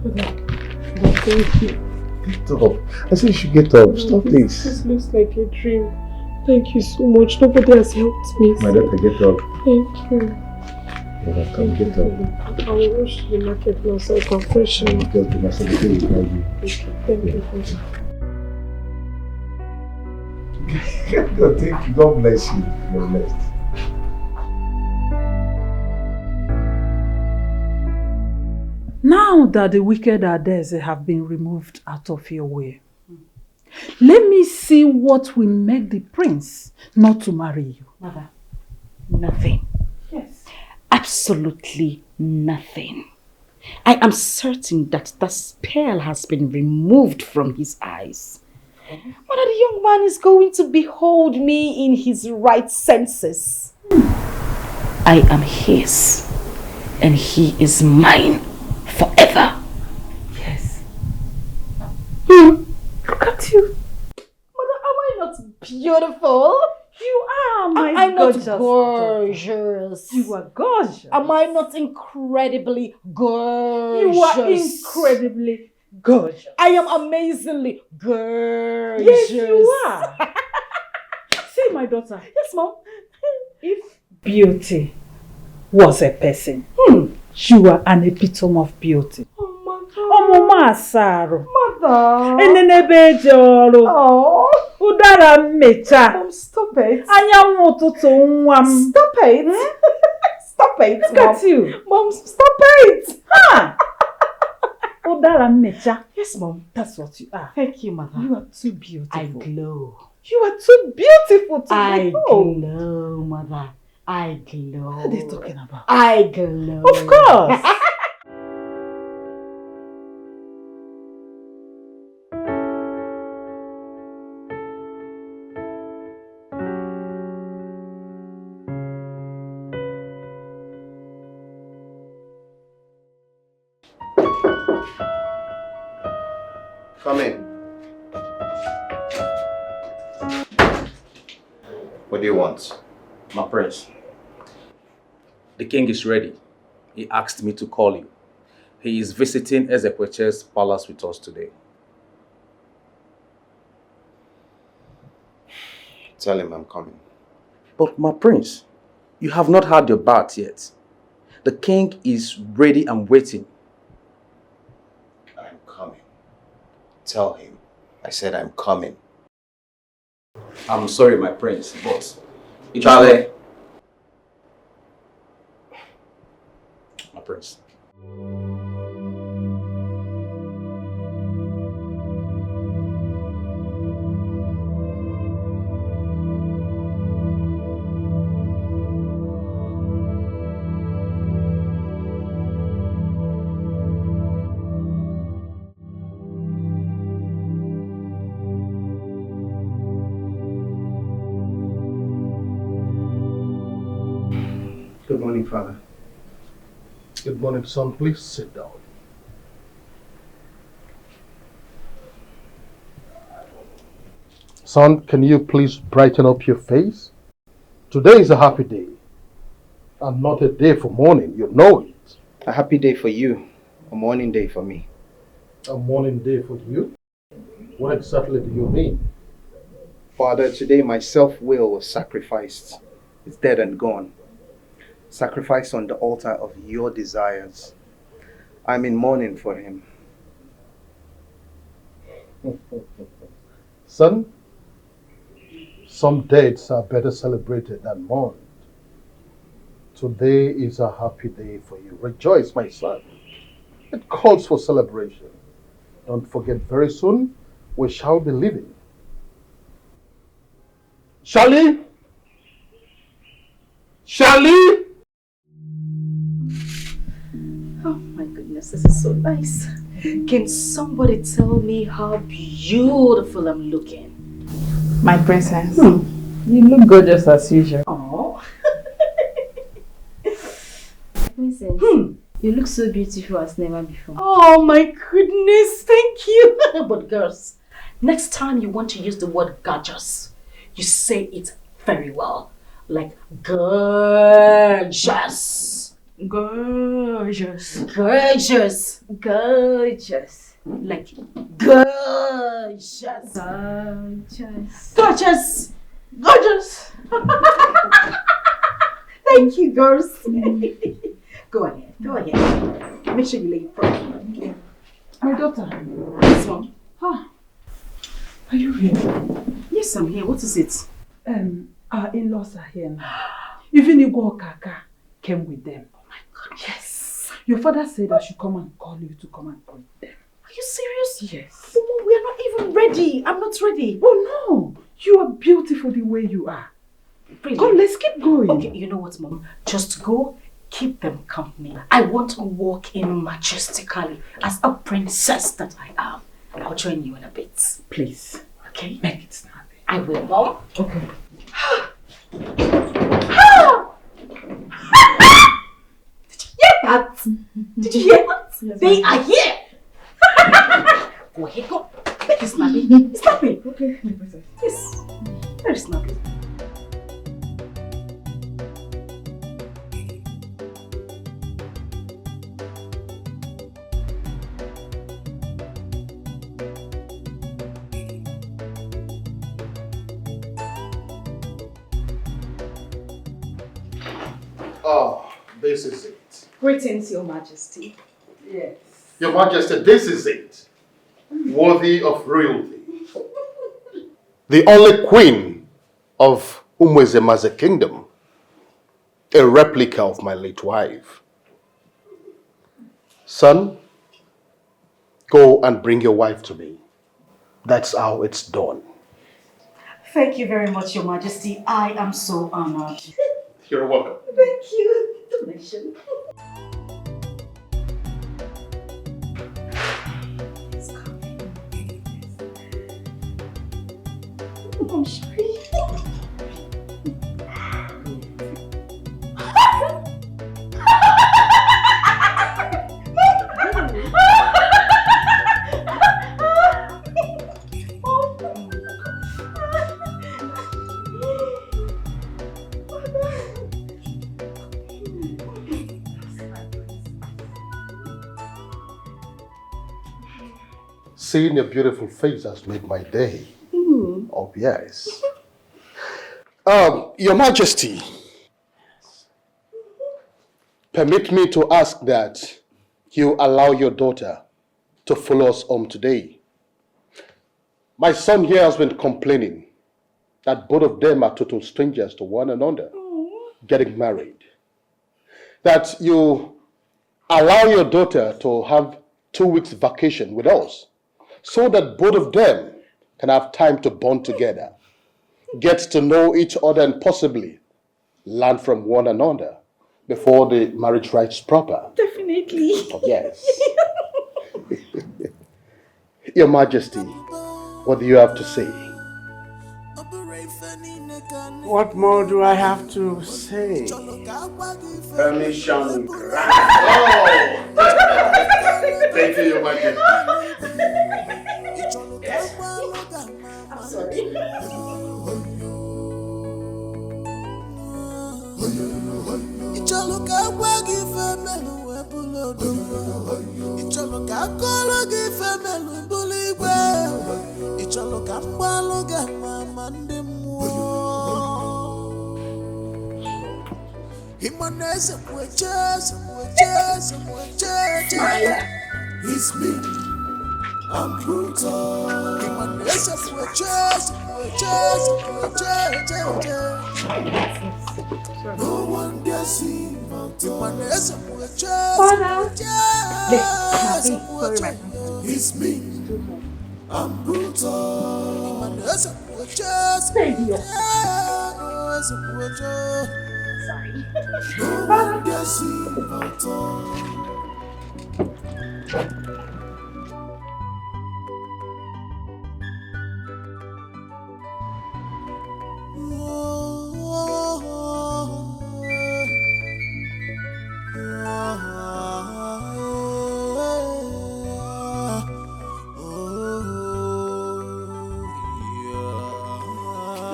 Father, thank you. Get up. I said you should get up. Stop this. This looks like a dream. Thank you so much. Nobody has helped me. My daughter, get up. Thank you. You're welcome. Get up. I will rush to the market now so I can freshen up. Just do my secretary will guide you. Thank you, Father. God, thank you. God bless you. You're blessed. Now that the wicked Adeze have been removed out of your way, let me see what will make the prince not to marry you. Mother, nothing. Yes. Absolutely nothing. I am certain that the spell has been removed from his eyes. Mother, the young man is going to behold me in his right senses. I am his, and he is mine forever. Yes. Look at you. Mother, am I not beautiful? You are, my I'm gorgeous not gorgeous. daughter. You are gorgeous. Am I not incredibly gorgeous? You are incredibly gorgeous. I am amazingly gorgeous. Yes, you are. See, my daughter. Yes, Mom. If beauty was a person, you are an epitome of beauty. Oh, Mother. Mama Asaro. Mother. Enenebe Joro. Oh. Udara mecha. Mom, stop it. Anyanwụ ụtụtụ nwa m. Stop it. Stop it, Look Mom. at you. Mom, stop it. Ha! Udara mecha. Yes, Mom. That's what you are. Thank you, Mother. You are too beautiful. I glow. You are too beautiful to I behold. glow, Mother. I glow. What are they talking about? I glow. Of course. Come in. What do you want? My prince, the king is ready. He asked me to call you. He is visiting Ezekweche's palace with us today. Tell him I'm coming. But my prince, you have not had your bath yet. The king is ready and waiting. I'm coming. Tell him. I said I'm coming. I'm sorry, my prince, but... Charlie! My prince. Good morning, Father. Good morning, son. Please sit down. Son, can you please brighten up your face? Today is a happy day, and not a day for mourning. You know it. A happy day for you, a mourning day for me. A mourning day for you? What exactly do you mean? Father, today my self-will was sacrificed. It's dead and gone. Sacrificed on the altar of your desires. I'm in mourning for him. Son, some dates are better celebrated than mourned. Today is a happy day for you. Rejoice, my son. It calls for celebration. Don't forget, very soon we shall be leaving. Charlie? Charlie? Oh my goodness, this is so nice. Can somebody tell me how beautiful I'm looking? My princess, you look gorgeous as usual. Oh. Princess, you look so beautiful as never before. Oh my goodness, thank you. But girls, next time you want to use the word gorgeous, you say it very well. Like gorgeous. Gorgeous. Gorgeous. Gorgeous. Like gorgeous. Gorgeous. Gorgeous. Gorgeous. Thank you, girls. Go ahead. Go ahead. Make sure you lay it properly. My daughter. This one. Huh. Are you here? Yes, I'm here. What is it? Our in-laws are here now. Even Igwe Kaka came with them. Oh my God. Yes. Your father said I should come and call you to come and greet them. Are you serious? Yes. Oh, we are not even ready. I'm not ready. Oh no. You are beautiful the way you are. Really? Come, let's keep going. Okay, you know what, Mom? Just go, keep them company. I want to walk in majestically as a princess that I am. I'll join you in a bit. Please. Okay? Make it snappy. I will, Mom. Okay. Did you hear that? Did you hear that? Yes, they are here. Go ahead, go. Make it snappy. Snappy. Okay, my princess. Yes. Very snappy. Oh, this is it. Greetings, Your Majesty. Yes. Your Majesty, this is it. Worthy of royalty. The only queen of Umwezema's kingdom. A replica of my late wife. Son, go and bring your wife to me. That's how it's done. Thank you very much, Your Majesty. I am so honored. You're welcome. Thank you. Donation. I'm sorry. Seeing your beautiful face has made my day. Oh, yes. Your Majesty, permit me to ask that you allow your daughter to follow us home today. My son here has been complaining that both of them are total strangers to one another, getting married. That you allow your daughter to have 2 weeks vacation with us, so that both of them can have time to bond together, get to know each other, and possibly learn from one another before the marriage rites proper. Definitely. Oh, yes. Your Majesty, what do you have to say? What more do I have to say? Permission granted. Oh! Thank you, Your Majesty. I'm sorry. It's me. I'm brutal. No one dare see my Father! It's me. I'm brutal. Thank you. No one dare see my Your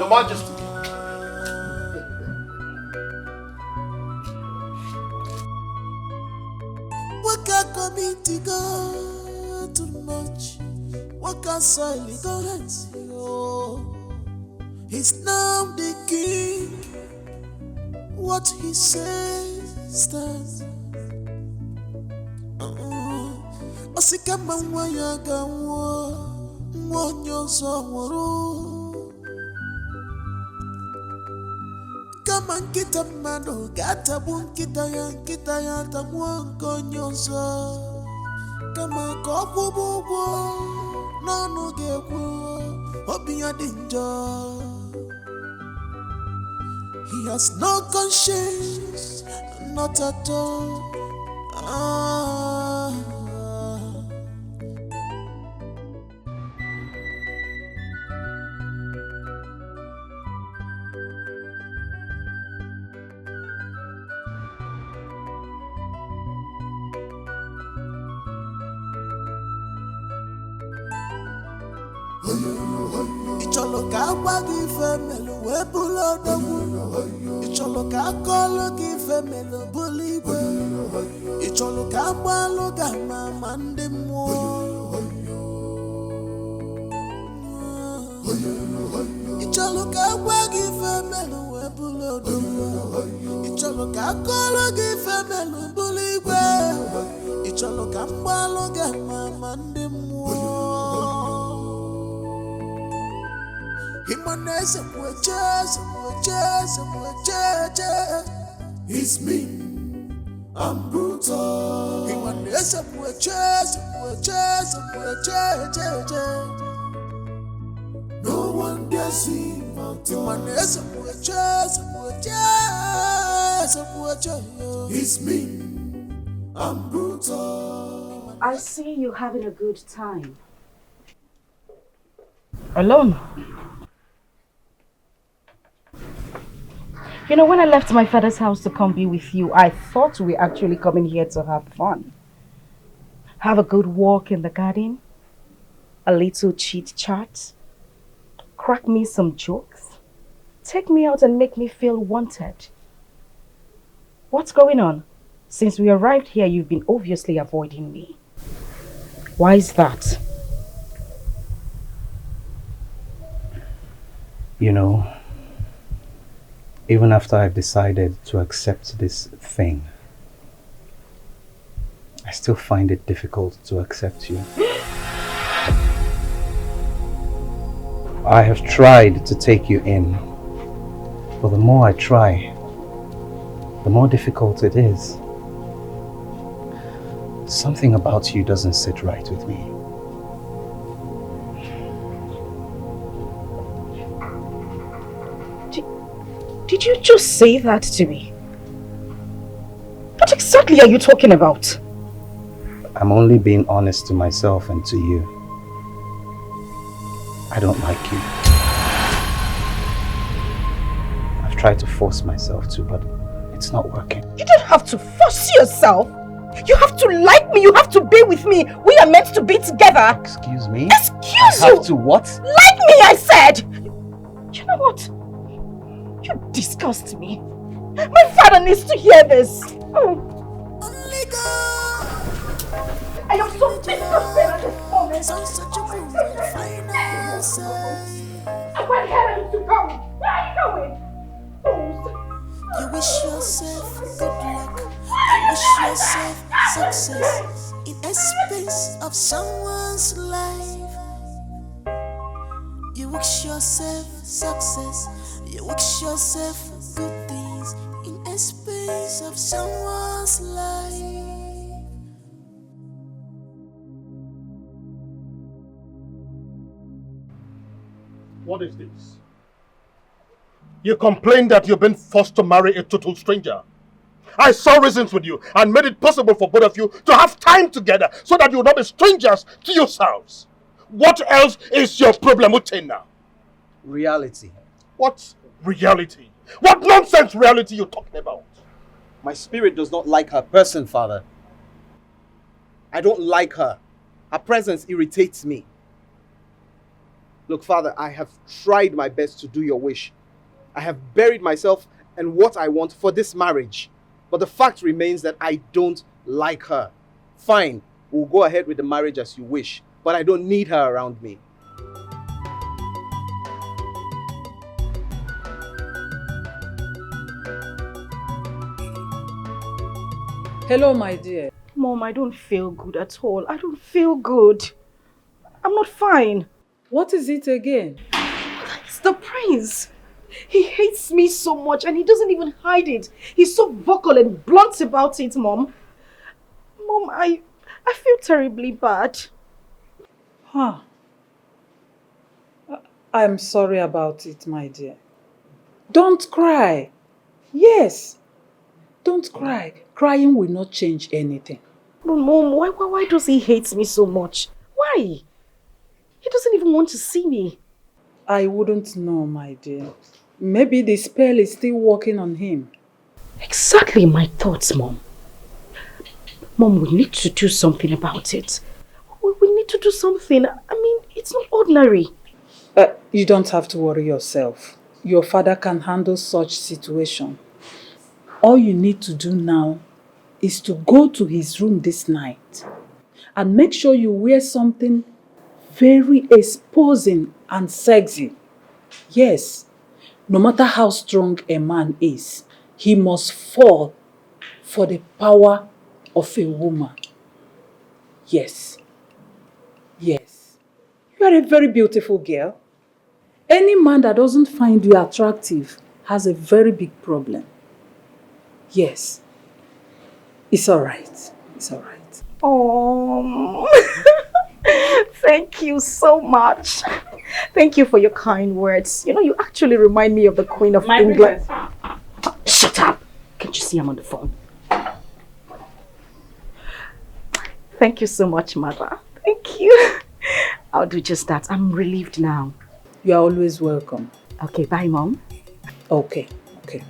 Majesty. What can committee go too much? What can soil ignorance? He's now the king. What he says stands. Osikama mwayaga mwonyo somoro. Kama nkita mano gata bunkita ya tamwanko nyonso. Kama kopu bubu nono geku obi ya danger. He has no conscience, not at all. Icholo ka gwa gị femelu wee bụrụ odogwu. Icholo ka akọlụ gị femelu bụrụ igwe. Icholo ka agbalụ gị ama ndị mmụọ. Icholo ka agwa gị femelu wee bụrụ odogwu. Icholo ka akọlụ gị femelu bụrụ igwe. Icholo ka agbalụ gị ama ndị mmụọ. It's me, I'm brutal. No one dare see my tongue. It's me, I'm brutal. I see you having a good time. Alone. You know, when I left my father's house to come be with you, I thought we were actually coming here to have fun. Have a good walk in the garden, a little chit-chat, crack me some jokes, take me out and make me feel wanted. What's going on? Since we arrived here, you've been obviously avoiding me. Why is that? You know, even after I've decided to accept this thing, I still find it difficult to accept you. I have tried to take you in, but the more I try, the more difficult it is. Something about you doesn't sit right with me. Did you just say that to me? What exactly are you talking about? I'm only being honest to myself and to you. I don't like you. I've tried to force myself to, but it's not working. You don't have to force yourself. You have to like me. You have to be with me. We are meant to be together. Excuse me? Excuse I you! have to what? Like me, I said! You know what? You disgust me. My father needs to hear this. Oh. I am so disgusted at this moment. I went here and to go. Where are you going? Fools. You wish yourself good luck. You wish yourself success in expense of someone's life. You wish yourself success. You wish yourself good things in expense of someone's life. What is this? You complain that you've been forced to marry a total stranger. I saw reasons with you and made it possible for both of you to have time together so that you will not be strangers to yourselves. What else is your problem with Tain now? Reality. What reality? What nonsense reality you talking about? My spirit does not like her person, Father. I don't like her. Her presence irritates me. Look, Father, I have tried my best to do your wish. I have buried myself and what I want for this marriage. But the fact remains that I don't like her. Fine, we'll go ahead with the marriage as you wish, but I don't need her around me. Hello, my dear. Mom, I don't feel good at all. I don't feel good. I'm not fine. What is it again? It's the prince. He hates me so much and he doesn't even hide it. He's so vocal and blunt about it, Mom. Mom, I feel terribly bad. Huh. I'm sorry about it, my dear. Don't cry. Yes. Don't cry. Crying will not change anything. But Mom, why does he hate me so much? Why? He doesn't even want to see me. I wouldn't know, my dear. Maybe the spell is still working on him. Exactly my thoughts, Mom. Mom, we need to do something about it. We need to do something. I mean, it's not ordinary. You don't have to worry yourself. Your father can handle such situation. All you need to do now is to go to his room this night and make sure you wear something very exposing and sexy. Yes, no matter how strong a man is, he must fall for the power of a woman. Yes. Yes. You are a very beautiful girl. Any man that doesn't find you attractive has a very big problem. Yes. It's all right. It's all right. Oh, thank you so much. Thank you for your kind words. You know, you actually remind me of the Queen of England. Shut up! Can't you see I'm on the phone? Thank you so much, Mother. Thank you. I'll do just that. I'm relieved now. You are always welcome. Okay, bye, Mom. Okay, okay.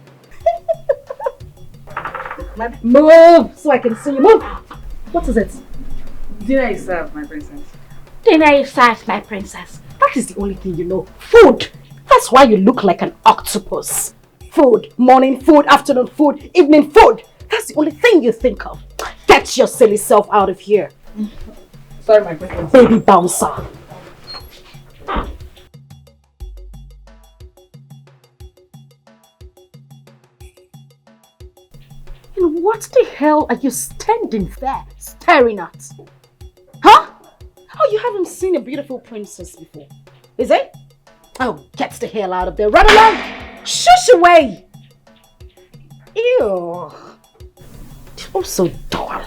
Move so I can see you. Move! What is it? Dinner is served, my princess. Dinner is served, my princess. That is the only thing you know. Food! That's why you look like an octopus. Food. Morning food, afternoon food, evening food. That's the only thing you think of. Get your silly self out of here. Sorry, my princess. Baby bouncer. And what the hell are you standing there staring at? Huh? Oh, you haven't seen a beautiful princess before, is it? Oh, get the hell out of there. Run along! Shush away! Ew. I'm so dull.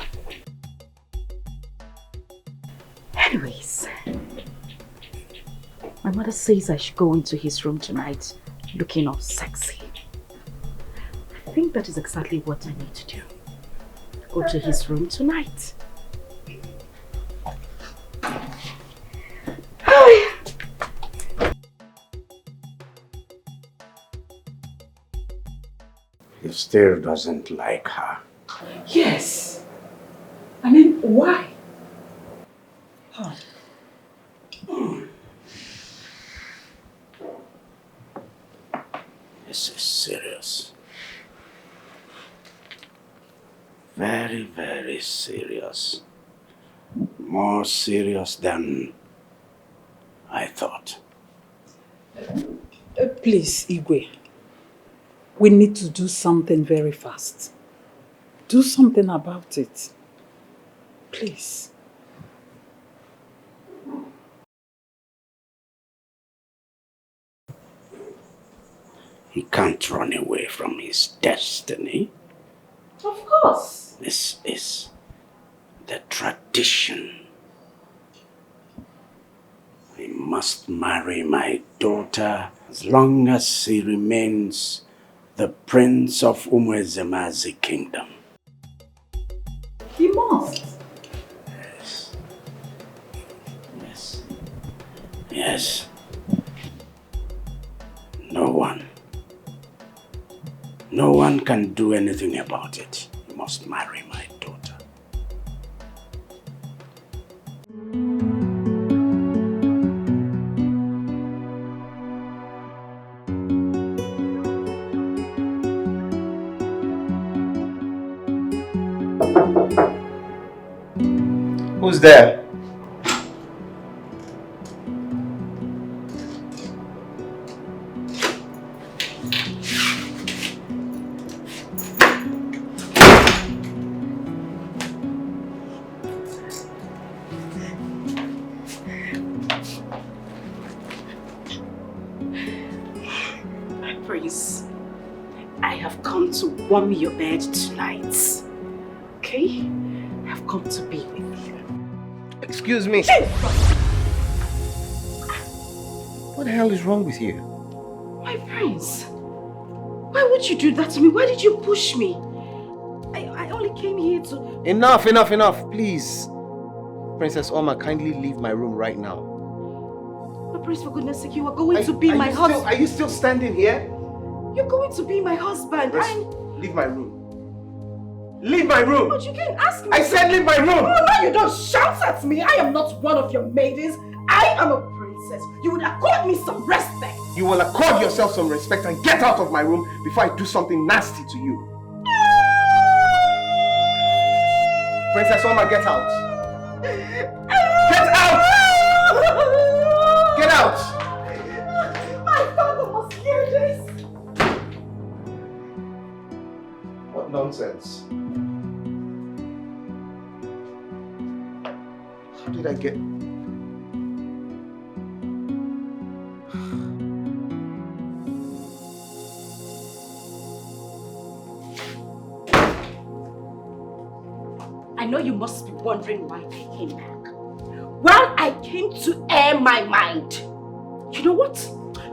Anyways, my mother says I should go into his room tonight looking all sexy. I think that is exactly what I need to do. Go to his room tonight. He still doesn't like her. Yes. I mean, why? Huh. This is serious. Very, very serious. More serious than I thought. Please, Igwe. We need to do something very fast. Do something about it. Please. He can't run away from his destiny. Of course. This is the tradition. I must marry my daughter as long as he remains the Prince of Umwezemazi kingdom. He must. Yes. No one can do anything about it. You must marry my daughter. Who's there? Prince, I have come to warm your bed tonight. Okay? I have come to be with you. Excuse me. What the hell is wrong with you? My prince, why would you do that to me? Why did you push me? I only came here to... Enough, please. Princess Alma, kindly leave my room right now. My prince, for goodness sake, you are going to be my husband. Are you still standing here? You're going to be my husband. Leave my room. Leave my room! But you can't ask me. I said leave my room! Oh, no, you don't shout at me. I am not one of your maidens. I am a princess. You would accord me some respect. You will accord yourself some respect and get out of my room before I do something nasty to you. Princess Alma, get out. Get out! Get out! My father must hear this. What nonsense. How did I get... I know you must be wondering why I came back. Well, I came to air my mind. You know what?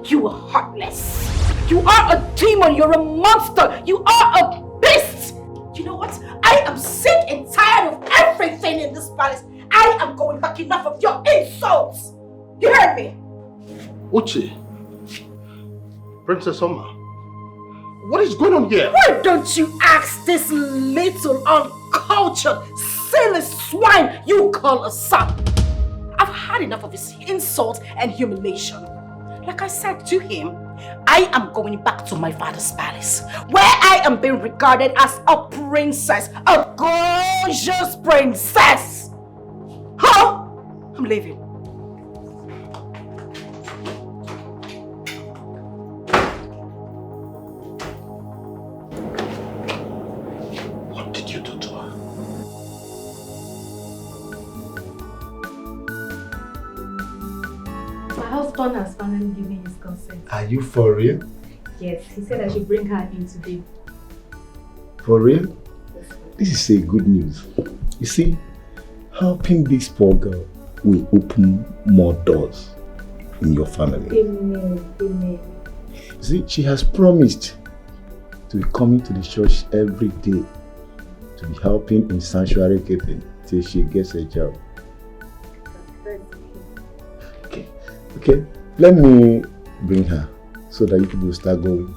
You are heartless. You are a demon. You're a monster. You are a beast. You know what? I am sick and tired of everything in this palace. I am going back. Enough of your insults. You heard me? Uche, Princess Alma, what is going on here? Why don't you ask this little uncultured, silly swine you call a son? I've had enough of his insult and humiliation. Like I said to him, I am going back to my father's palace, where I am being regarded as a princess, a gorgeous princess. Huh? I'm leaving. What did you do to her? My husband has finally given his consent. Are you for real? Yes, he said I should bring her in today. For real? This is a good news. You see, helping this poor girl will open more doors in your family. Amen. Amen. You see, she has promised to be coming to the church every day to be helping in sanctuary keeping till she gets a job. Okay, let me bring her so that you people start going.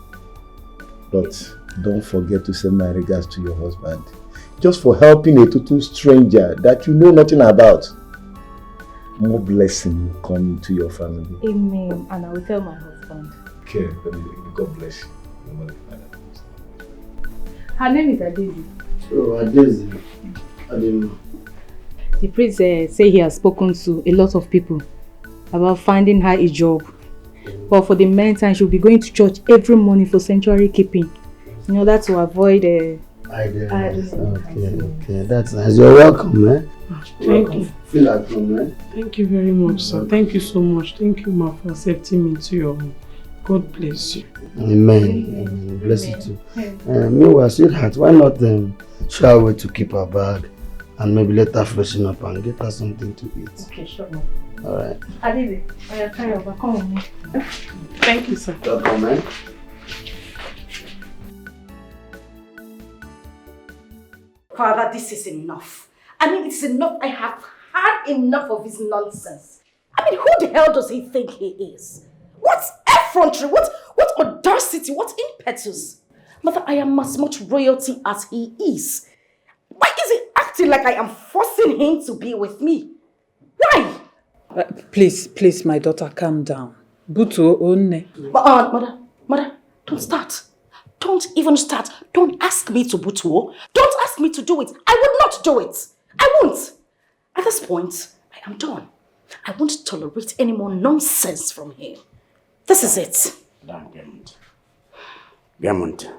But don't forget to send my regards to your husband. Just for helping a total stranger that you know nothing about. More blessing will come into your family. Amen. And I will tell my husband. Okay, God bless you. Her name is Adezi. Oh, Adezi. Adema. The priest say he has spoken to a lot of people about finding her a job. But for the meantime, she'll be going to church every morning for sanctuary keeping. In order to avoid Okay, that's nice. You're welcome, man. Thank you. Feel at home, man. Thank you very much, sir. Thank you so much. Thank you, ma, for accepting me into your home. God bless you. Amen. Bless you too. Meanwhile, sweetheart, why not show her way to keep her bag and maybe let her freshen up and get her something to eat? Okay, sure. Alright. Adele, I carry over. Come on. Thank you, sir. Welcome, man. Father, this is enough. I mean, it's enough. I have had enough of his nonsense. I mean, who the hell does he think he is? What effrontery, what audacity, what impetus? Mother, I am as much royalty as he is. Why is he acting like I am forcing him to be with me? Why? Please, my daughter, calm down. Butu onne. Mother, don't start. Don't even start. Don't ask me to butuo. Don't ask me to do it. I will not do it. I won't. At this point, I am done. I won't tolerate any more nonsense from him. This is it. Gamont,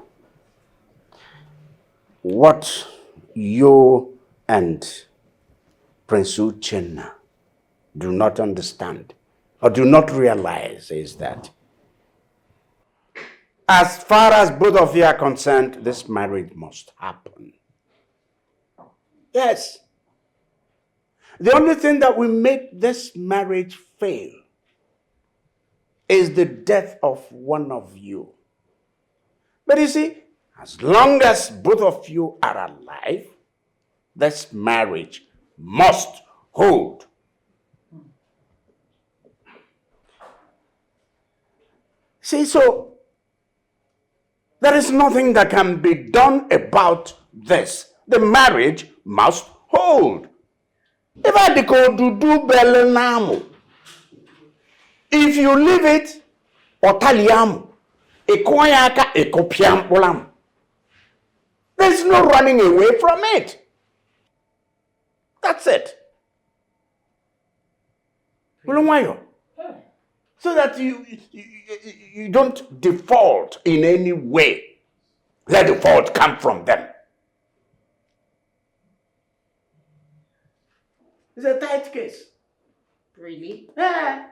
what you and Prince Uchenna do not understand or do not realize is that as far as both of you are concerned, this marriage must happen. Yes. The only thing that will make this marriage fail is the death of one of you. But you see, as long as both of you are alive, this marriage must hold. See, so there is nothing that can be done about this. The marriage must hold. If you leave it, there's no running away from it. That's it. So that you don't default in any way. Let the fault come from them. It's a tight case. Really? Yeah.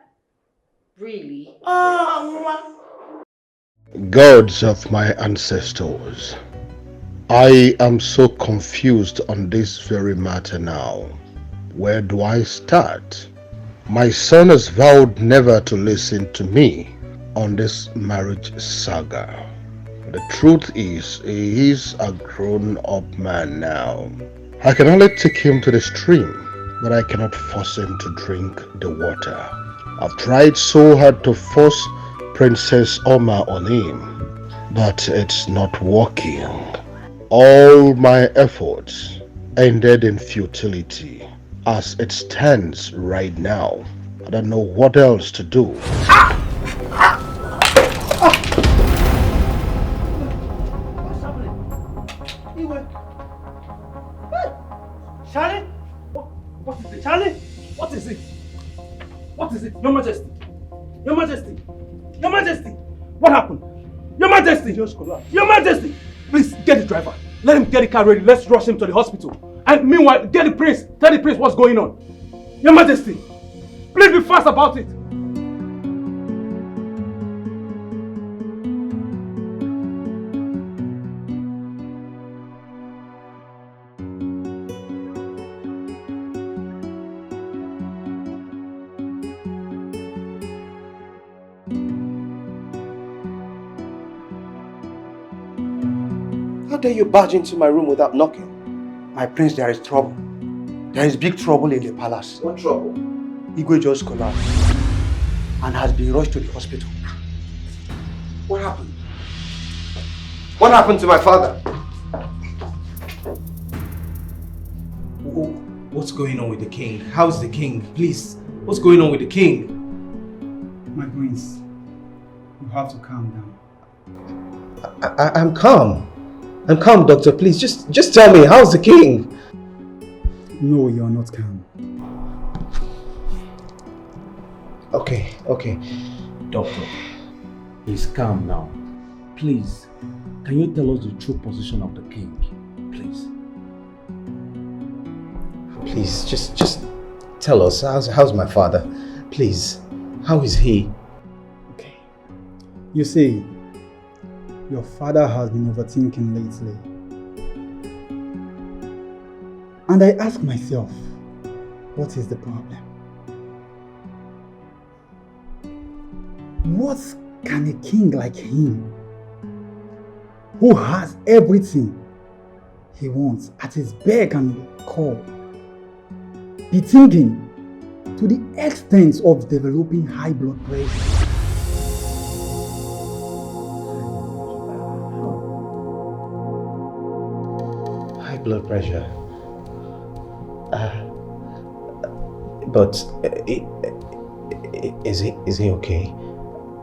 Really? Gods of my ancestors, I am so confused on this very matter now. Where do I start? My son has vowed never to listen to me on this marriage saga. The truth is, he is a grown-up man now. I can only take him to the stream, but I cannot force him to drink the water. I've tried so hard to force Princess Alma on him, but it's not working. All my efforts ended in futility. As it stands right now, I don't know what else to do. Charlie? What is it? Charlie? What is it? What is it? Your Majesty? Your Majesty? Your Majesty? What happened? Your Majesty! Your Majesty! Please, get the driver. Let him get the car ready. Let's rush him to the hospital. And meanwhile, get the prince. Tell the prince what's going on. Your Majesty! Please be fast about it. How dare you barge into my room without knocking? My prince, there is trouble. There is big trouble in the palace. What trouble? Igwe just collapsed and has been rushed to the hospital. What happened? What happened to my father? What's going on with the king? How's the king? Please, what's going on with the king? My prince, you have to calm down. I'm calm. I'm calm, doctor. Please, just tell me, how's the king? No, you're not calm. Okay. Doctor, he's calm now. Please, can you tell us the true position of the king? Please. Please, just tell us, how's my father? Please, how is he? Okay. You see, your father has been overthinking lately. And I ask myself, what is the problem? What can a king like him, who has everything, He wants, at his beck and call, be thinking to the extent of developing high blood pressure. High blood pressure. But is he okay?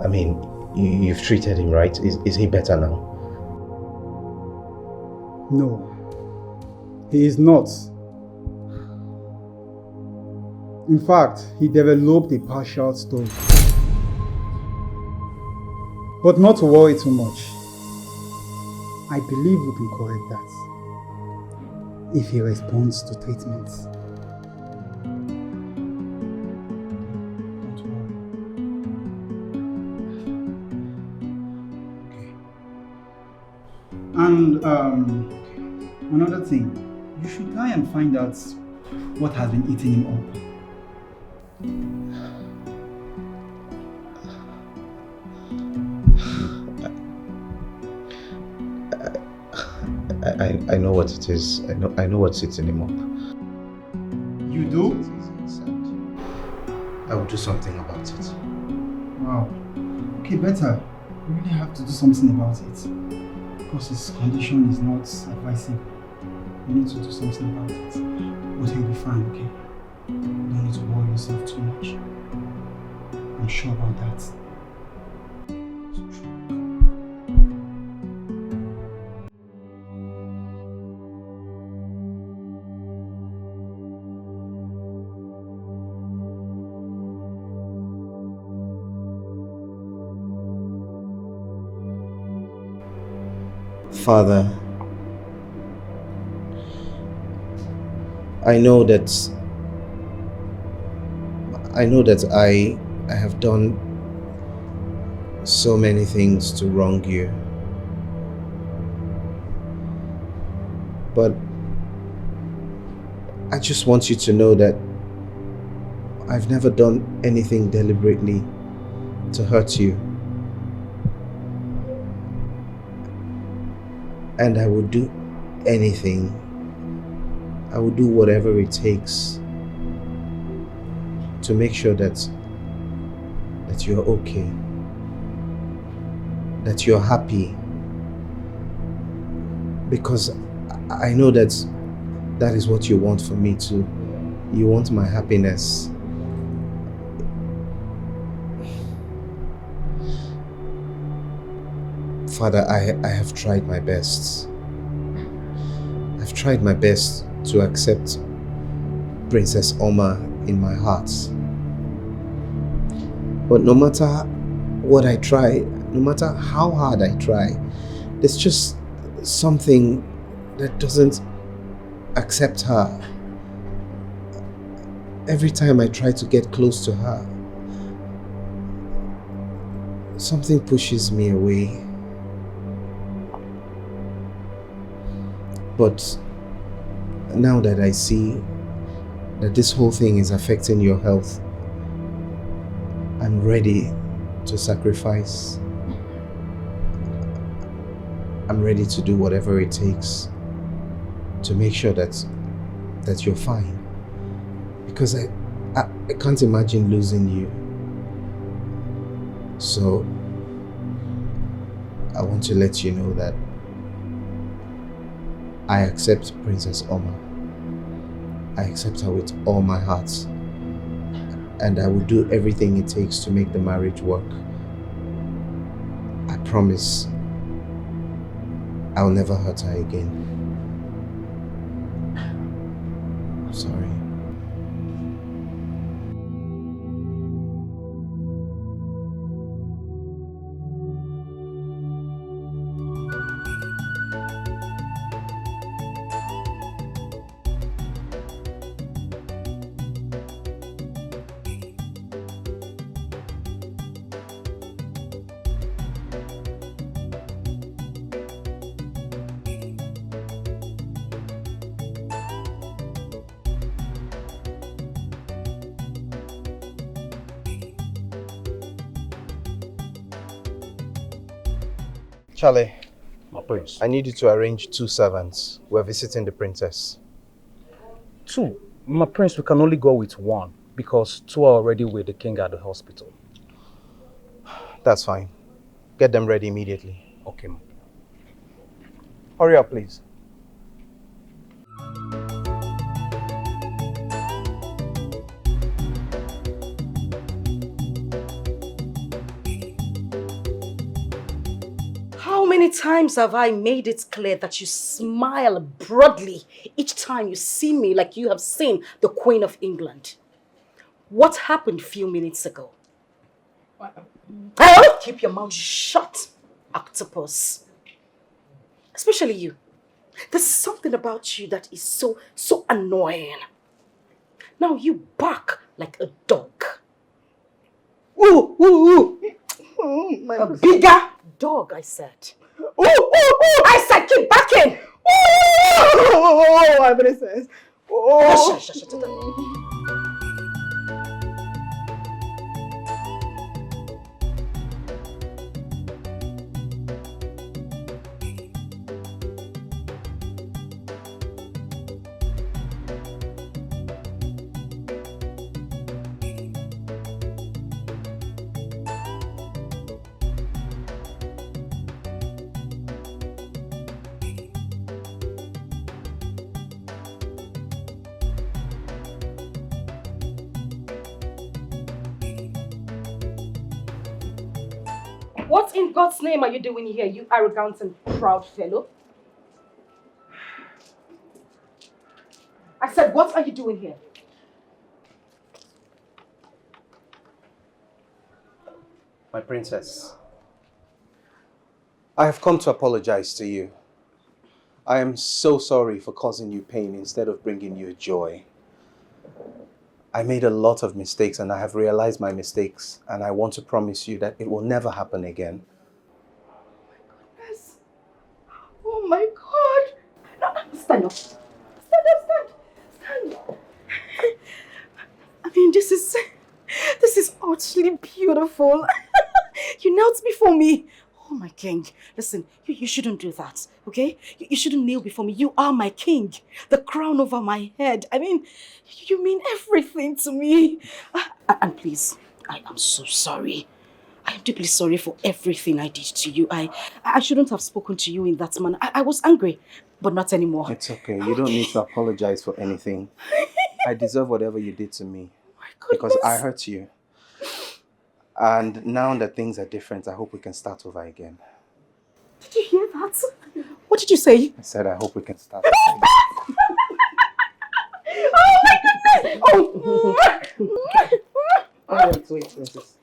I mean, you've treated him, right? Is he better now? No, he is not. In fact, he developed a partial stroke. But not to worry too much. I believe we can correct that if he responds to treatment. Don't worry. And another thing, you should try and find out what has been eating him up. I know what it is. I know what's eating him up. You do? I will do something about it. Wow. Okay, better. You really have to do something about it. Because his condition is not advisable. You need to do something about it. But he'll be fine, okay? You don't need to worry yourself too much. I'm sure about that. Father, I know that I have done so many things to wrong you. But I just want you to know that I've never done anything deliberately to hurt you. And I would do anything. I would do whatever it takes to make sure that you're okay, that you're happy, because I know that is what you want for me too. You want my happiness. Father, I have tried my best. I've tried my best to accept Princess Alma in my heart. But no matter what I try, no matter how hard I try, there's just something that doesn't accept her. Every time I try to get close to her, something pushes me away. But now that I see that this whole thing is affecting your health, I'm ready to sacrifice. I'm ready to do whatever it takes to make sure that you're fine. Because I can't imagine losing you. So I want to let you know that I accept Princess Alma. I accept her with all my heart. And I will do everything it takes to make the marriage work. I promise I'll never hurt her again. I'm sorry. Charlie, My prince. I need you to arrange 2 servants. We're visiting the princess. 2? My prince, we can only go with 1 because 2 are already with the king at the hospital. That's fine. Get them ready immediately. Okay, ma. Hurry up, please. How many times have I made it clear that you smile broadly each time you see me like you have seen the Queen of England? What happened a few minutes ago? Oh, keep your mouth shut, octopus. Especially you. There's something about you that is so annoying. Now you bark like a dog. Ooh, ooh, ooh. A bigger dog, I said. Ooh, ooh, ooh. I said keep barking. Oh, my princess. Oh. Shut. What in God's name are you doing here, you arrogant and proud fellow? I said, what are you doing here? My princess, I have come to apologize to you. I am so sorry for causing you pain instead of bringing you joy. I made a lot of mistakes and I have realized my mistakes, and I want to promise you that it will never happen again. Yes. Oh my God. No, stand up. Stand. I mean, this is utterly beautiful. You knelt before me. Oh my king. Listen, you shouldn't do that, okay? You shouldn't kneel before me. You are my king. The crown over my head. I mean, you mean everything to me. And please, I am so sorry. I am deeply sorry for everything I did to you. I shouldn't have spoken to you in that manner. I was angry, but not anymore. It's okay. You don't need to apologize for anything. I deserve whatever you did to me. Because I hurt you. And now that things are different, I hope we can start over again. Did you hear that? What did you say? I said I hope we can start over again. Oh my goodness!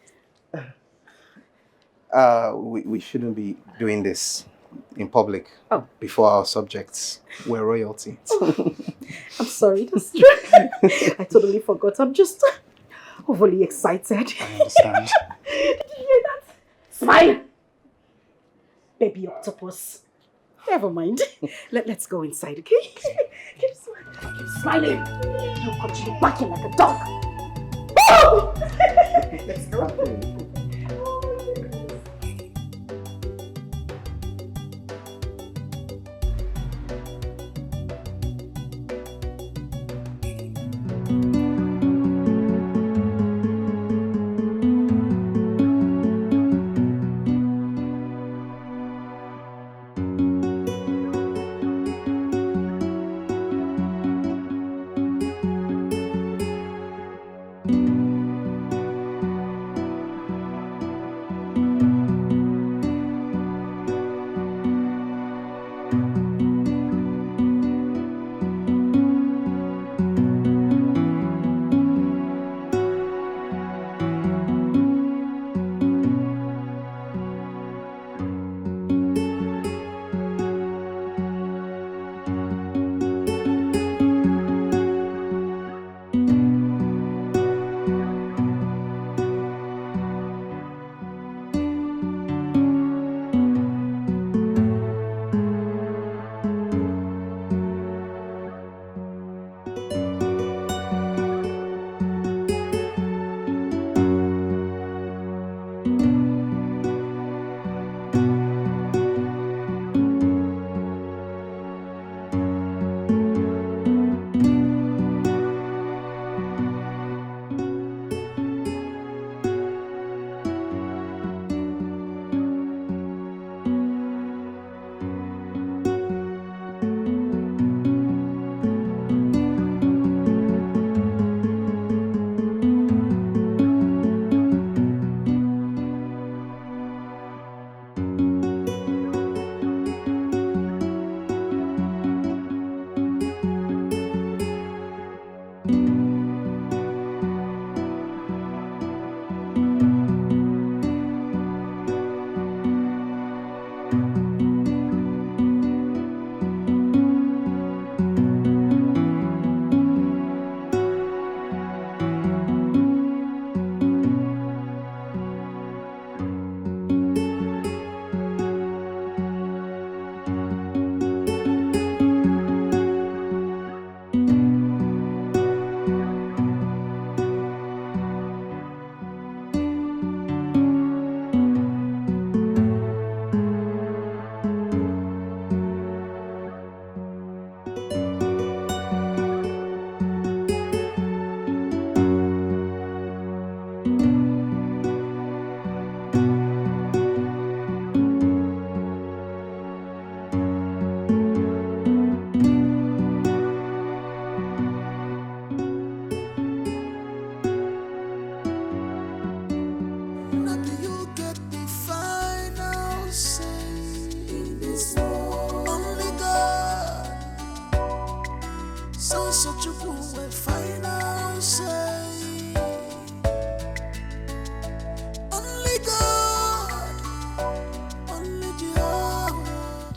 We shouldn't be doing this in public before our subjects. We're royalty. I'm sorry, that's true. I totally forgot. I'm just overly excited. I understand. Did you hear that? Smile! Baby octopus. Never mind. Let's go inside, okay? Keep smiling. You continue barking like a dog. Oh! Let's go.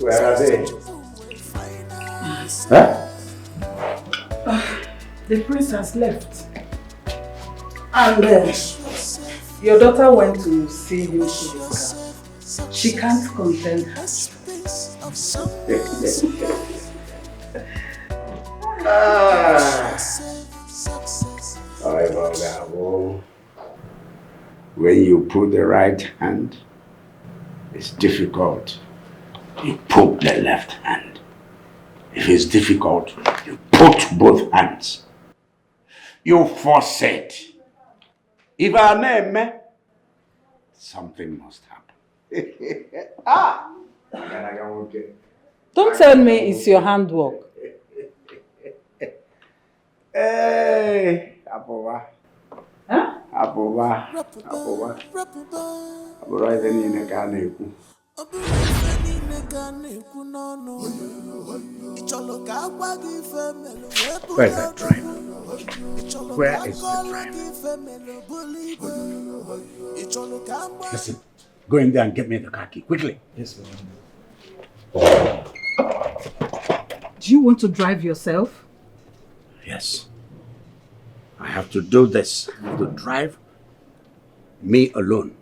Where are they? Huh? The prince has left. And your daughter went to see him to his car. She can't contain her. When you put the right hand, it's difficult. You put the left hand. If it's difficult, you put both hands. You force it. If our name, something must happen. Don't tell me it's your handwork. Hey, Apova. Huh? Apova. Apova is in the Kaneku. Where's that driver? Where is the driver? Listen, go in there and get me the car key, quickly. Yes, ma'am. Do you want to drive yourself? Yes. I have to do this. I have to drive me alone.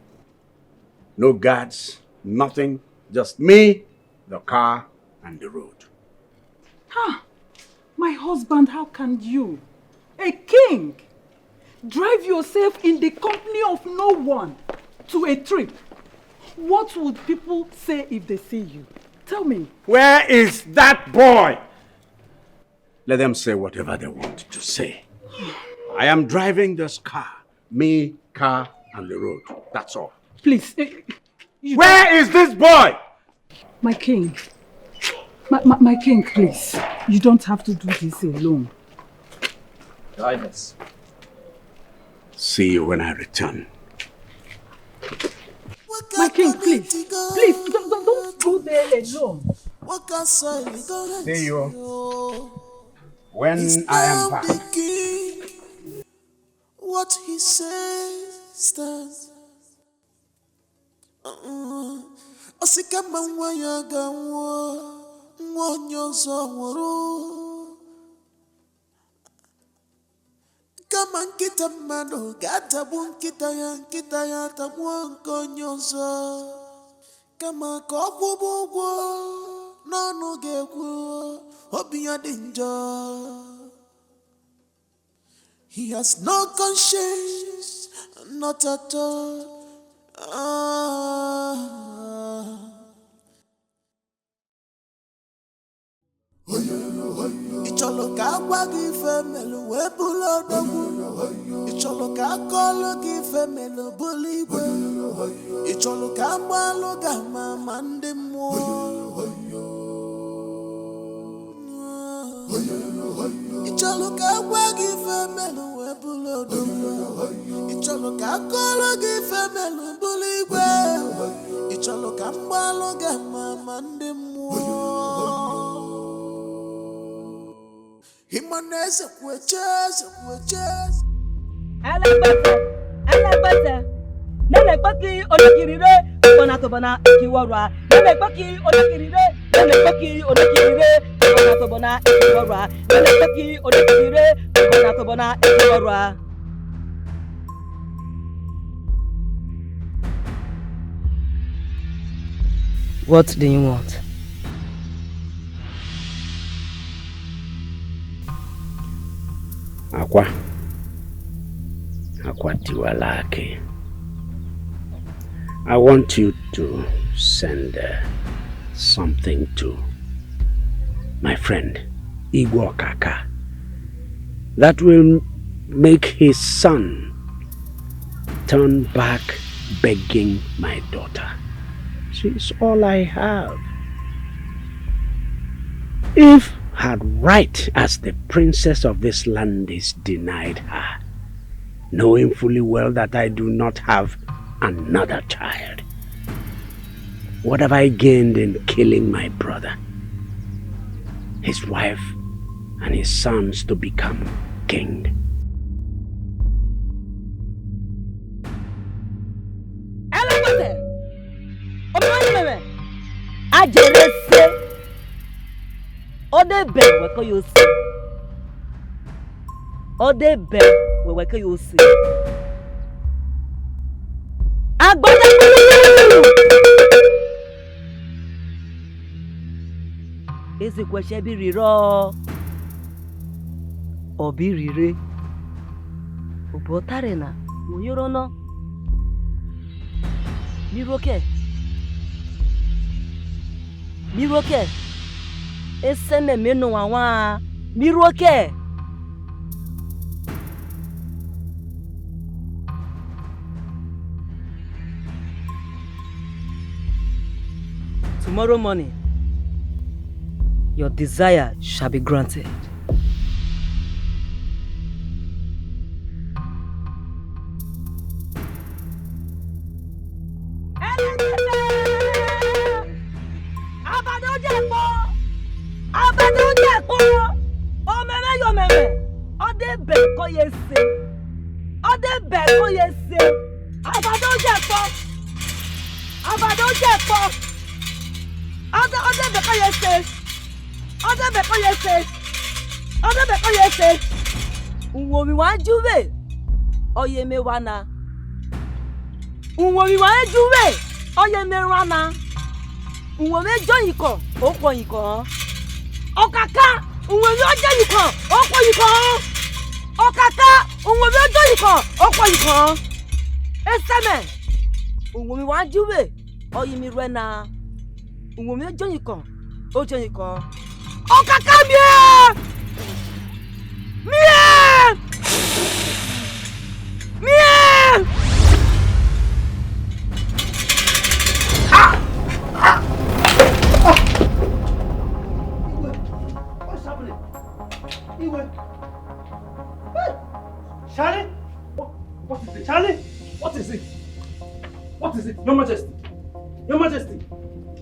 No guards, nothing. Just me, the car, and the road. My husband, how can you, a king, drive yourself in the company of no one to a trip? What would people say if they see you? Tell me. Where is that boy? Let them say whatever they want to say. I am driving this car. Me, car, and the road. That's all. Please. Where is this boy? My king. My king, please. You don't have to do this alone. Guidance. See you when I return. My king, please. Please, don't go there alone. See you when I am back. What he says stands. Osikama nwaya gawo nwonyozo nworo. Kama nkita mmadụ ga-atagbu nkịta ya tagbuo nke onye ọzọ. Kama ka ọ kwụba ụgwọ n'ọnụ ga-ekwu obi ya dị njọ. He has no conscience, not at all. Icholo ka agwa gị ife melu wee bụrụ odogwu. Icholo ka akọlụ gị ife melu bụrụ igwe. Icholo ka agbalụ gị ama ma ndị mmụọ. Icholo ka agwa gị ife melu wee bụrụ odogwu. Icholo ka akọlụ gị ife melu bụrụ igwe. Icholo ka agbalụ gị ama ma ndị mmụọ. Himaneze kuecheze. Alagbata. Nene paki onakirire, bonatobona ikiwara. Nene paki onakirire, bonatobona ikiwara. Nene paki onakirire, bonatobona ikiwara. What do you want? Akwa Tiwalake. I want you to send something to my friend Igwe Kaka that will make his son turn back begging my daughter. She's all I have. If her right as the princess of this land is denied her, knowing fully well that I do not have another child, what have I gained in killing my brother, his wife, and his sons to become king? Ajerese Ode be weko you see. Ode be weko you see. Agbada. Ese kwese bi riro. Obi rire. Obotare na oyoro no. Miroke. Miroke. Ese me menu wawa. Miroke. Tomorrow morning, your desire shall be granted. Unwomi wa juwe oye me wana. Unwomi wa juwe oye me wana. Unwomi joyiko okwo yiko. Okaka unwomi ojoyiko okwo yiko. Okaka unwomi ojoyiko okwo yiko. Eseme unwomi wa juwe oye mi rena. Unwomi ojoyiko ojoyiko. Okaka mie. Mie! Mie! What's happening? Iwe. Hey! Charlie? What is it? Charlie? What is it? What is it? Your Majesty. Your Majesty.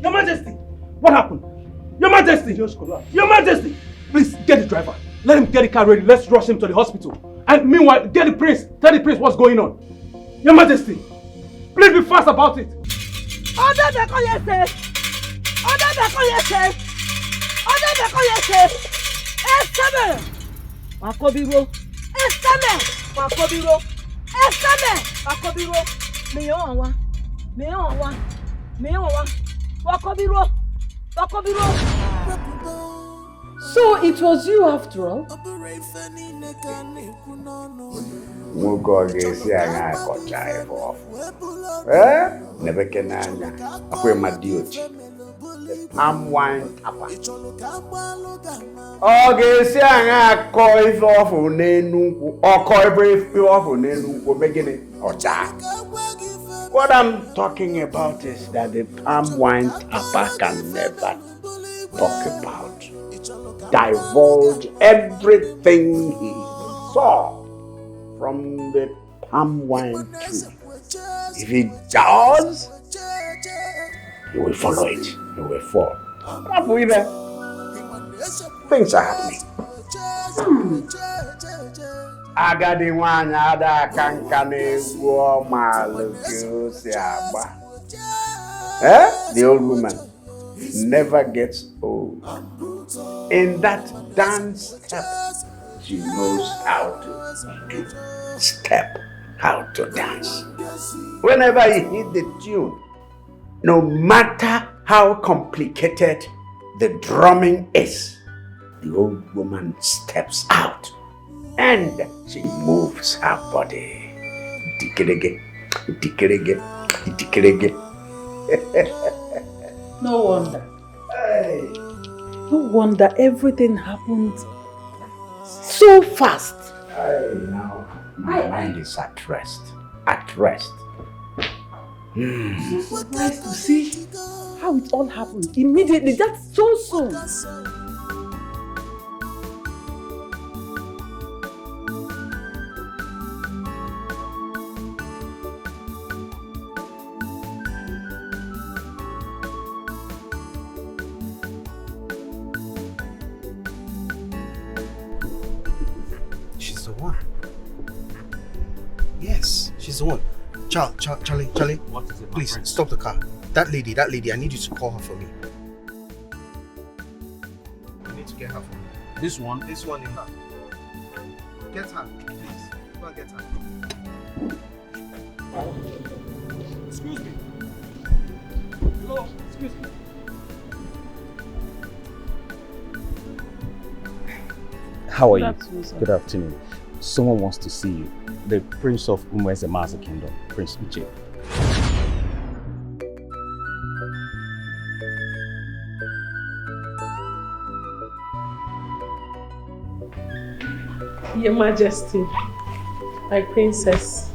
Your Majesty. What happened? Your Majesty. Just collapsed. Your Majesty. Please get the driver. Let him get the car ready. Let's rush him to the hospital. And meanwhile, get the prince. Tell the prince what's going on. Your Majesty, please be fast about it. Order the call. Order the call. Order the call. Estame. Wakobiro. Estame. Wakobiro. Estame. Wakobiro. Meyowa. Meyowa. Meyowa. Wakobiro. Wakobiro. So it was you after all? Mugo gesi anga kocha efo. Never can anya. Akwe madioti. Palm wine tapa. Gesi anga ko ifo ofu nenunku. Oko ifo ofu nenunku begini ocha. What I'm talking about is that the palm wine tapa can never talk about. Divulge everything he saw from the palm wine tree. If he does, he will follow it. He will fall. Things are happening. Agadi wanya ada kankane go maluku siaba. The old woman never gets old. In that dance step, she knows how to step, how to dance. Whenever he hit the tune, no matter how complicated the drumming is, the old woman steps out and she moves her body. Dikirege, dikirege, dikirege. No wonder. No wonder everything happened so fast. Now my mind is at rest. At rest. I'm so surprised to see how it all happened immediately. That's so soon. She's the one. Yes, she's the one. Charlie. What is it, please stop the car. That lady, I need you to call her for me. I need to get her for me. This one? This one in her. Get her, please. Go and get her. Excuse me. Hello, excuse me. How are Good you? afternoon, sir. Good afternoon. Someone wants to see you. The Prince of Umenwa Kingdom, Prince Uche. Your Majesty, my princess.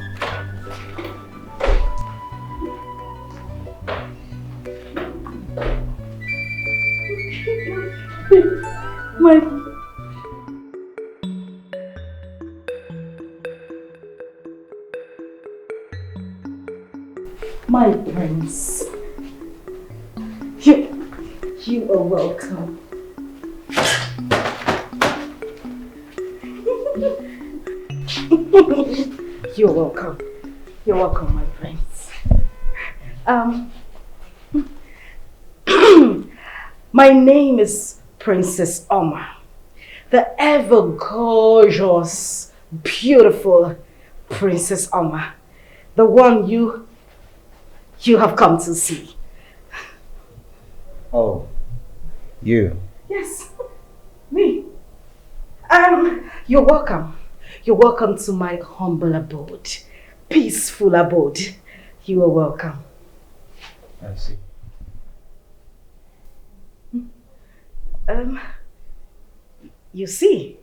My prince. You are welcome. You're welcome. You're welcome, my prince. My name is Princess Alma, the ever gorgeous, beautiful Princess Alma, the one you have come to see. Oh, you. Yes, me. You're welcome. You're welcome to my humble abode, peaceful abode. You are welcome. I see. You see?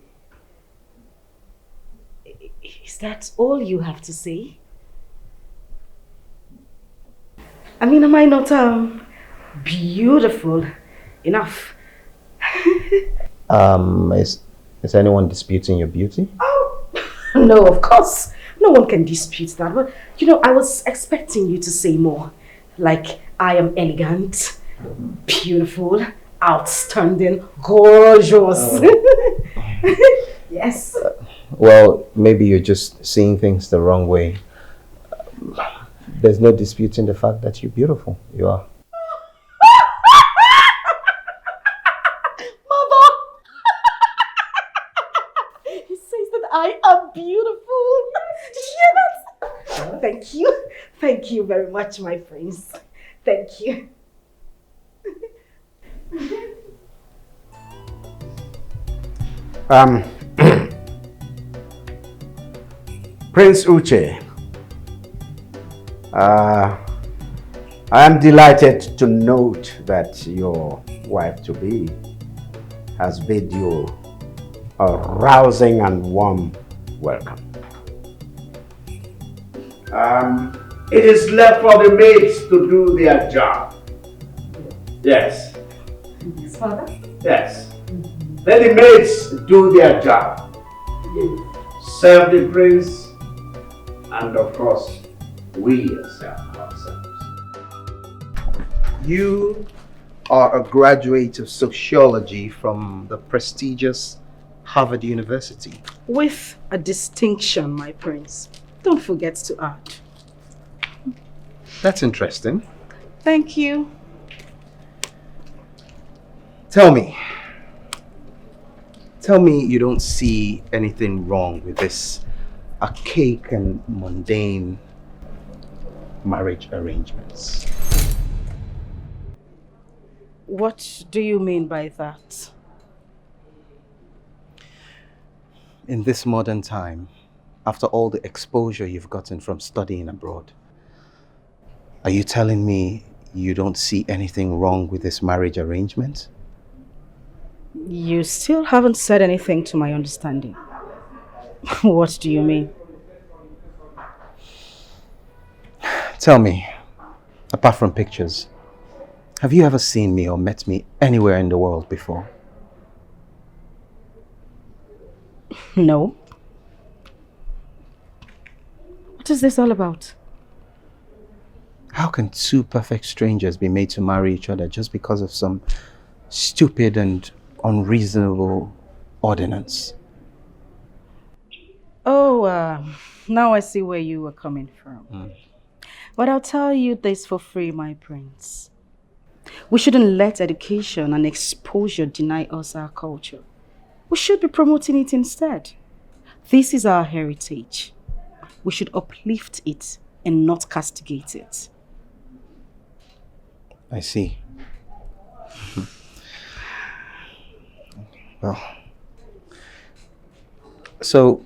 Is that all you have to say? I mean, am I not beautiful enough? Is anyone disputing your beauty? No, of course. No one can dispute that. But, you know, I was expecting you to say more. Like, I am elegant, beautiful, outstanding, gorgeous. Yes. Well, maybe you're just seeing things the wrong way. There's no disputing the fact that you're beautiful. You are. Mother! He says that I am beautiful. Did you hear that? Thank you. Thank you very much, my prince. Thank you. Prince Uche, I am delighted to note that your wife-to-be has bid you a rousing and warm welcome. It is left for the maids to do their job. Yes. Yes, Father? Yes. Let the maids do their job. Serve the prince, and of course, we serve ourselves. You are a graduate of sociology from the prestigious Harvard University. With a distinction, my prince. Don't forget to add. That's interesting. Thank you. Tell me you don't see anything wrong with this archaic and mundane marriage arrangements. What do you mean by that? In this modern time, after all the exposure you've gotten from studying abroad, are you telling me you don't see anything wrong with this marriage arrangement? You still haven't said anything to my understanding. What do you mean? Tell me, apart from pictures, have you ever seen me or met me anywhere in the world before? No. What is this all about? How can two perfect strangers be made to marry each other just because of some stupid and unreasonable ordinance? Oh, now I see where you were coming from. But I'll tell you this for free, my prince. We shouldn't let education and exposure deny us our culture. We should be promoting it instead. This is our heritage. We should uplift it and not castigate it. I see. Well, so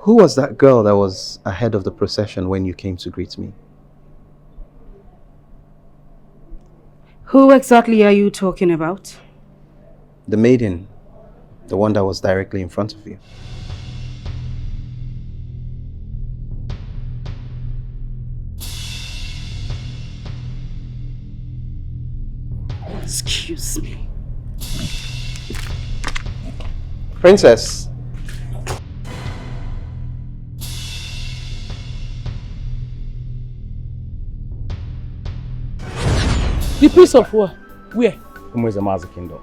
who was that girl that was ahead of the procession when you came to greet me? Who exactly are you talking about? The maiden, the one that was directly in front of you. Excuse me. Princess. The prince of war? Where? Umwezema's kingdom.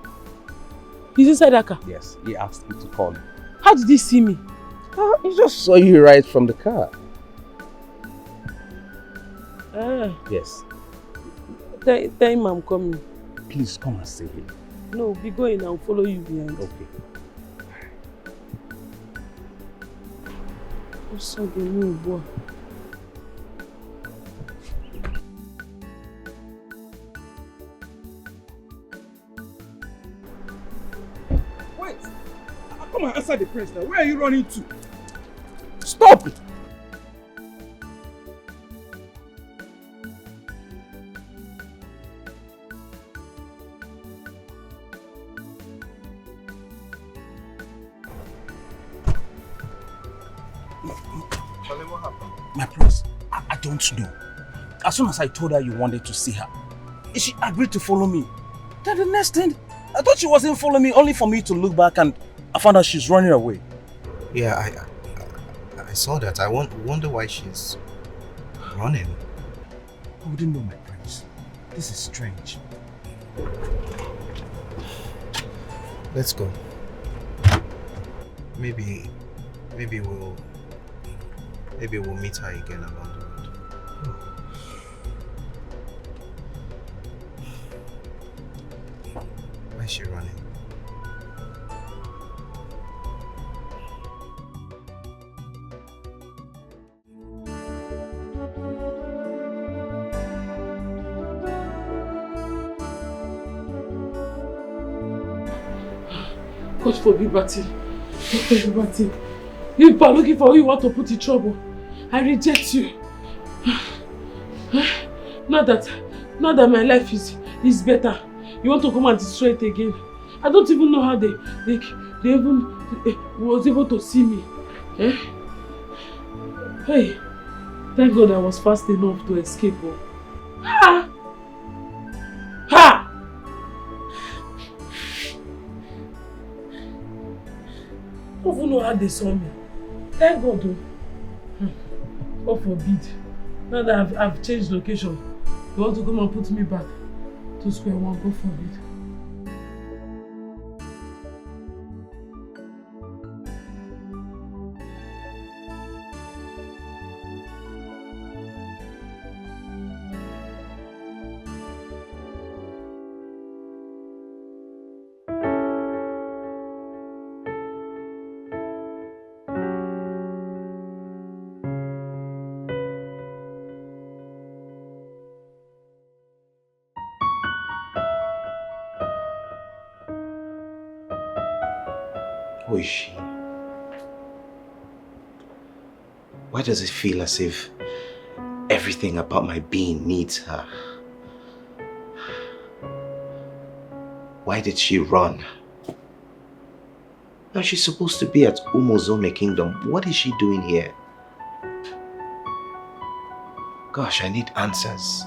He's inside that car? Yes, he asked me to call you. How did he see me? He just saw you right from the car. Ah. Yes. Tell him I'm coming. Please come and say it. No, be going. I'll follow you behind. Okay. Also, the new boy. Wait! Come and answer the prince now. Where are you running to? Stop it! My prince, I don't know. As soon as I told her you wanted to see her, she agreed to follow me. Then the next thing, I thought she wasn't following me, only for me to look back and I found out she's running away. Yeah, I saw that. I wonder why she's running. I wouldn't know, my prince. This is strange. Let's go. Maybe we'll meet her again along the road. Why is she running? God forbid, Batty. God forbid, Batty. If by looking for who you want to put in trouble, I reject you. Now that my life is better, you want to come and destroy it again. I don't even know how they even was able to see me. Eh? Hey, thank God I was fast enough to escape. Ha! Ha! I don't even know how they saw me. Thank God though. God forbid. Now that I've changed location, you want to come and put me back to square one. God forbid. Who is she? Why does it feel as if everything about my being needs her? Why did she run? Now she's supposed to be at Umozome Kingdom. What is she doing here? Gosh, I need answers.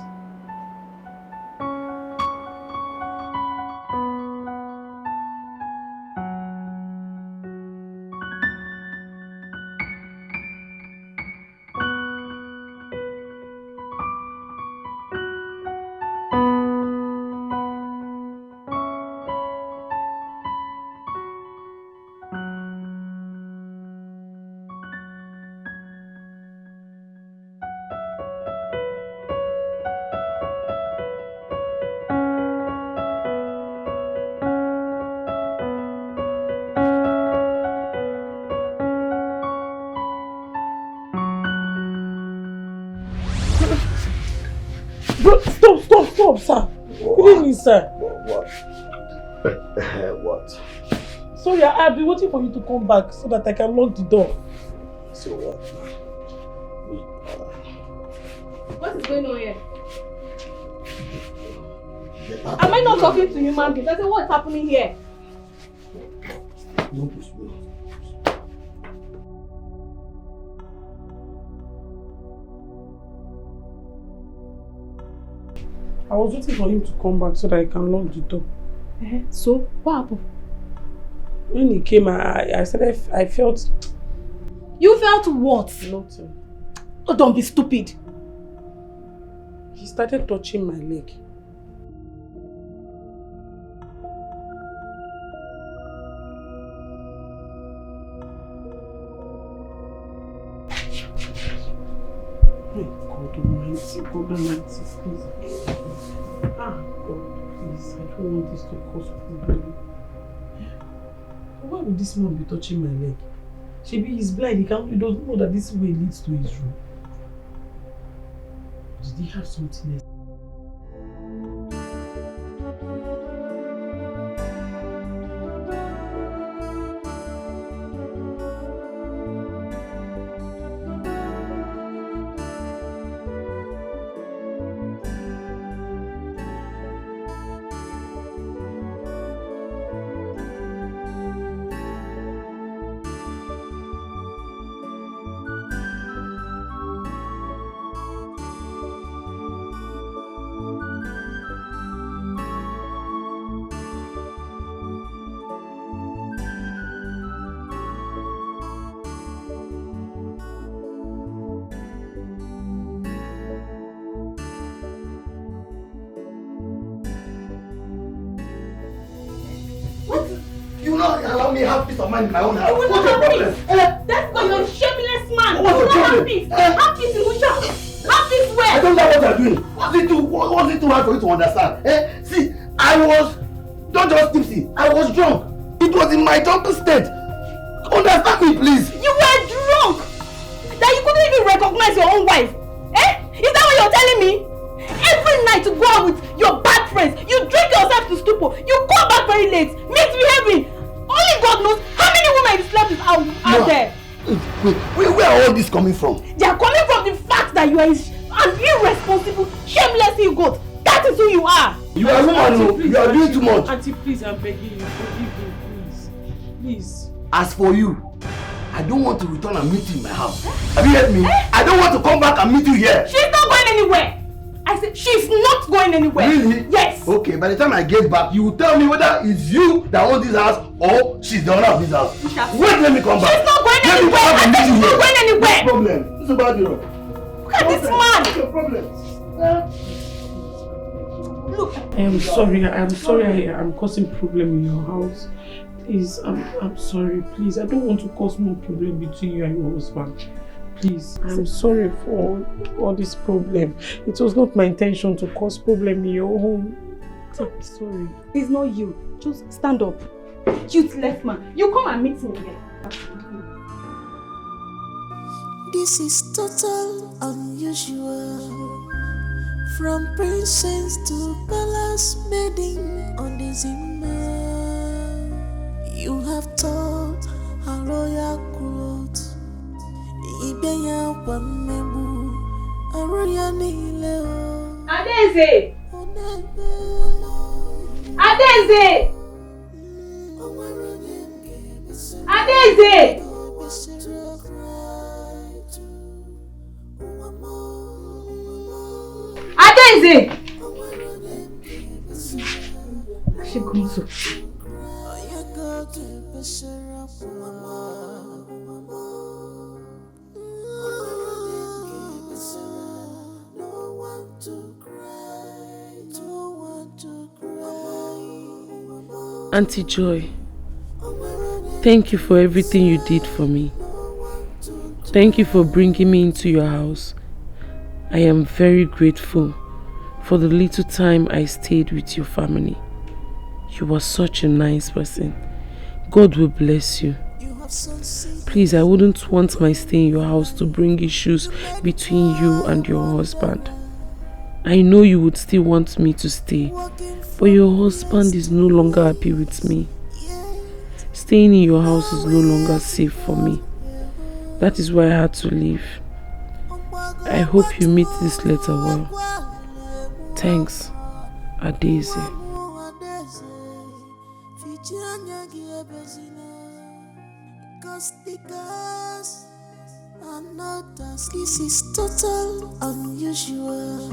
Bro, stop, sir. Good evening, sir. What? Sorry, I've been waiting for you to come back so that I can lock the door. So what? What is going on here? Am I not talking to human beings? I said, what's happening here? I was waiting for him to come back so that I can lock the door. So, what happened? When he came, I said I felt... You felt what? Nothing. Oh, don't be stupid. He started touching my leg. God Almighty, please. God, please. I don't want this to cause problem. Why would this man be touching my leg? Maybe he's blind. He doesn't know that this way leads to his room. Did he have something else? Allow me to have peace of mind in my own house. You will What's not your have problem? peace. That's because you're a shameless man. What's you your will not have problem? peace. Have peace in Usha. Have peace where? I don't know what you're doing. What's it too hard for you to understand? See, I was not just tipsy. I was drunk. It was in my drunken state. Understand me, please. You were drunk. That you couldn't even recognize your own wife. Is that what you're telling me? Every night you go out with your bad friends. You drink yourself to stupor. You come back very late. Misbehaving. Only God knows how many women you slept with out there. Wait, where are all this coming from? They are coming from the fact that you are an irresponsible, shameless ego. That is who you are. You are a woman, you are doing too much. Auntie, please, I'm begging you, forgive me, please. Please. As for you, I don't want to return and meet you in my house. Have you heard me? I don't want to come back and meet you here. She's not going anywhere. I said she's not going anywhere. Really? Yes. Okay, by the time I get back, you will tell me whether it's you that owns this house or she's the owner of this house. Wait, let me come back. She's not going anywhere. I said she's not going anywhere. No problem. It's about you. Look at this man. What's your problem? Look. I'm sorry I'm causing problem in your house. Please, I'm sorry, please. I don't want to cause more problem between you and your husband. Please, I'm sorry for all this problem. It was not my intention to cause problem in your home. I'm sorry. It's not you. Just stand up. Useless man. You come and meet me here. This is total unusual. From princess to palace maiden on the Zimmer. You have taught a royal growth. Ibeya Wamebu, a royal Nile. Adeze! Adeze! Adeze! Adeze! She comes up. Auntie Joy, thank you for everything you did for me. Thank you for bringing me into your house. I am very grateful for the little time I stayed with your family. You were such a nice person. God will bless you. Please, I wouldn't want my stay in your house to bring issues between you and your husband. I know you would still want me to stay, but your husband is no longer happy with me. Staying in your house is no longer safe for me. That is why I had to leave. I hope you meet this letter well. Thanks, Adeze. This is total unusual.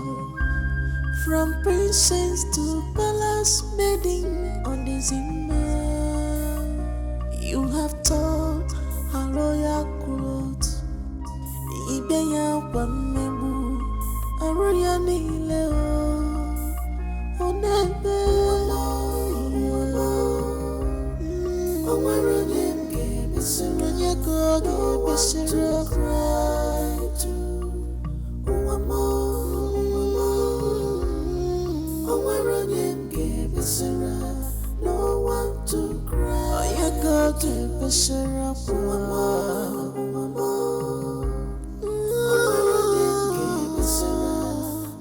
From princess to palace maiden on the Zimmer. You have taught a royal growth. Ibeya Wamebu, a royal Nileo. Onebe, Omaranyem, Besiranyako, Besira cry to no one to cry. You go to Besira,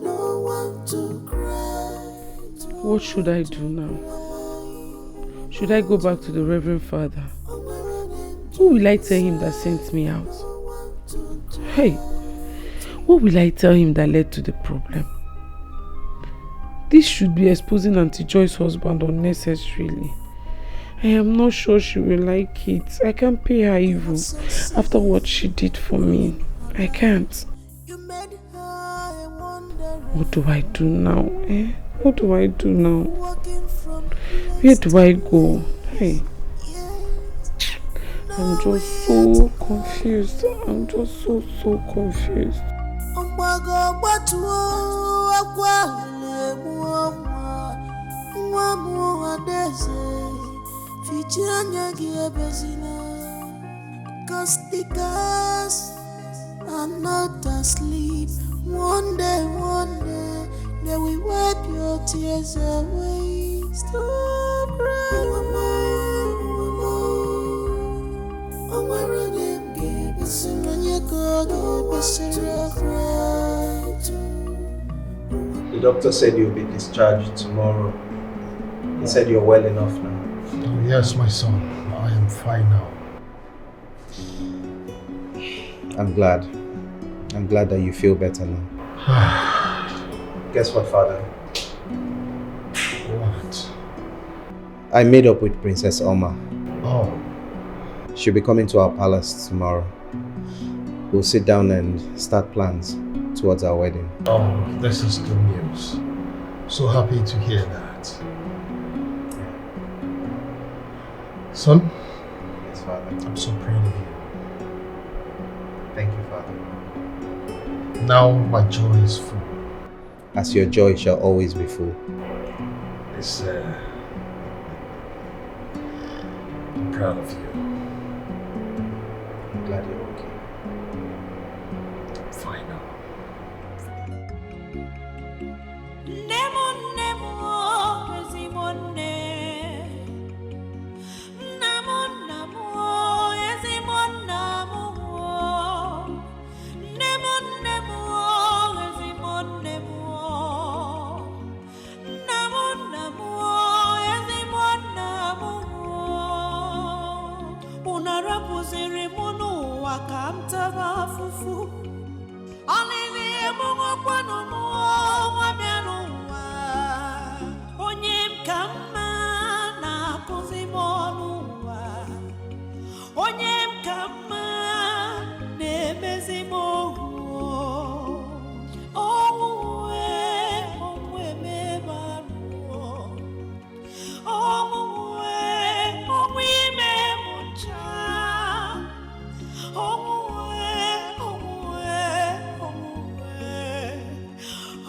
no one to cry. What should I do now? Should I go back to the Reverend Father? Who will I tell him that sent me out? Hey, what will I tell him that led to the problem? This should be exposing Auntie Joy's husband unnecessarily. I am not sure she will like it. I can't pay her evil after what she did for me. I can't. What do I do now? What do I do now? Where do I go? Hey, I'm just so confused. I'm just so confused. Cause the girls are not asleep. One day, they will wipe your tears away. Stop crying. The doctor said you'll be discharged tomorrow. He said you're well enough now. Oh, yes, my son. I am fine now. I'm glad. I'm glad that you feel better now. Guess what, Father? What? I made up with Princess Alma. Oh. She'll be coming to our palace tomorrow. We'll sit down and start plans towards our wedding. Oh, this is good news. So happy to hear that. Son? Yes, Father. I'm so proud of you. Thank you, Father. Now my joy is full. As your joy shall always be full. It's, I'm proud of you. I'm glad you're okay. I'm fine now.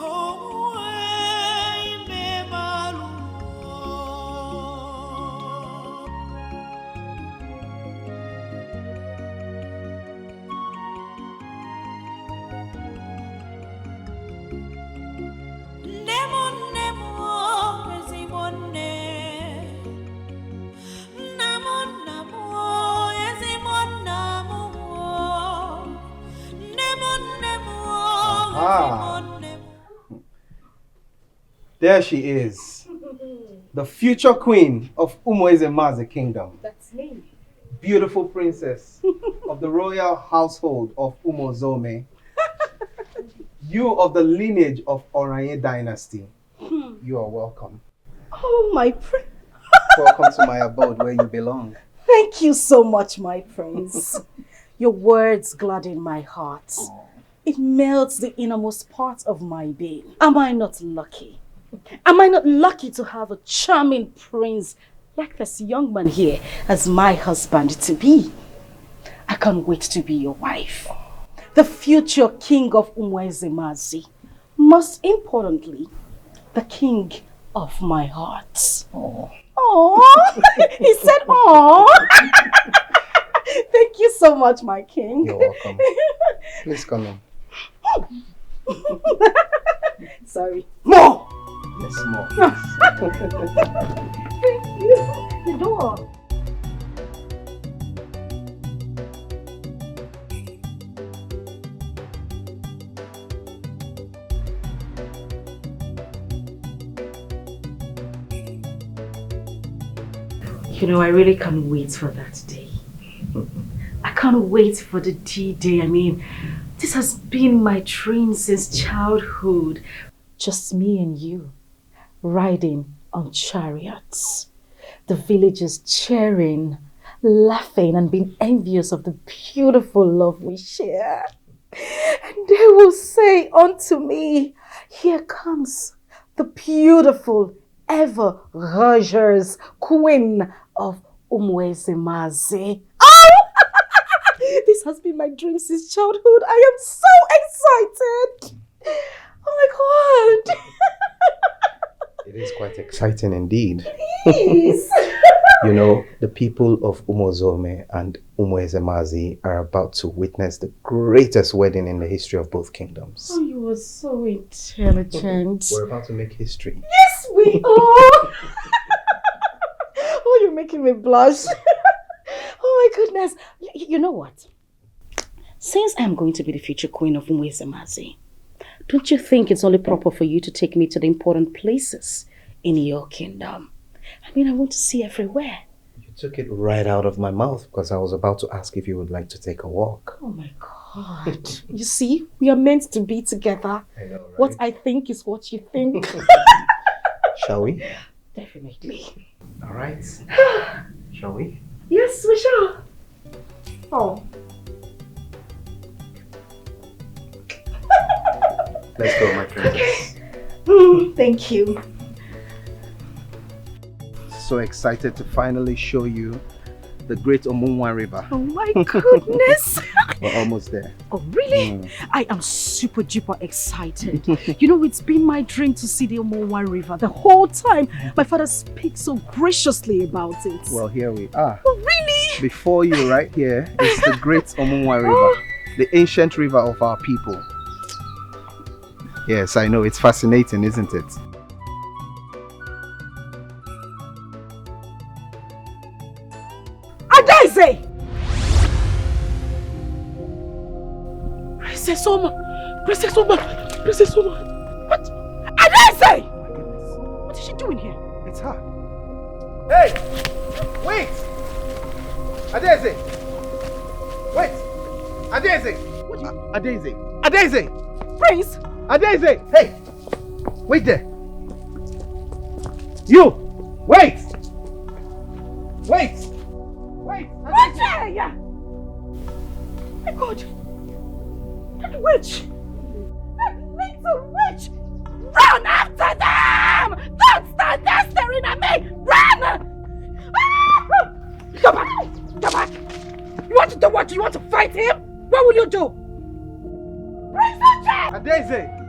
Oh There she is. The future queen of Umoezemaze kingdom. That's me. Beautiful princess of the royal household of Umozome. You of the lineage of Oranye dynasty. You are welcome. Oh, my prince. Welcome to my abode where you belong. Thank you so much, my prince. Your words gladden my heart. It melts the innermost part of my being. Am I not lucky? Am I not lucky to have a charming prince like this young man here as my husband-to-be? I can't wait to be your wife. The future king of Umoezemaze. Most importantly, the king of my heart. Oh, he said, "Oh." Thank you so much, my king. You're welcome. Please come in. Sorry. More! Yes, more. Thank you. The door. You know, I really can't wait for that day. I can't wait for the D-Day. I mean, this has been my dream since childhood. Just me and you, riding on chariots. The villagers cheering, laughing, and being envious of the beautiful love we share. And they will say unto me, "Here comes the beautiful, ever Rogers, queen of Umoezemaze." Oh! This has been my dream since childhood. I am so excited. Oh my God. It is quite exciting indeed. Please. You know, the people of Umozome and Umoezemaze are about to witness the greatest wedding in the history of both kingdoms. Oh, you are so intelligent. We're about to make history. Yes, we are. Oh, you're making me blush. Oh my goodness. You know what? Since I'm going to be the future queen of Umoezemaze, don't you think it's only proper for you to take me to the important places in your kingdom? I mean, I want to see everywhere. You took it right out of my mouth because I was about to ask if you would like to take a walk. Oh my God. You see, we are meant to be together. I know, right? What I think is what you think. Shall we? Definitely. All right. Shall we? Yes, we shall. Oh. Let's go, my friend. Okay. Thank you. So excited to finally show you the great Omunwa River. Oh my goodness. We're almost there. Oh, really? I am super duper excited. You know, it's been my dream to see the Omunwa River the whole time. My father speaks so graciously about it. Well, here we are. Oh, really? Before you, right here, is the great Omunwa River, the ancient river of our people. Yes, I know. It's fascinating, isn't it? Adaeze! Princess Oma! Princess Oma! Princess Oma! What? Adaeze! What is she doing here? It's her. Hey! Wait! Adaeze! Wait! Adaeze! Adaeze! Adaeze! Prince! Adaeze! Hey! Wait there! You! Wait! Wait! Wait! Adaeze! My God! That witch! That little witch! Run after them! Don't stand there staring at me! Run! Ah! Go back! Go back! You want to do what? You want to fight him? What will you do? Prince Adaeze!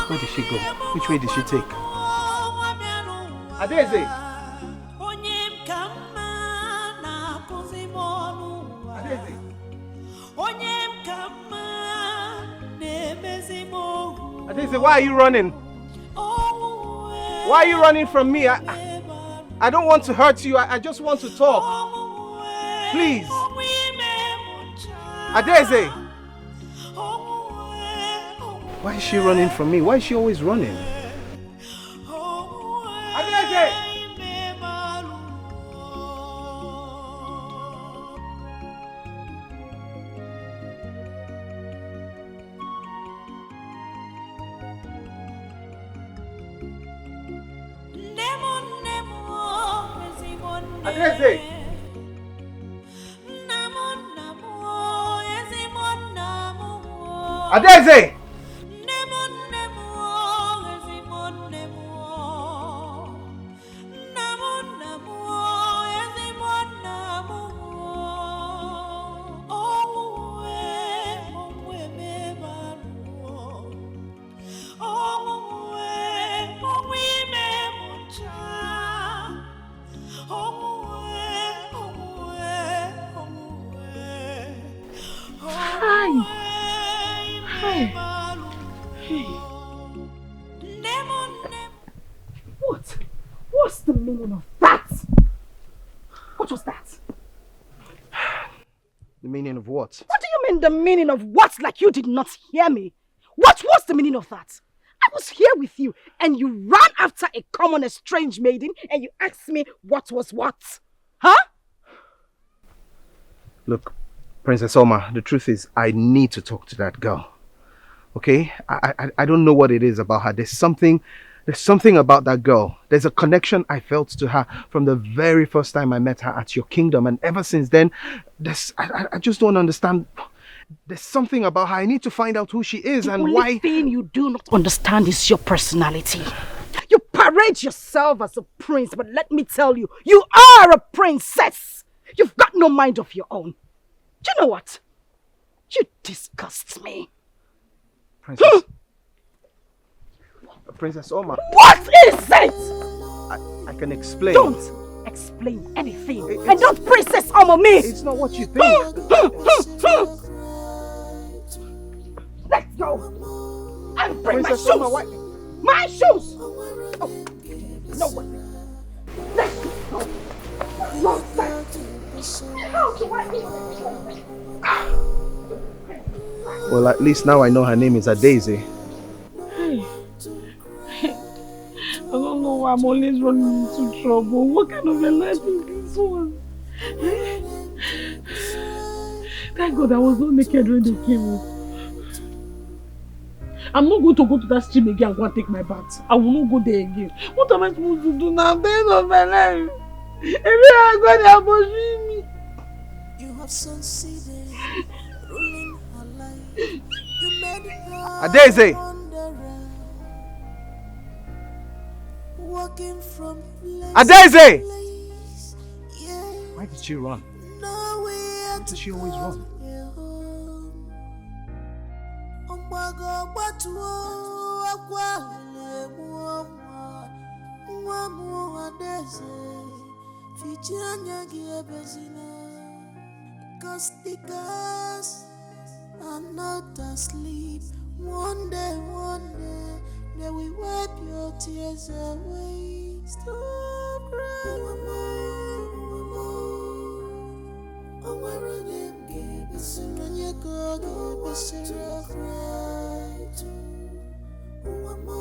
Where did she go? Which way did she take? Adeze! Adeze, why are you running? Why are you running from me? I don't want to hurt you. I just want to talk. Please. Adeze! Why is she running from me? Why is she always running? Adeze! Adeze! Adeze! What's the meaning of that? What was that? The meaning of what? What do you mean the meaning of what? Like you did not hear me. What was the meaning of that? I was here with you and you ran after a common estranged maiden and you asked me what was what. Huh? Look, Princess Alma, the truth is I need to talk to that girl. Okay? I don't know what it is about her. There's something about that girl. There's a connection I felt to her from the very first time I met her at your kingdom. And ever since then, I just don't understand. There's something about her. I need to find out who she is and why. The only thing you do not understand is your personality. You parade yourself as a prince, but let me tell you, you are a princess. You've got no mind of your own. Do you know what? You disgust me. Princess Alma. What is it? I can explain. Don't explain anything. And don't Princess Alma me. It's not what you think. Let's go. And bring Princess my shoes. Alma, my shoes. Oh, no way. Let's go. How do I eat? Well, at least now I know her name is Adeze. I don't know why I'm always running into trouble. What kind of a life is this one? Thank God I was not naked when they came up. I'm not going to go to that stream again and go and take my bath. I will not go there again. What am I supposed to do now? At the end of my life. Every I go there, I'm pushing me. You have succeeded, ruling her life. You made her Adeze! walking from place Adeze! to place. Yeah. Why did she run? Why does she always run? Cause the girls are not asleep. One day, they will wipe your tears away. Stop crying, mama. Oh, where are them? Give us a run, you go, give us a cry too. Oh, mama.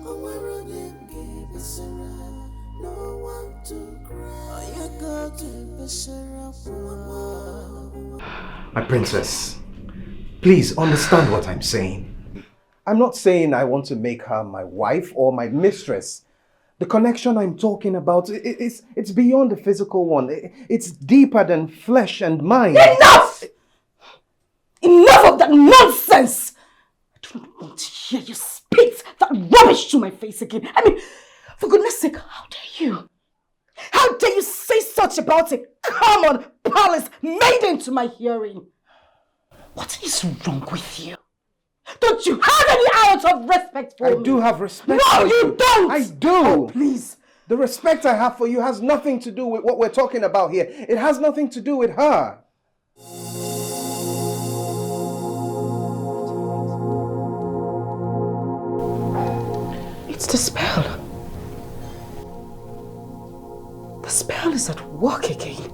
Oh, where are them? Give us a run. No one to cry. Oh, you go, give us a run. My princess, please understand what I'm saying. I'm not saying I want to make her my wife or my mistress. The connection I'm talking about, it's beyond the physical one. It's deeper than flesh and mind. Enough! Enough of that nonsense! I do not want to hear you spit that rubbish to my face again. I mean, for goodness sake, how dare you? How dare you say such about a common palace maiden to my hearing? What is wrong with you? Don't you have any ounce of respect for me? I do have respect No, for you. you don't! I do! Oh, please. The respect I have for you has nothing to do with what we're talking about here. It has nothing to do with her. It's the spell. The spell is at work again.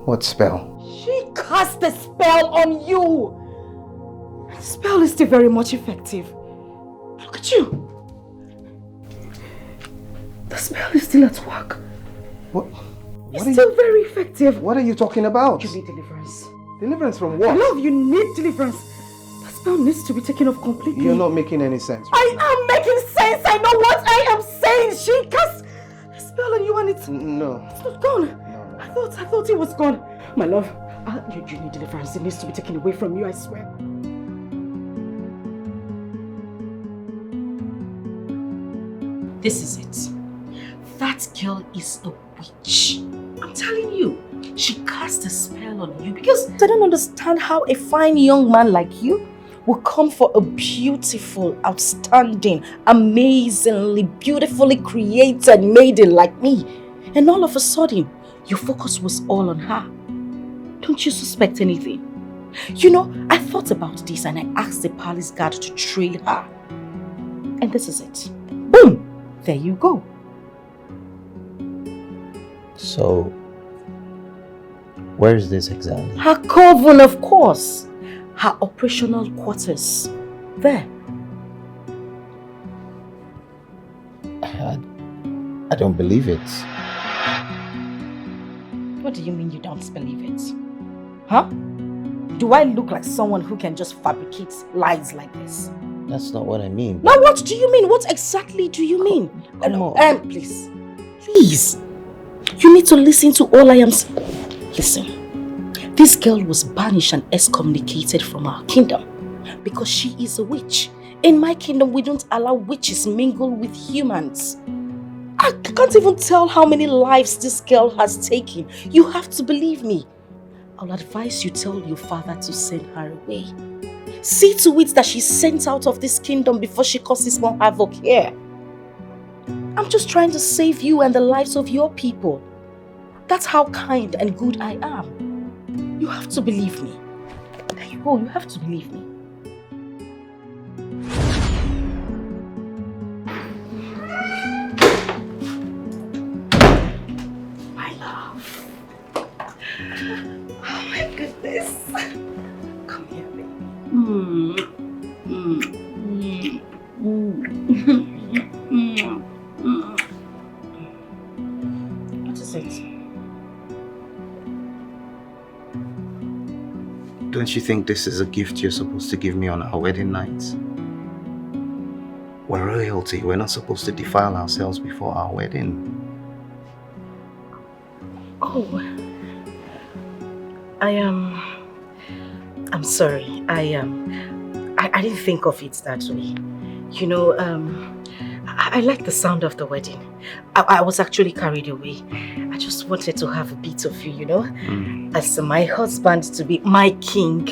What spell? She cast a spell on you. The spell is still very much effective. Look at you. The spell is still at work. It's still very effective. What are you talking about? You need deliverance. Deliverance from what? Love, you need deliverance. The spell needs to be taken off completely. You're not making any sense. I am making sense. I know what I am saying. She cast a spell on you and it's not gone. No. I thought it was gone. My love, you need deliverance. It needs to be taken away from you, I swear. This is it. That girl is a witch. I'm telling you. She cast a spell on you because I don't understand how a fine young man like you will come for a beautiful, outstanding, amazingly, beautifully created maiden like me. And all of a sudden, your focus was all on her. Don't you suspect anything? You know, I thought about this and I asked the palace guard to trail her. And this is it. Boom! There you go. So, where is this exactly? Her coven, of course. Her operational quarters. There. I don't believe it. What do you mean you don't believe it? Huh? Do I look like someone who can just fabricate lies like this? That's not what I mean. Now what do you mean? What exactly do you mean? Come on. Please. Please. You need to listen to all I am saying. Listen. This girl was banished and excommunicated from our kingdom because she is a witch. In my kingdom, we don't allow witches mingle with humans. I can't even tell how many lives this girl has taken. You have to believe me. I'll advise you tell your father to send her away. See to it that she's sent out of this kingdom before she causes more havoc here. I'm just trying to save you and the lives of your people. That's how kind and good I am. You have to believe me. There you go, you have to believe me. My love. Oh my goodness. Come here, baby. What is it? Don't you think this is a gift you're supposed to give me on our wedding night? We're royalty. We're not supposed to defile ourselves before our wedding. Oh, I'm sorry. I didn't think of it that way. You know, I like the sound of the wedding. I was actually carried away. I just wanted to have a bit of you, you know, as my husband to be my king.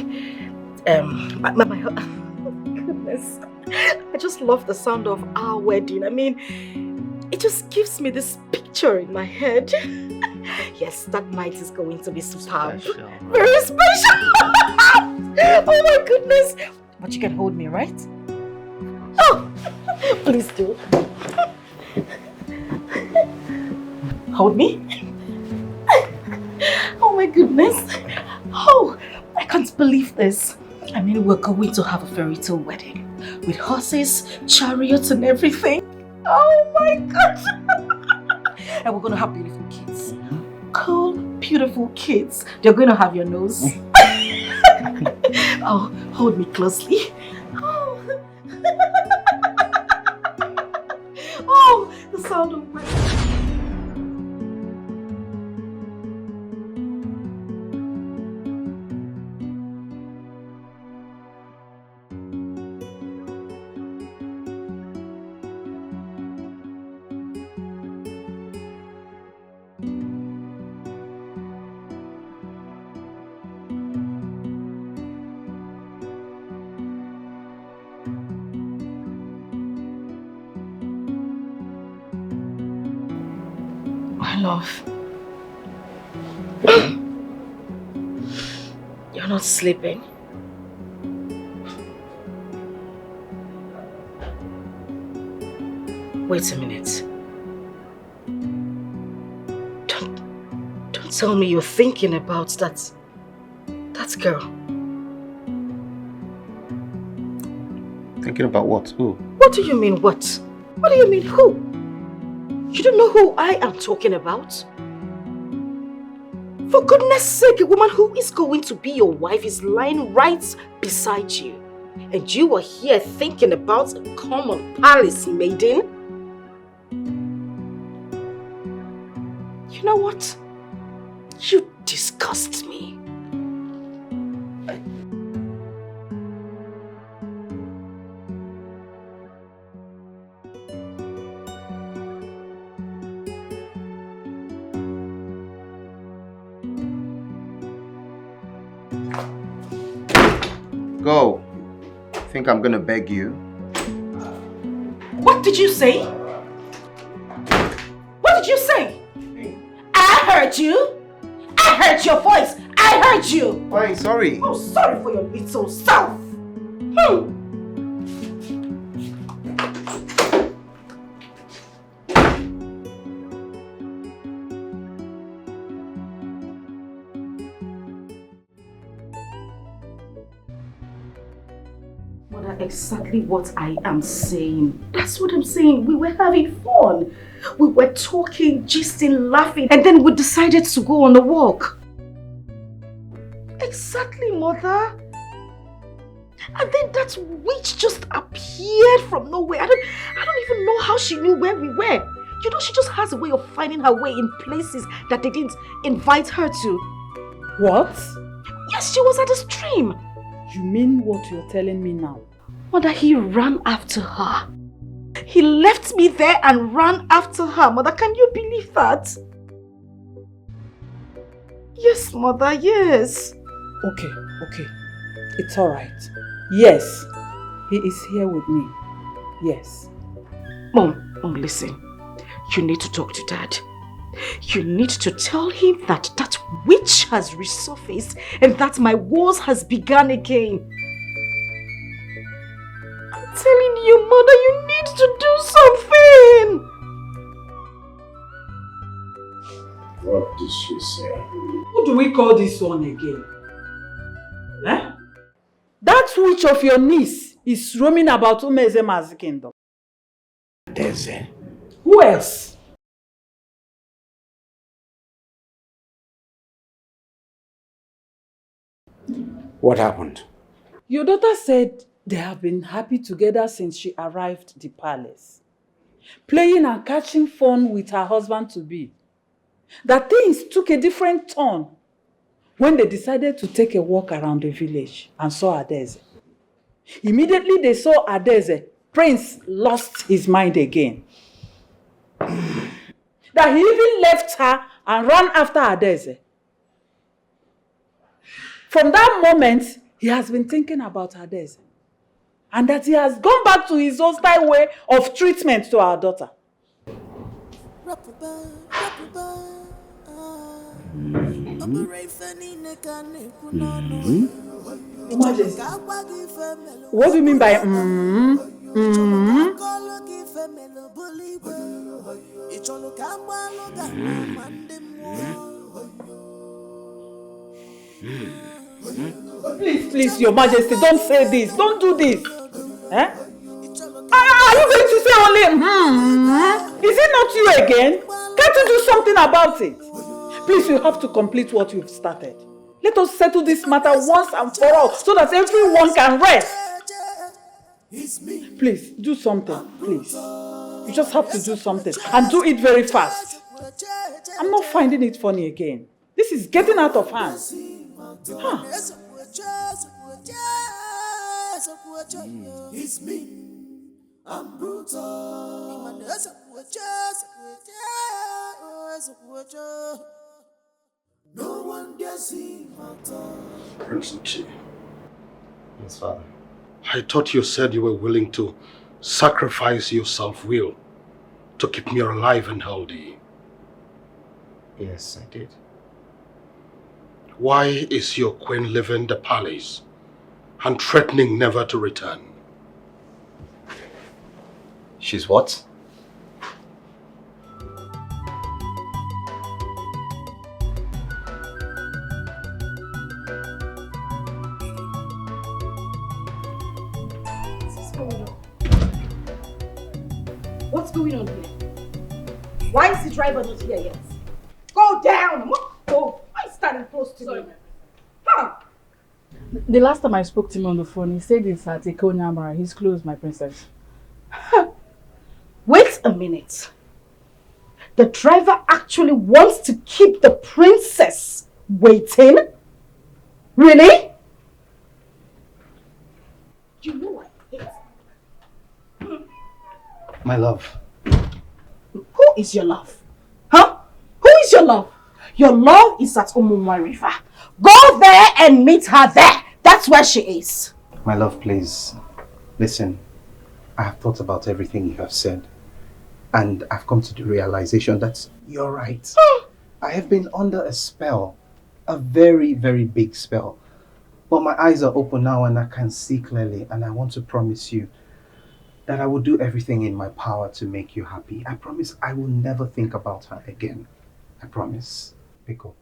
Goodness, I just love the sound of our wedding. I mean, it just gives me this picture in my head. Yes, that night is going to be superb. Special. Very special. Oh my goodness. But you can hold me, right? Oh, please do. Hold me. Oh my goodness. Oh, I can't believe this. I mean, we're going to have a fairy tale wedding with horses, chariots and everything. Oh my God. And we're going to have beautiful kids. Cool, beautiful kids. They're going to have your nose. Oh, hold me closely. Oh, oh, the sound of my... My love. You're not sleeping. Wait a minute. Don't tell me you're thinking about that girl. Thinking about what? Who? What do you mean what? What do you mean who? You don't know who I am talking about? For goodness sake, a woman who is going to be your wife is lying right beside you. And you are here thinking about a common palace maiden? You know what? You disgust me. Go. Think I'm gonna beg you? What did you say? What did you say? I heard you. I heard your voice. I heard you. Fine, sorry. Oh, sorry for your little self. Exactly what I am saying. That's what I'm saying. We were having fun. We were talking, gisting, laughing, and then we decided to go on a walk. Exactly, mother. And then that witch just appeared from nowhere. I don't even know how she knew where we were. You know, she just has a way of finding her way in places that they didn't invite her to. What? Yes, she was at the stream. You mean what you're telling me now? Mother, he ran after her. He left me there and ran after her. Mother, can you believe that? Yes, Mother, yes. Okay. It's alright. Yes, he is here with me. Yes. Mom, listen. You need to talk to Dad. You need to tell him that that witch has resurfaced and that my wars has begun again. I'm telling you, Mother, you need to do something. What did she say? Who do we call this one again? Eh? That witch of your niece is roaming about Umezema's kingdom. Deze. Who else? What happened? Your daughter said they have been happy together since she arrived at the palace. Playing and catching fun with her husband-to-be. That things took a different turn when they decided to take a walk around the village and saw Adeze. Immediately they saw Adeze, Prince lost his mind again. That he even left her and ran after Adeze. From that moment, he has been thinking about Adeze. And that he has gone back to his hostile way of treatment to our daughter. Majesty, what do you mean by Please, Your Majesty, don't say this. Don't do this. Eh? Are you going to say only Is it not you again? Can't you do something about it? Please, you have to complete what you've started. Let us settle this matter once and for all so that everyone can rest. Please, do something, please. You just have to do something and do it very fast. I'm not finding it funny again. This is getting out of hand. Huh. It's me. I'm brutal. No one can see my tongue. Prince Nchi, Yes, Father. I thought you said you were willing to sacrifice your self-will to keep me alive and healthy. Yes, I did. Why is your queen leaving the palace and threatening never to return? She's what? What's going on here? Why is the driver not here yet? Go down! Oh, I'm standing close to you. Huh? The last time I spoke to him on the phone, he said it's at Ekene Umenwa. He's closed, my princess. Wait a minute. The driver actually wants to keep the princess waiting? Really? You know I hate. My love. Who is your love? Huh? Who is your love? Your love is at Umunwa River. Go there and meet her there. That's where she is. My love, please. Listen, I have thought about everything you have said. And I've come to the realization that you're right. I have been under a spell. A very, very big spell. But my eyes are open now and I can see clearly. And I want to promise you that I will do everything in my power to make you happy. I promise I will never think about her again. I promise. Pico.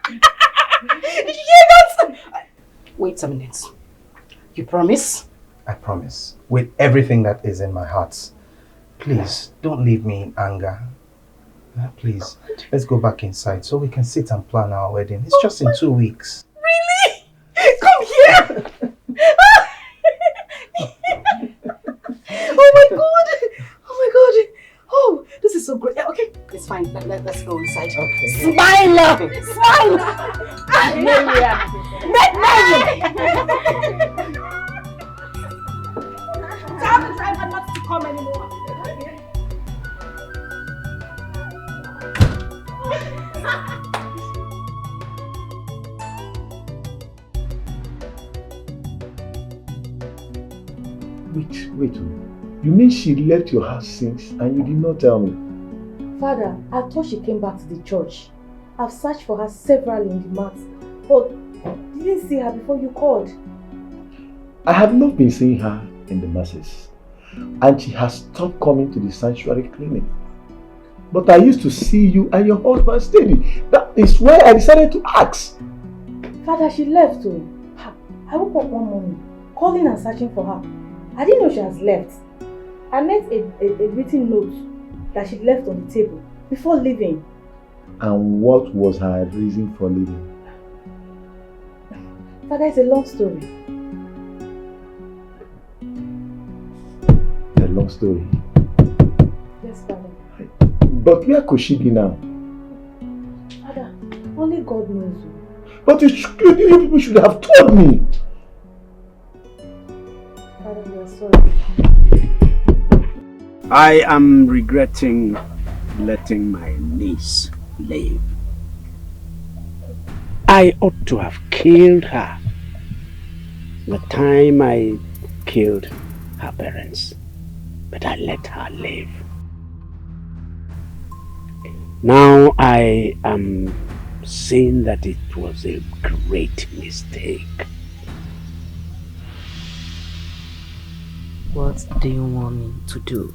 Did you hear that? Wait a minute. You promise? I promise. With everything that is in my heart. Please, don't leave me in anger. Please, let's go back inside so we can sit and plan our wedding. It's just in 2 weeks. Really? Come here! Oh my god! Oh my god! Oh, this is so great. Okay, it's fine. Let's go inside. Okay. Smile! Smile! Tell the driver not to come anymore. Wait. You mean she left your house since and you did not tell me? Father, I thought she came back to the church. I've searched for her severally in the mats, but didn't see her before you called. I have not been seeing her in the masses, and she has stopped coming to the sanctuary clinic. But I used to see you and your husband steady. That is why I decided to ask. Father, she left too. I woke up one morning, calling and searching for her. I didn't know she has left. I met a written note that she left on the table before leaving. And what was her reason for leaving? Father, it's a long story. A long story? Yes, Father. But where could she be now? Father, only God knows. But you people should have told me. Father, we are sorry. I am regretting letting my niece live. I ought to have killed her the time I killed her parents, but I let her live. Now I am saying that it was a great mistake. What do you want me to do?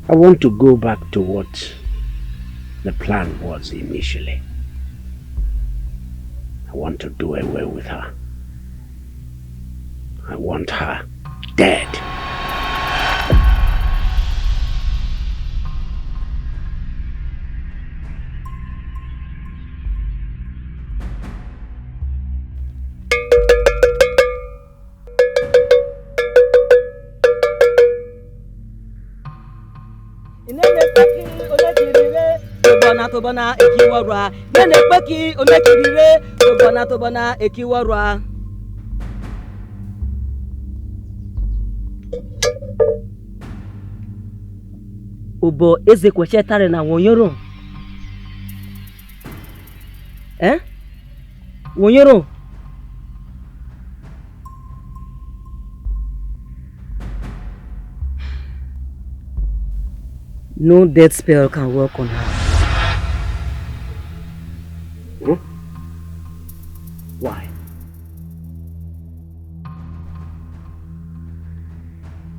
I want to go back to what the plan was initially. I want to do away with her. I want her dead. Tobana ekiwarwa nene peki omekirire tobana ekiwarwa Ubo eze kwechetare na wonyoro wonyoro No death spell can work on her. Why?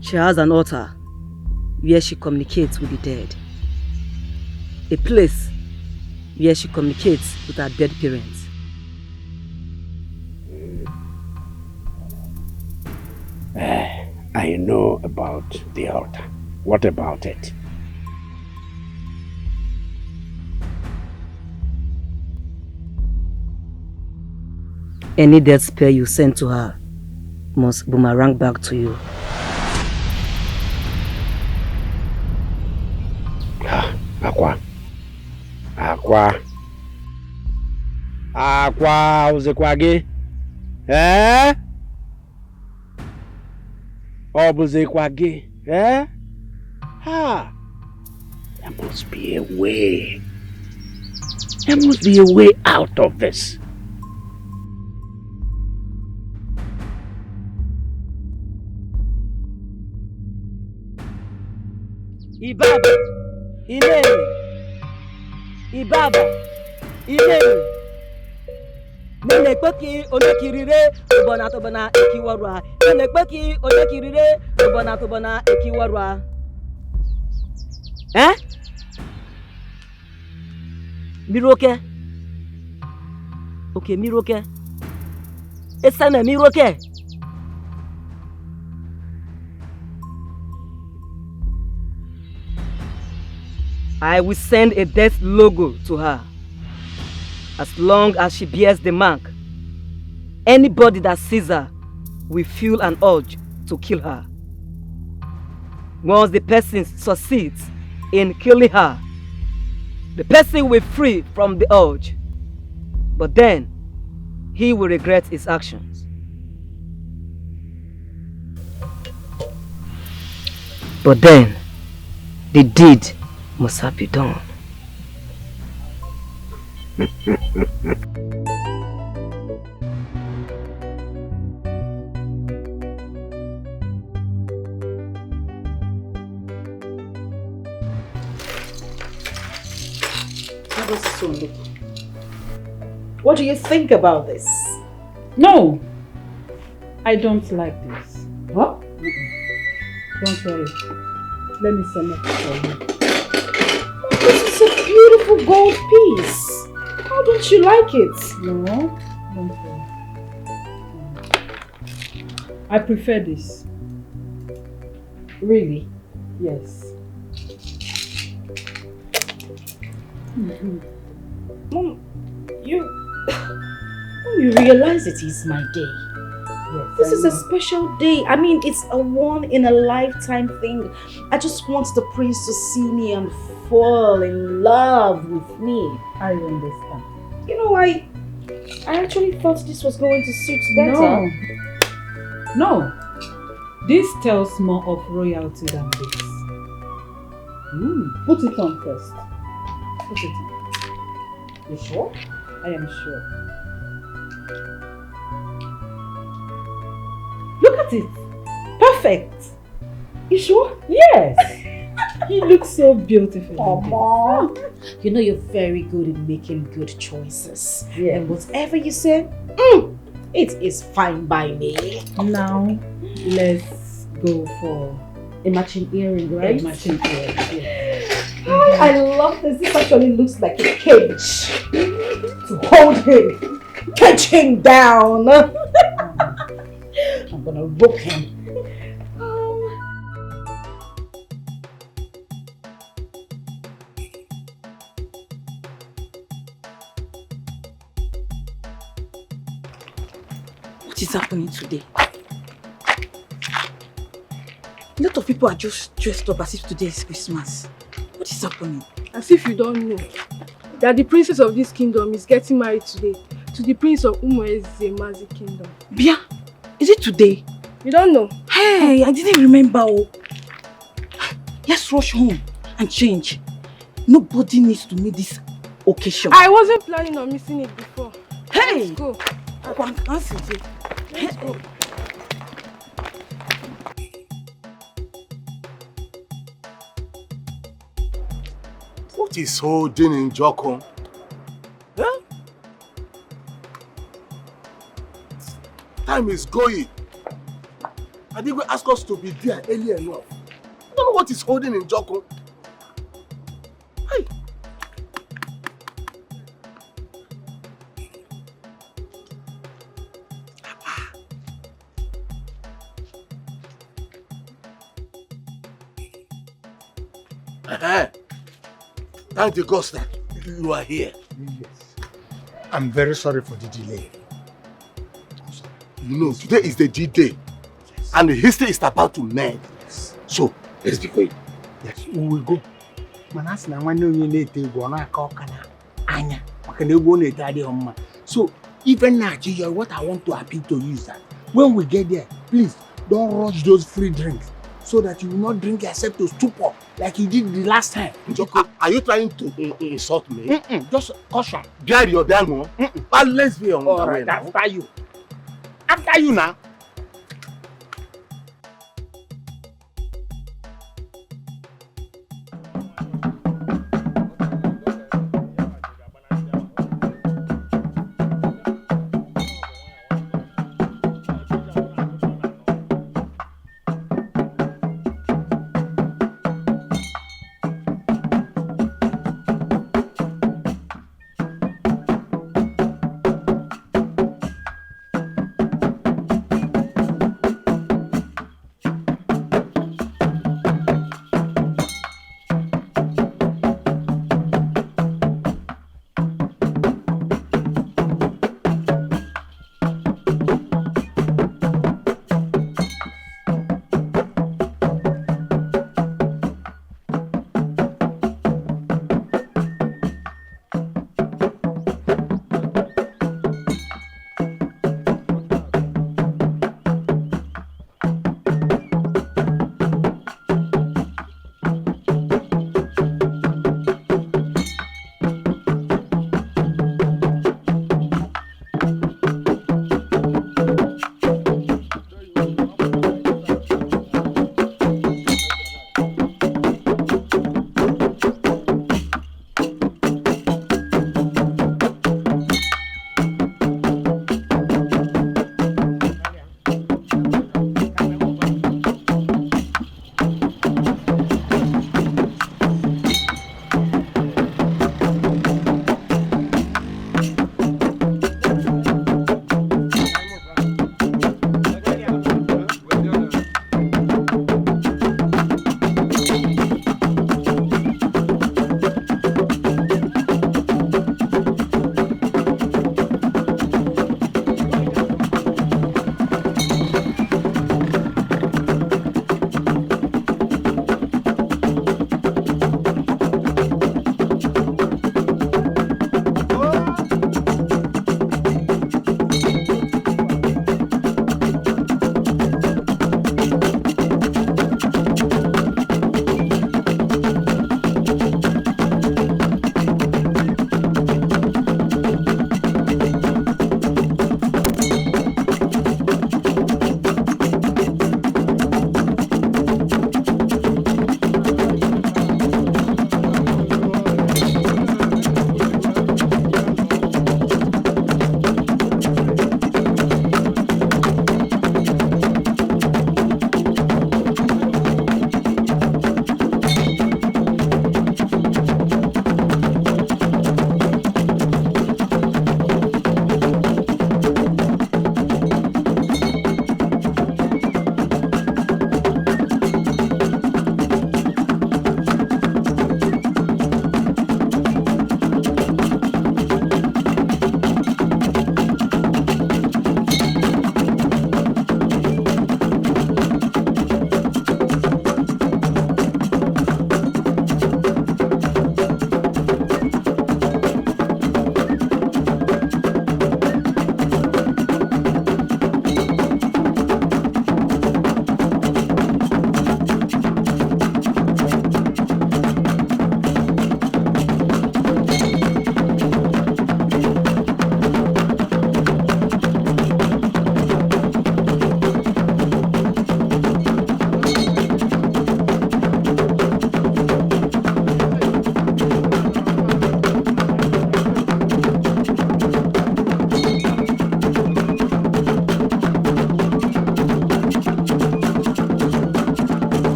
She has an altar where she communicates with the dead. A place where she communicates with her dead parents. I know about the altar. What about it? Any death spell you send to her must boomerang back to you. Akwa uzekwa gị? Ọ bụzikwa gị? There must be a way. There must be a way out of this. Ibaba, Inemi. Ibaba, Inemi. Nenekpeki onekirire tobana ekiwarwa. Nenekpeki onekirire tobana ekiwarwa. Miroke. Okay, Miroke. Esame Miroke. I will send a death logo to her. As long as she bears the mark, anybody that sees her will feel an urge to kill her. Once the person succeeds in killing her, the person will free from the urge. But then, he will regret his actions. But then, the deed must have been done. What do you think about this? No, I don't like this. What? Don't worry. Let me select it for you. This is a beautiful gold piece. How don't you like it? No, don't worry. I prefer this. Really? Yes. Mom, you realize it is my day. Yes, This is a special day. I mean, it's a one-in-a-lifetime thing. I just want the prince to see me and fall in love with me. I understand. You know, I actually thought this was going to suit better. No. This tells more of royalty than this. Put it on first. Put it on. You sure? I am sure. Look at it. Perfect. You sure? Yes. He looks so beautiful. Mom. You know you're very good at making good choices. Yeah. And whatever you say, it is fine by me. Now, let's go for a matching earring, right? a matching earring. Yes. I love this. This actually looks like a cage to hold him, catch him down. I'm gonna rope him. What is happening today? A lot of people are just dressed up as if today is Christmas. What is happening? As if you don't know that the princess of this kingdom is getting married today to the prince of Umwezemazi kingdom. Bia, is it today? You don't know? Hey, I didn't remember. Oh. Let's rush home and change. Nobody needs to meet this occasion. I wasn't planning on missing it before. Hey! Let's go. Let's go. What is holding in Joko? Huh? Time is going. I didn't ask us to be there early enough. I don't know what is holding in Joko. Hey. Thank the gods that you are here. Yes. I'm very sorry for the delay. You know, today is the D-Day. Yes. And the history is about to mend. Yes. So, let's be going. Yes, we will go. Manas na one you need to go na kokana anya. Makane go na tadi homma. So, even now, what I want to appeal to you is that when we get there, please don't rush those free drinks so that you will not drink yourself to stupor like you did the last time. Are you trying to insult me? Just caution. Get your damn one. But let's be on the way now. After you. After you now.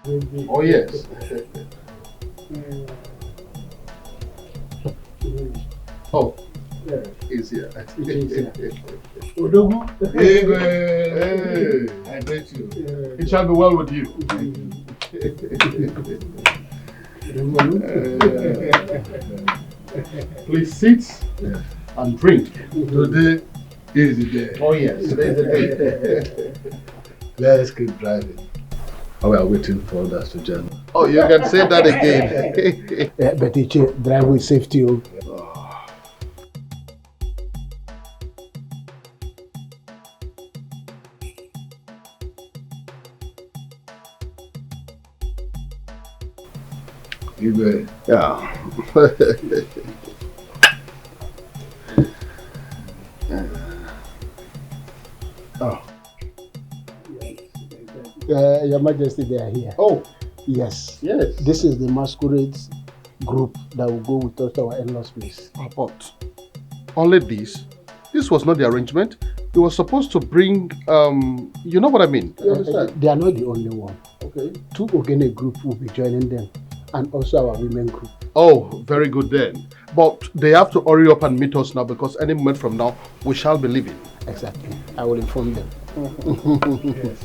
Oh, yes. Oh, he's here. Odogu. Hey, I bet you. It shall be well with you. Please sit and drink. Today is the day. Oh, yes. Today is the day. Let's keep driving. We are waiting for others to join. Oh, you can say that again. But drive with safety. Yeah. Oh. Your Majesty, they are here. Oh. Yes. Yes. This is the masquerade group that will go with us to our in-laws place. But only this. This was not the arrangement. It was supposed to bring, you know what I mean? You understand? They are not the only one. Okay. 2 Ekene group will be joining them, and also our women group. Oh, very good then. But they have to hurry up and meet us now because any moment from now, we shall be leaving. Exactly. I will inform them. Yes.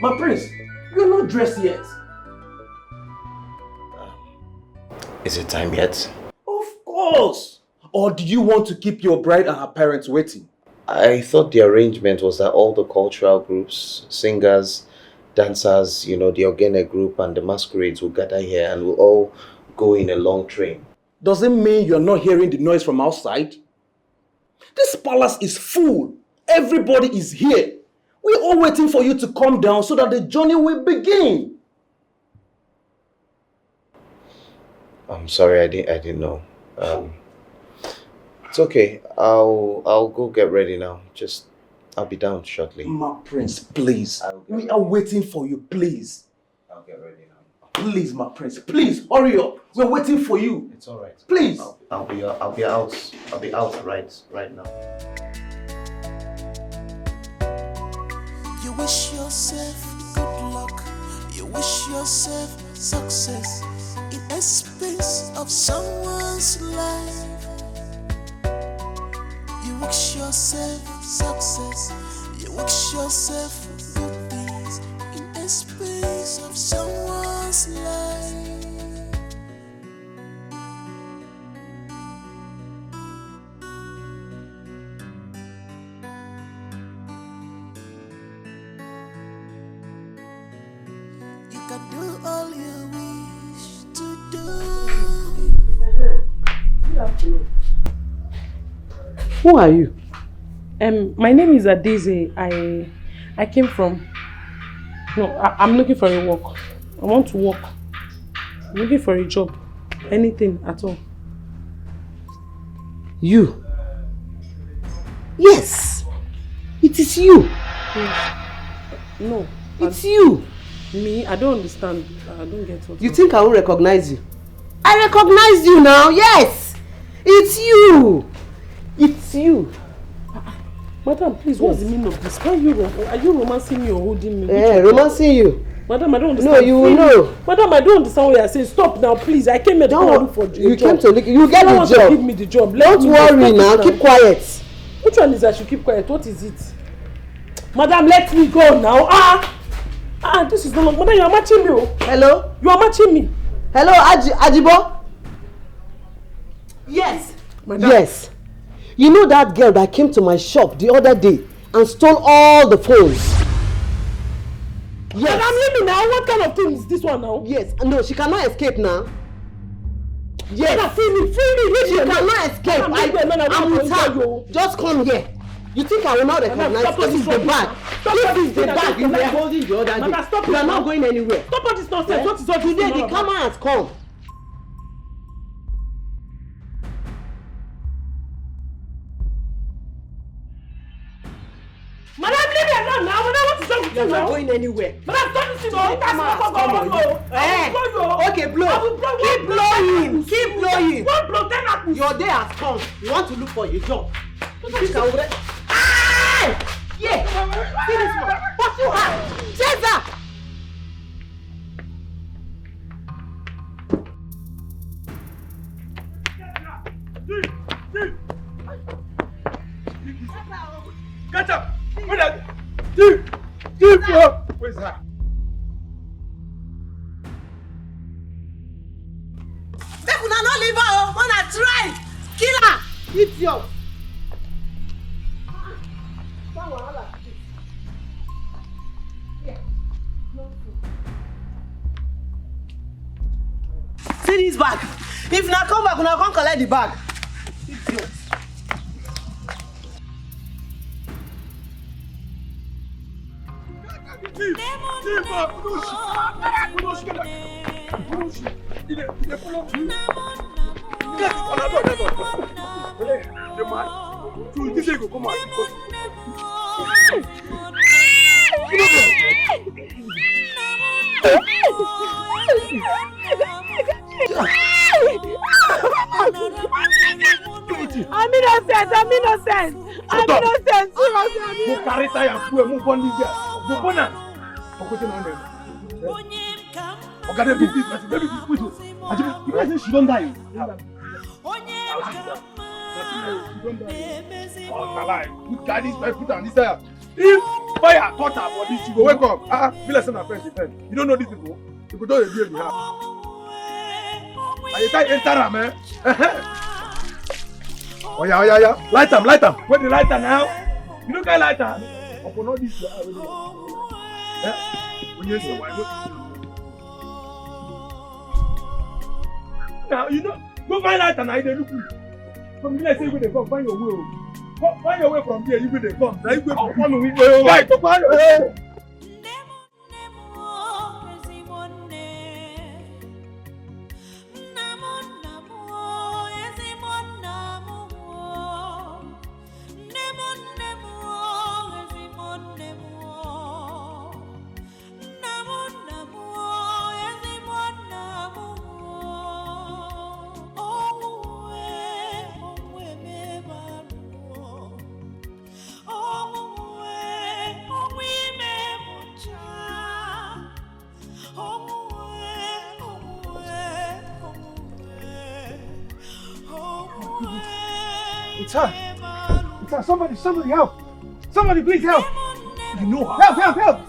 My prince, you're not dressed yet. Is it time yet? Of course. Or do you want to keep your bride and her parents waiting? I thought the arrangement was that all the cultural groups, singers, dancers, the Ekene group and the masquerades will gather here and we'll all go in a long train. Does it mean you're not hearing the noise from outside? This palace is full. Everybody is here. We're all waiting for you to come down so that the journey will begin. I'm sorry, I didn't know. It's okay. I'll go get ready now. I'll be down shortly. My prince, please. We are waiting for you, please. I'll get ready now. Please, my prince, please hurry up. We're waiting for you. It's all right. Please. I'll be out right now. You wish yourself good luck. You wish yourself success in a space of someone's life. You wish yourself success. You wish yourself good things in a space of someone's life. You can do all you wish to do. Good afternoon. Who are you? My name is Adeze. I came from... No, I'm looking for a work. I want to work. I'm looking for a job. Anything at all. You? Yes! It is you! Yes. No. It's you! Me? I don't understand. I don't get what. You think I will recognize you? I recognize you now, yes! It's you! It's you! Madam, please, what's the meaning of this? Are you romancing me or holding me? Romancing you. Madam, I don't understand. No, you will know. Madam, I don't understand what you are saying. Stop now, please. I came here to look for a job. You came to look. You get the job. Give me the job. Don't worry now. Keep quiet. Which one is I should keep quiet? What is it? Madam, let me go now. This is no long. Madam, you are matching me. Hello? You are matching me. Hello, Ajibo? Yes. Madam. Yes. You know that girl that came to my shop the other day and stole all the phones? Yes. Madam, leave me now. What kind of thing is this one now? Yes. No, she cannot escape now. Yes. Madam, free me. She cannot escape. I'm with her. Just come here. You think I will not recognize? This is the bag. This is the bag you were holding the other day. You are not going anywhere. Stop all this nonsense. What is all this? Today the camera has come. Madam, leave me alone now. Madam, what is wrong with you now? You're not going anywhere. Madam, stop this thing. Okay, blow. Keep blowing. Keep blowing. One blow, 10 apples. Your day has come. You want to look for your job. Yeah. See this one. What you have? Chase Get up! Where's that? Make una no leave her, wanna try! Kill her! Idiot! See this bag. If na come back, una come collect the bag. Idiot. I'm innocent. I'm innocent. Go carry tire and move on this girl. Go burn her. Okay, baby, you guys she don't die. Oh, my life. Good guy, this put on this tire. If fire touch her body, she go wake up. Be like my friend, you don't know these people. You go do the deal you have. And you can't enter her, man. Oh yeah. Light them. Where the lighter now? You don't get lighter. Upon all this, when you say why? Now you know, go find lighter now. They look you. From here, say where they come. Find your way. Find your way from here. You will they come. Now you go follow me. Right, to find your way. It's her. Somebody help. Somebody please help. You know her. Help.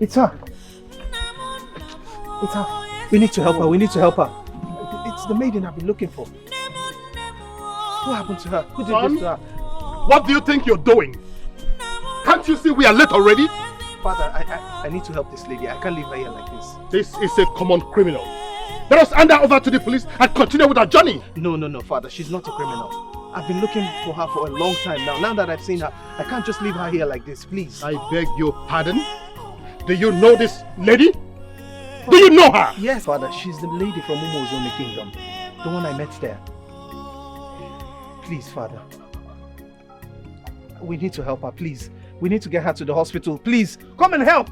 It's her. We need to help her. It's the maiden I've been looking for. What happened to her? Who did this to her? What do you think you're doing? Can't you see we are late already? Father, I need to help this lady. I can't leave her here like this. This is a common criminal. Let us hand her over to the police and continue with our journey. No, Father. She's not a criminal. I've been looking for her for a long time now. Now that I've seen her, I can't just leave her here like this, please. I beg your pardon? Do you know this lady? Do you know her? Yes, Father. She's the lady from Umozome Kingdom. The one I met there. Please, Father. We need to help her, please. We need to get her to the hospital. Please, come and help.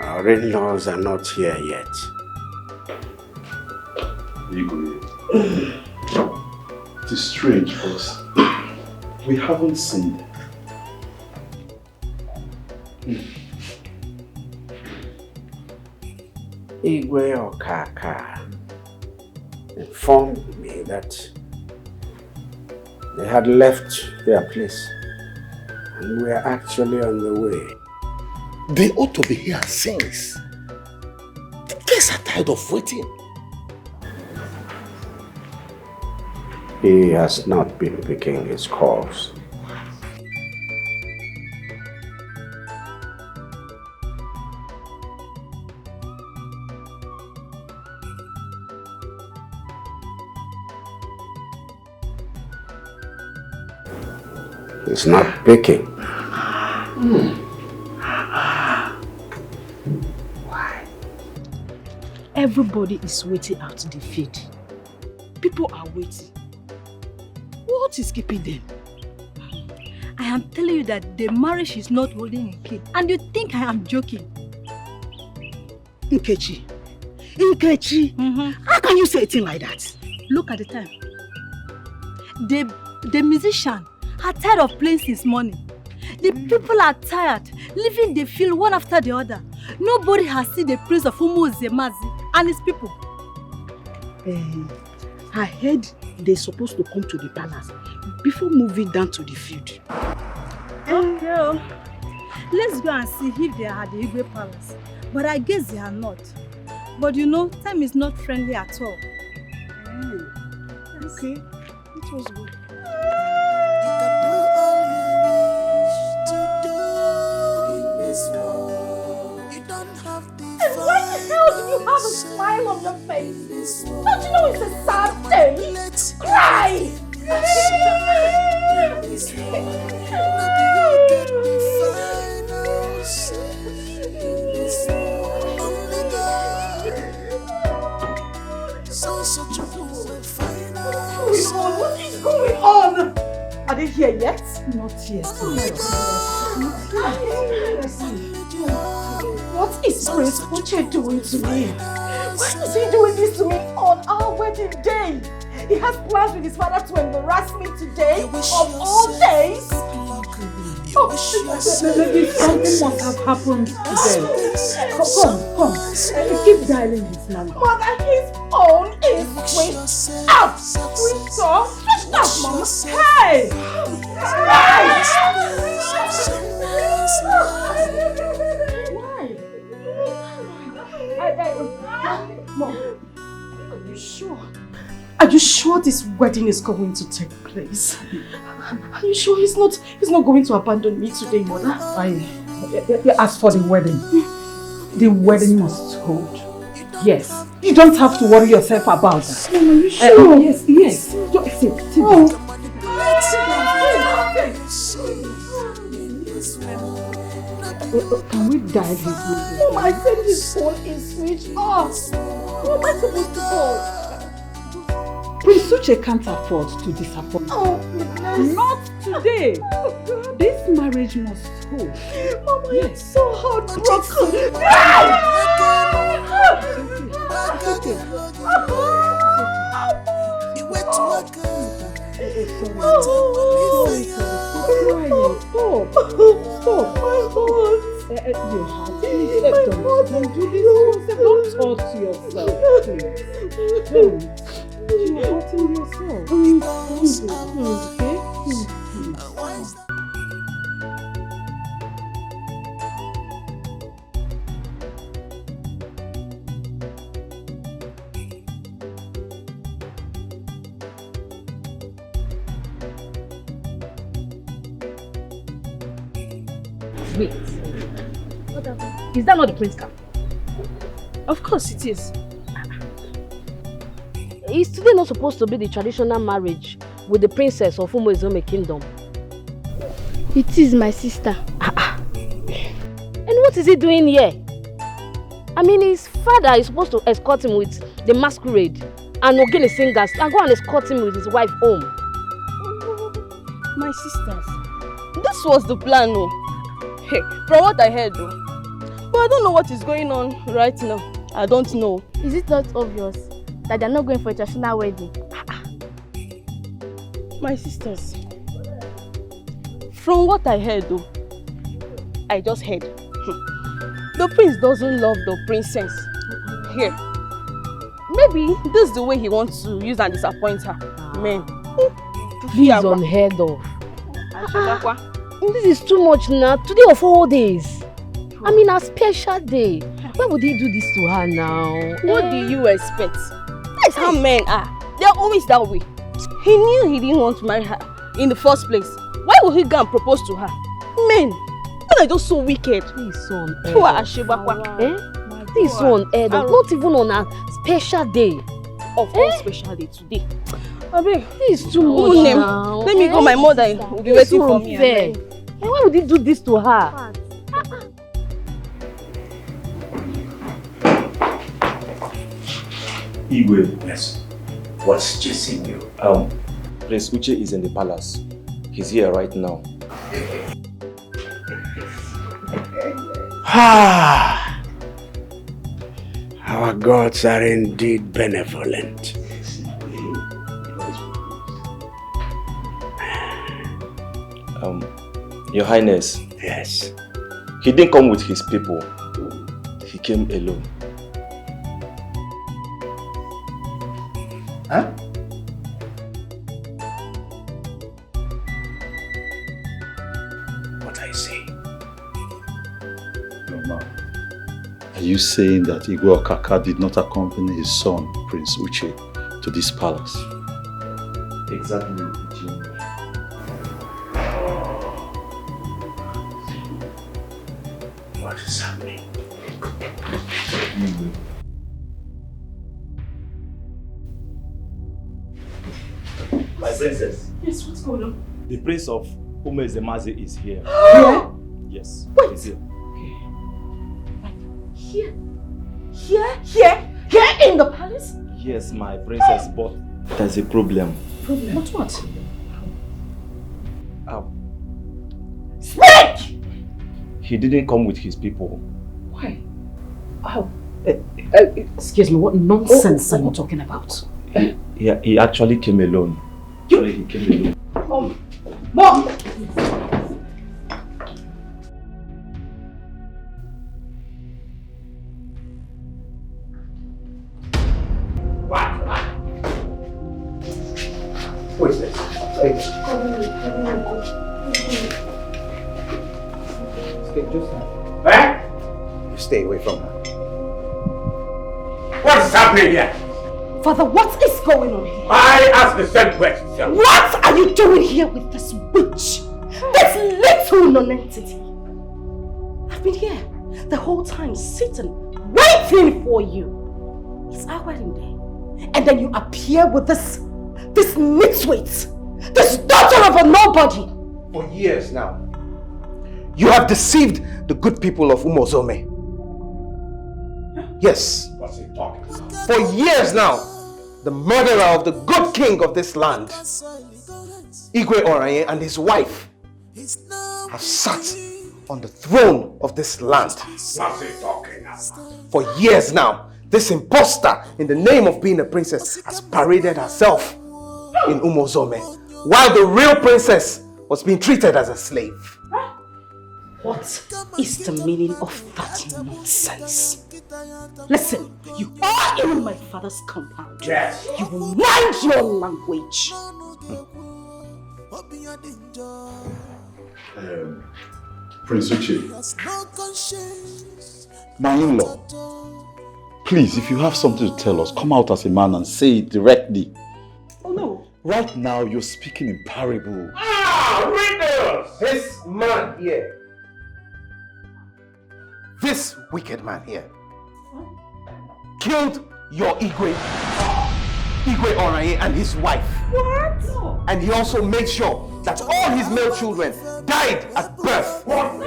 Our in-laws are not here yet. It is strange, boss. We haven't seen them. Igwe Okaka informed me that they had left their place and were actually on the way. They ought to be here since. The guests are tired of waiting. He has not been picking his calls. He's not picking. Why? Everybody is waiting out the field. People are waiting. What is keeping them? I am telling you that the marriage is not holding in key. And you think I am joking? Nkechi, how can you say a thing like that? Look at the time. The musician are tired of playing since morning. The people are tired, leaving the field one after the other. Nobody has seen the praise of Umu Zemazi and his people. I heard they're supposed to come to the palace before moving down to the field. Okay, let's go and see if they are at the Igwe palace. But I guess they are not. But you know, time is not friendly at all. Okay, it was good. And why the hell do you have a smile on your face? Don't you know it's a sad day? Cry! Only God What is going on? Are they here yet? Not yet. Oh my God. What is Prince Uche doing to me? Why is he doing this to me on our wedding day? He has plans with his father to embarrass me today, of all days. Maybe something must have happened today. Come. Keep dialing his number. Mother, his phone is switched off. Switched off? Switched off, Mama. Hey! Mom, are you sure? Are you sure this wedding is going to take place? Are you sure he's not going to abandon me today, Mother? As for the wedding must hold. Yes. You don't have to worry yourself about that. Mom, are you sure? Yes. Just sit down. Can we dial his number? Mom, I said his phone is switched off. What am I supposed to call? Prince Uche can't afford to disappoint. Oh, not today. This marriage must hold. Mama, you're so heartbroken. Stop. Don't talk to yourself, please. Don't. You're hurting yourself. Okay? Wait. Is that not the prince camp? Of course it is. Is today not supposed to be the traditional marriage with the princess of Umwezome kingdom? It is, my sister. And what is he doing here? I mean, his father is supposed to escort him with the masquerade and Ogene singers and go and escort him with his wife home. My sisters, this was the plan, no? Hey, from what I heard, though. But I don't know what is going on right now. I don't know. Is it not obvious that they're not going for a traditional wedding? My sisters, from what I heard, though, I just heard. The prince doesn't love the princess. Here. Maybe this is the way he wants to use and disappoint her. Man. This is unheard of. This is too much now. Today of all days. I mean, a special day. Why would he do this to her now? What do you expect? That's how men are. They're always that way. He knew he didn't want to marry her in the first place. Why would he go and propose to her? Men are just so wicked. This is so unheard This is so unheard of. Not even on a special day. Of all special day today. This is too much now. Let me go. My mother will be waiting for me. Why would he do this to her? Igwe, yes. What's chasing you? Prince Uche is in the palace. He's here right now. Our gods are indeed benevolent. Your Highness. Yes. He didn't come with his people. He came alone. Huh? What I say? Are you saying that Igwe Okaka did not accompany his son, Prince Uche, to this palace? Exactly. What is happening? My princess. Yes, what's going on? The prince of Umwezemaze is here. Here? Yes. Wait. He's here. Here in the palace? Yes, my princess, but there's a problem. Problem? What? Speak! He didn't come with his people. Why? How? Excuse me, what nonsense are you talking about? Yeah, he actually came alone. He came alone. Mom! Who is this? Stay away from her. What is happening here? Father, what is going on here? I ask the same question. What are you doing here with this witch? This little non-entity? I've been here the whole time, sitting, waiting for you. It's our wedding day. And then you appear with this nitwit, this daughter of a nobody. For years now, you have deceived the good people of Umozome. Yes. What's he talking about? For years now, the murderer of the good king of this land, Igwe Oranye, and his wife have sat on the throne of this land. What's he talking about? For years now, this imposter, in the name of being a princess, has paraded herself in Umozome, while the real princess was being treated as a slave. What is the meaning of that nonsense? Listen, you are in my father's compound. Yes. You will mind your language. Prince Uche, my in-law, please, if you have something to tell us, come out as a man and say it directly. Oh no. Right now, you're speaking in parable. Riddles! This man here, this wicked man here, killed your Igwe Oranye and his wife. What? And he also made sure that all his male children died at birth. All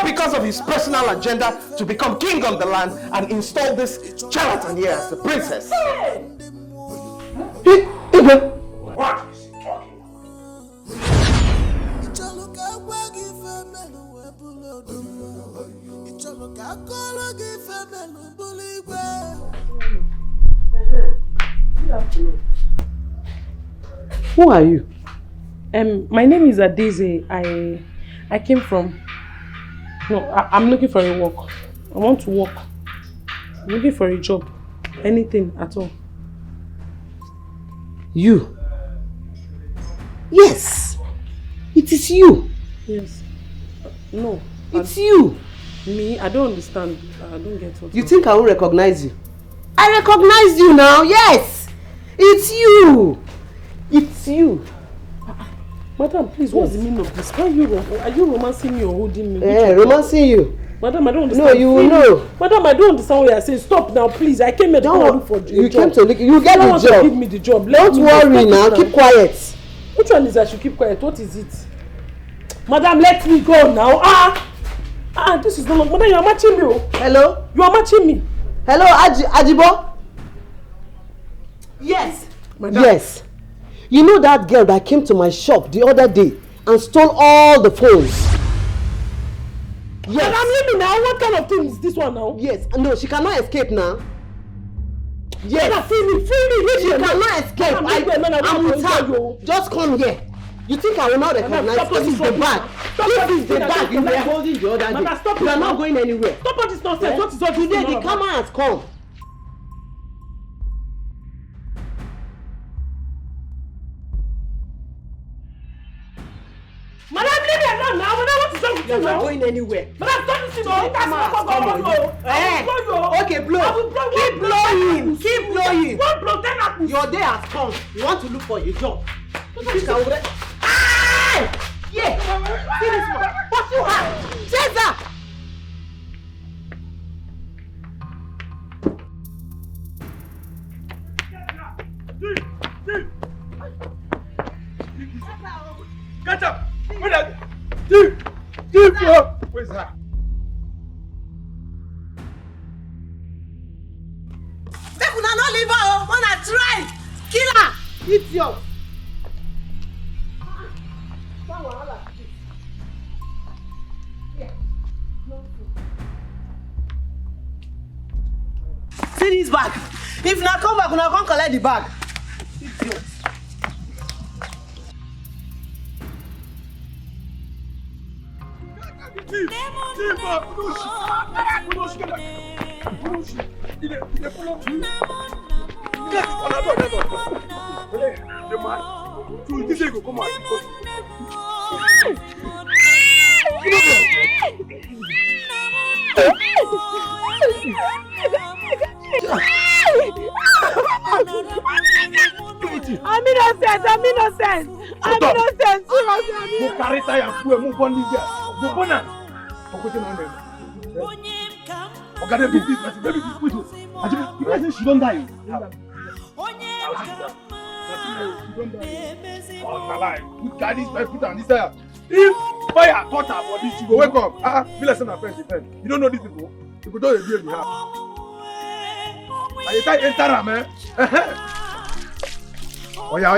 because of his personal agenda to become king of the land and install this charlatan here as the princess. What is he talking Who are you? My name is Adeze. I came from... No, I'm looking for a work. I want to work. I'm looking for a job. Anything at all. You? Yes. It is you. Yes. No. It's you. Me? I don't understand. I don't get what. You think I will recognize you? I recognize you now. Yes. It's you. It's you. Madam, please, what's the meaning of this? Why are you romancing me or holding me? Romancing you. Madam, I don't understand. No, you will know. Madam, I don't understand what you are saying. Stop now, please. I came here to look for a job. You came to look. You get the job. Give me the job. Don't worry now. Keep quiet. Which one is I should keep quiet? What is it? Madam, let me go now. This is no longer. Madam, you are matching me. Hello? You are matching me. Hello, Ajibo? Yes. Madam. Yes. You know that girl that came to my shop the other day and stole all the phones? Yes. Madam, leave me now. What kind of thing is this one now? Yes. No, she cannot escape now. Yes. Madam, free me. She cannot escape. Just come here. You think I will not recognize this is the bag? This is the bag you were holding the other day. You are not going anywhere. Stop all this nonsense. What is all this? Today the camera has come. Madam, leave me alone now. Madam, what is wrong with you now? You are not going anywhere. Madam, stop this. Okay, blow. Keep blowing. Keep blowing. What blow? Then happens. Your day has come. You want to look for a job. Yeah. See this one. What you have? Caesar. Catch up! Where's that? Make una no leave her. Idiot! See this bag. If na come back, una come collect the bag. Idiot. I'm innocent. I'm innocent. I'm innocent. Mo carry tire fuel, mo burn this girl. Mo burn am. Okote na ndem. Oga dey beat this person, baby this widow. Ajibi, you guys say she don die. She don die. Oh, my life. Put guy this man, put am this tire. If fire touch her body, she go wake up. Be like say na friend she friend. You don't know these people. You go don dey deal with her. And you can't enter am, eh? Oh yeah.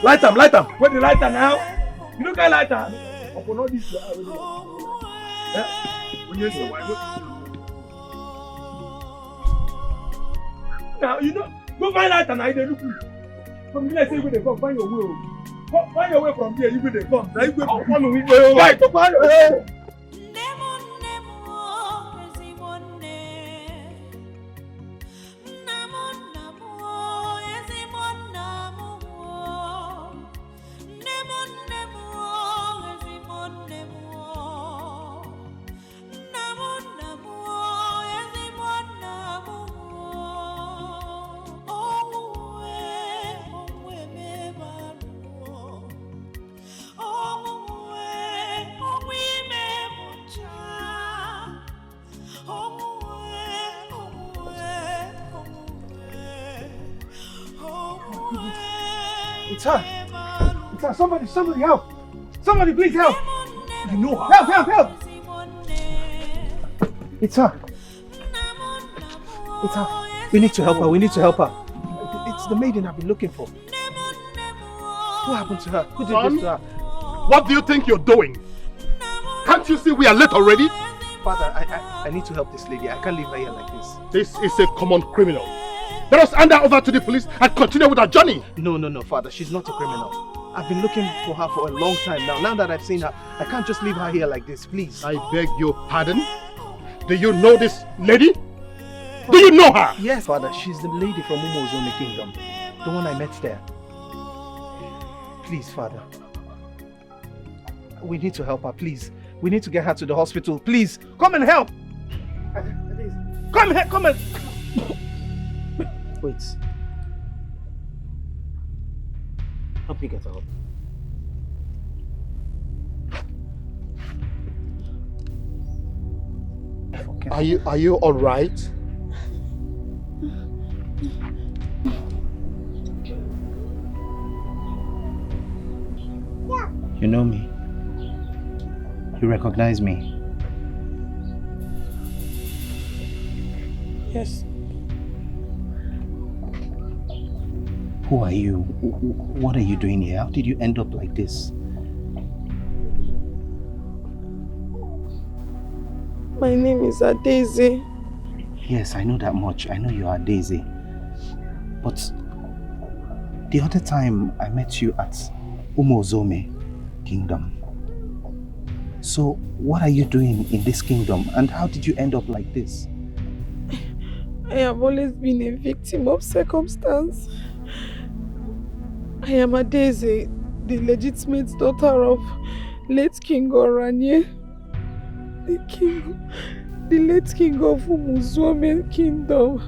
Light am. Where the lighter now? You don't get lighter. Upon all this, when you say why? Now you know, go find lighter now. They look good. From here, say where they come. Find your way. Find your way from here. You where they come. Now you go follow me. Right, to find. It's her. Somebody help. Somebody please help. You know her. Help. It's her. We need to help her. It's the maiden I've been looking for. What happened to her? Who did this to her? What do you think you're doing? Can't you see we are late already? Father, I need to help this lady. I can't leave her here like this. This is a common criminal. Let us hand her over to the police and continue with our journey. No, Father. She's not a criminal. I've been looking for her for a long time now. Now that I've seen her, I can't just leave her here like this, please. I beg your pardon? Do you know this lady? Do you know her? Yes, Father. She's the lady from Umozome Kingdom. The one I met there. Please, Father. We need to help her, please. We need to get her to the hospital. Please, come and help. Come and... Wait. Help me get her up. Are you all right? You know me. You recognize me. Yes. Who are you? What are you doing here? How did you end up like this? My name is Adeze. Yes, I know that much. I know you are Daisy. But the other time I met you at Umozome Kingdom. So what are you doing in this kingdom and how did you end up like this? I have always been a victim of circumstance. I am Adeze, the legitimate daughter of late King Oranye, the late king of Umozome Kingdom,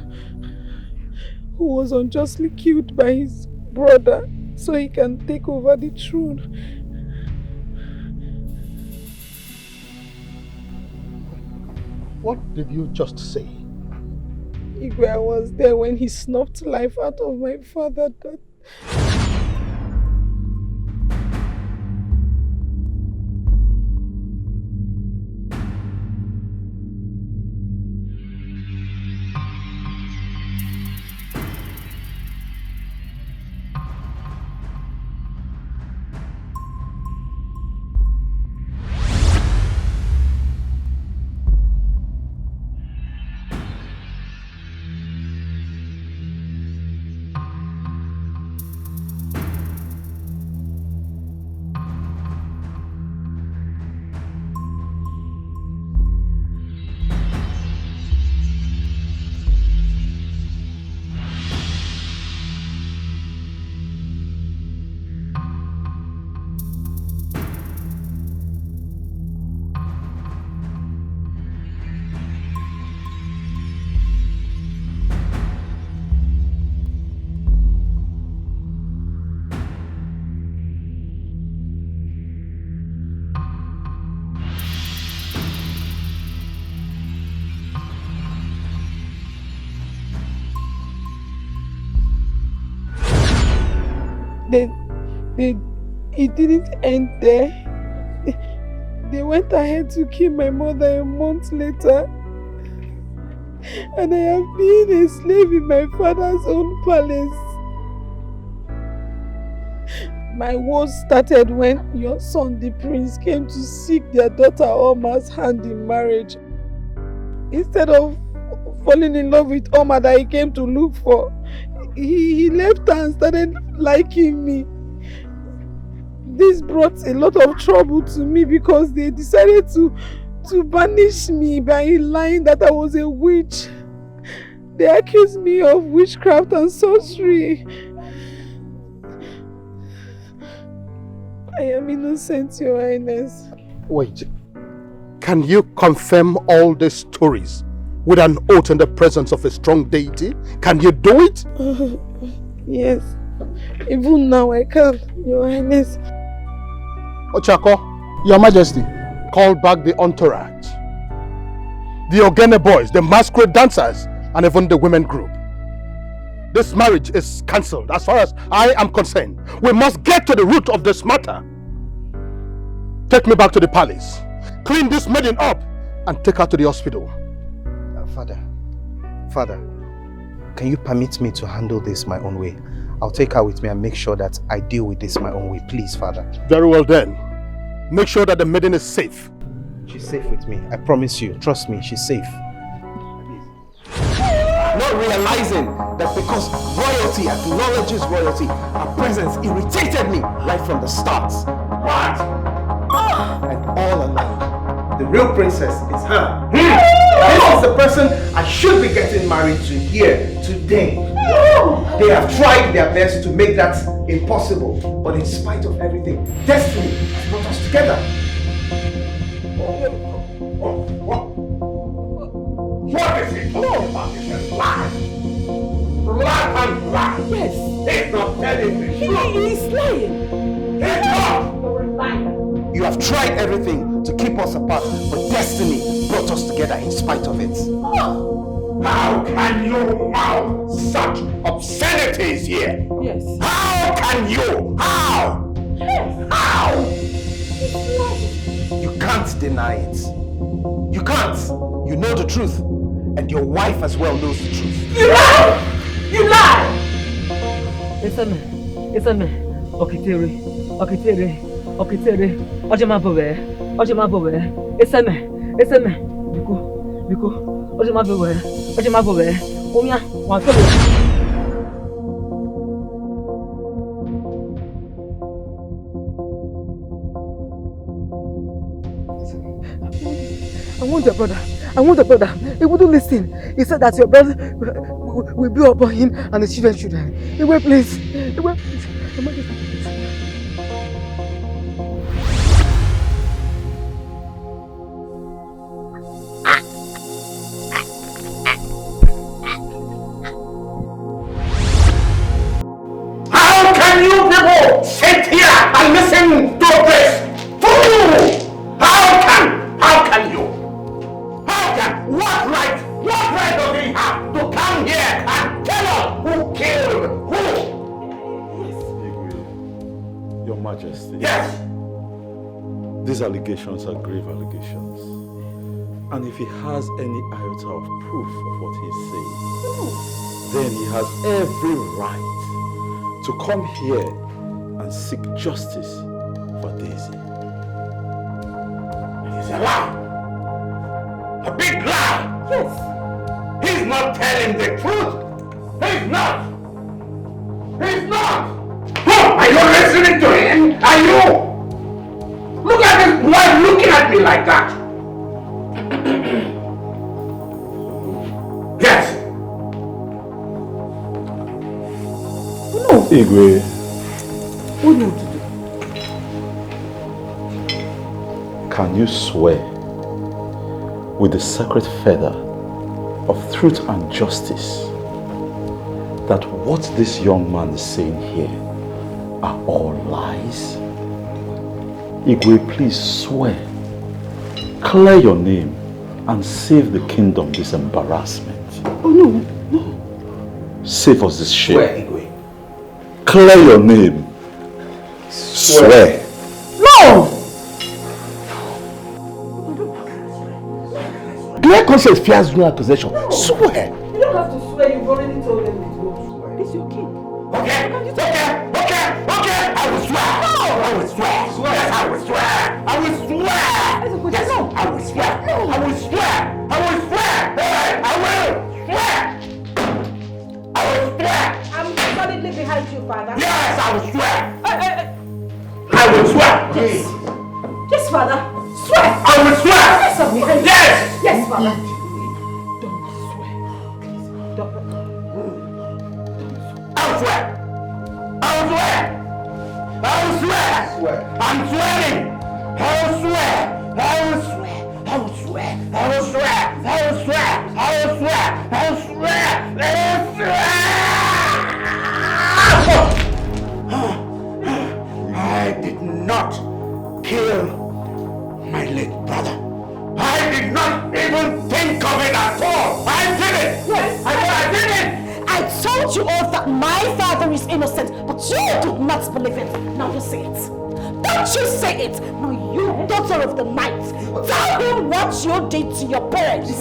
who was unjustly killed by his brother so he can take over the throne. What did you just say? Igwe was there when he snuffed life out of my father. It didn't end there. They went ahead to kill my mother a month later. And I have been a slave in my father's own palace. My woes started when your son, the prince, came to seek their daughter Alma's hand in marriage. Instead of falling in love with Alma that he came to look for, he left her and started liking me. This brought a lot of trouble to me because they decided to banish me by lying that I was a witch. They accused me of witchcraft and sorcery. I am innocent, Your Highness. Wait. Can you confirm all these stories with an oath in the presence of a strong deity? Can you do it? Yes. Even now I can, Your Highness. Ochako, Your Majesty, call back the entourage. The Ekene boys, the masquerade dancers, and even the women group. This marriage is cancelled as far as I am concerned. We must get to the root of this matter. Take me back to the palace. Clean this maiden up and take her to the hospital. Father, can you permit me to handle this my own way? I'll take her with me and make sure that I deal with this my own way. Please, Father. Very well then. Make sure that the maiden is safe. She's safe with me. I promise you. Trust me, she's safe. Not realizing that because royalty acknowledges royalty, her presence irritated me right from the start. What? And all along, the real princess is her. This is the person I should be getting married to here today. They have tried their best to make that impossible, but in spite of everything, destiny has brought us together. What is it? No, about this lie. Lie and lie. Yes. He's not telling the truth. He is lying. He's not. You have tried everything to keep us apart, but destiny brought us together in spite of it. How can you mouth such obscenities here? Yes. How can you? How? Yes. How? You can't deny it. You can't. You know the truth. And your wife as well knows the truth. You lie! You lie! It's a me. Okitere. Ojemabowe. It's a me. Biko. Ojemabowe. Omia, I want the brother. He wouldn't listen. He said that your brother will be upon him and the children should die. He went, please. He went, please. How can you people sit here and listen to this? Fool! How can you? What right does he have to come here and tell us who killed who? Your Majesty. Yes. These allegations are grave allegations. And if he has any iota of proof of what he's saying, then he has every right to come here and seek justice for Daisy. It is a lie. A big lie! Yes! He's not telling the truth! He's not! He's not! Are you listening to him? Are you? Look at this boy looking at me like that! Yes! No! Igwe. What do you want to do? Can you swear with the sacred feather of truth and justice that what this young man is saying here are all lies? Igwe, please swear. Clear your name and save the kingdom this embarrassment. Oh no. Save us this shame. Swear, Igwe. Clear your name Swear. No! Clear conscience fears no accusation. Swear. You don't have to swear, you've already told them to go. This is your king. Okay. I will swear. No. I will swear. Yes, I will swear. I will swear. Yes, I will swear. I will swear. I will swear. Hey, I will swear. I will swear. I'm solidly behind you, Father. Yes, I will swear. I will swear. Yes. Yes, Father. Swear. I will swear. Yes, I'm behind you. Yes. Yes, Father. I'll swear. I'll swear. I'll swear. I'm swearing. I'll swear. I'll swear. I'll swear. I'll swear. I'll swear. I'll swear. I'll swear. I'll swear. I did not kill my late brother. I did not even think of it at all. I did it. Yes, I did it. I told you all that my father is innocent, but you did not believe it. Now you say it. Don't you say it. Now you, daughter of the night, tell him what you did to your parents.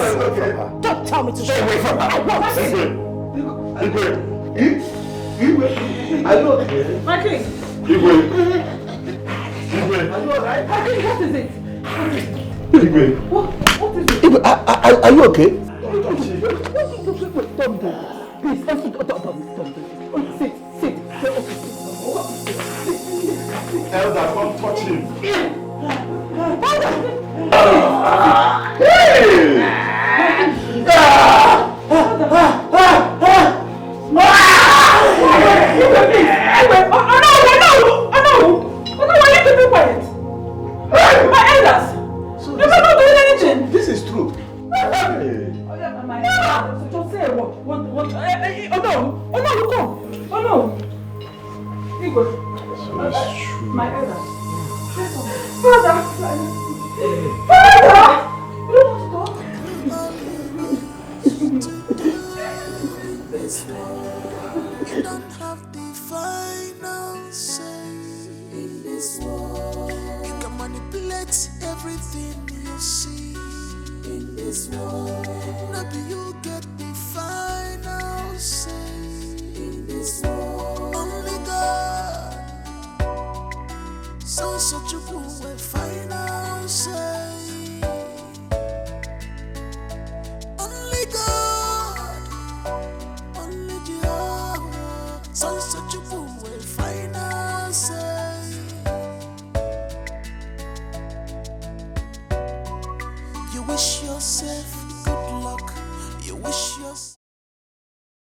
Don't tell me to stay away from her. I won't. Are you okay? My king. Are you alright? My king, what is it? What is it? Are you okay? Please, don't sit. Elder, don't touch him. This is true. Just say what? Oh no, you come. Oh no. Igwe. My elders. Father! You don't want to You don't have the final say in this world. You can manipulate everything you see in this world. Maybe you get the final say in this world. Only God. So such a fool with final say. Only God. Only Jehovah. So such a fool with final say. You wish yourself good luck. You wish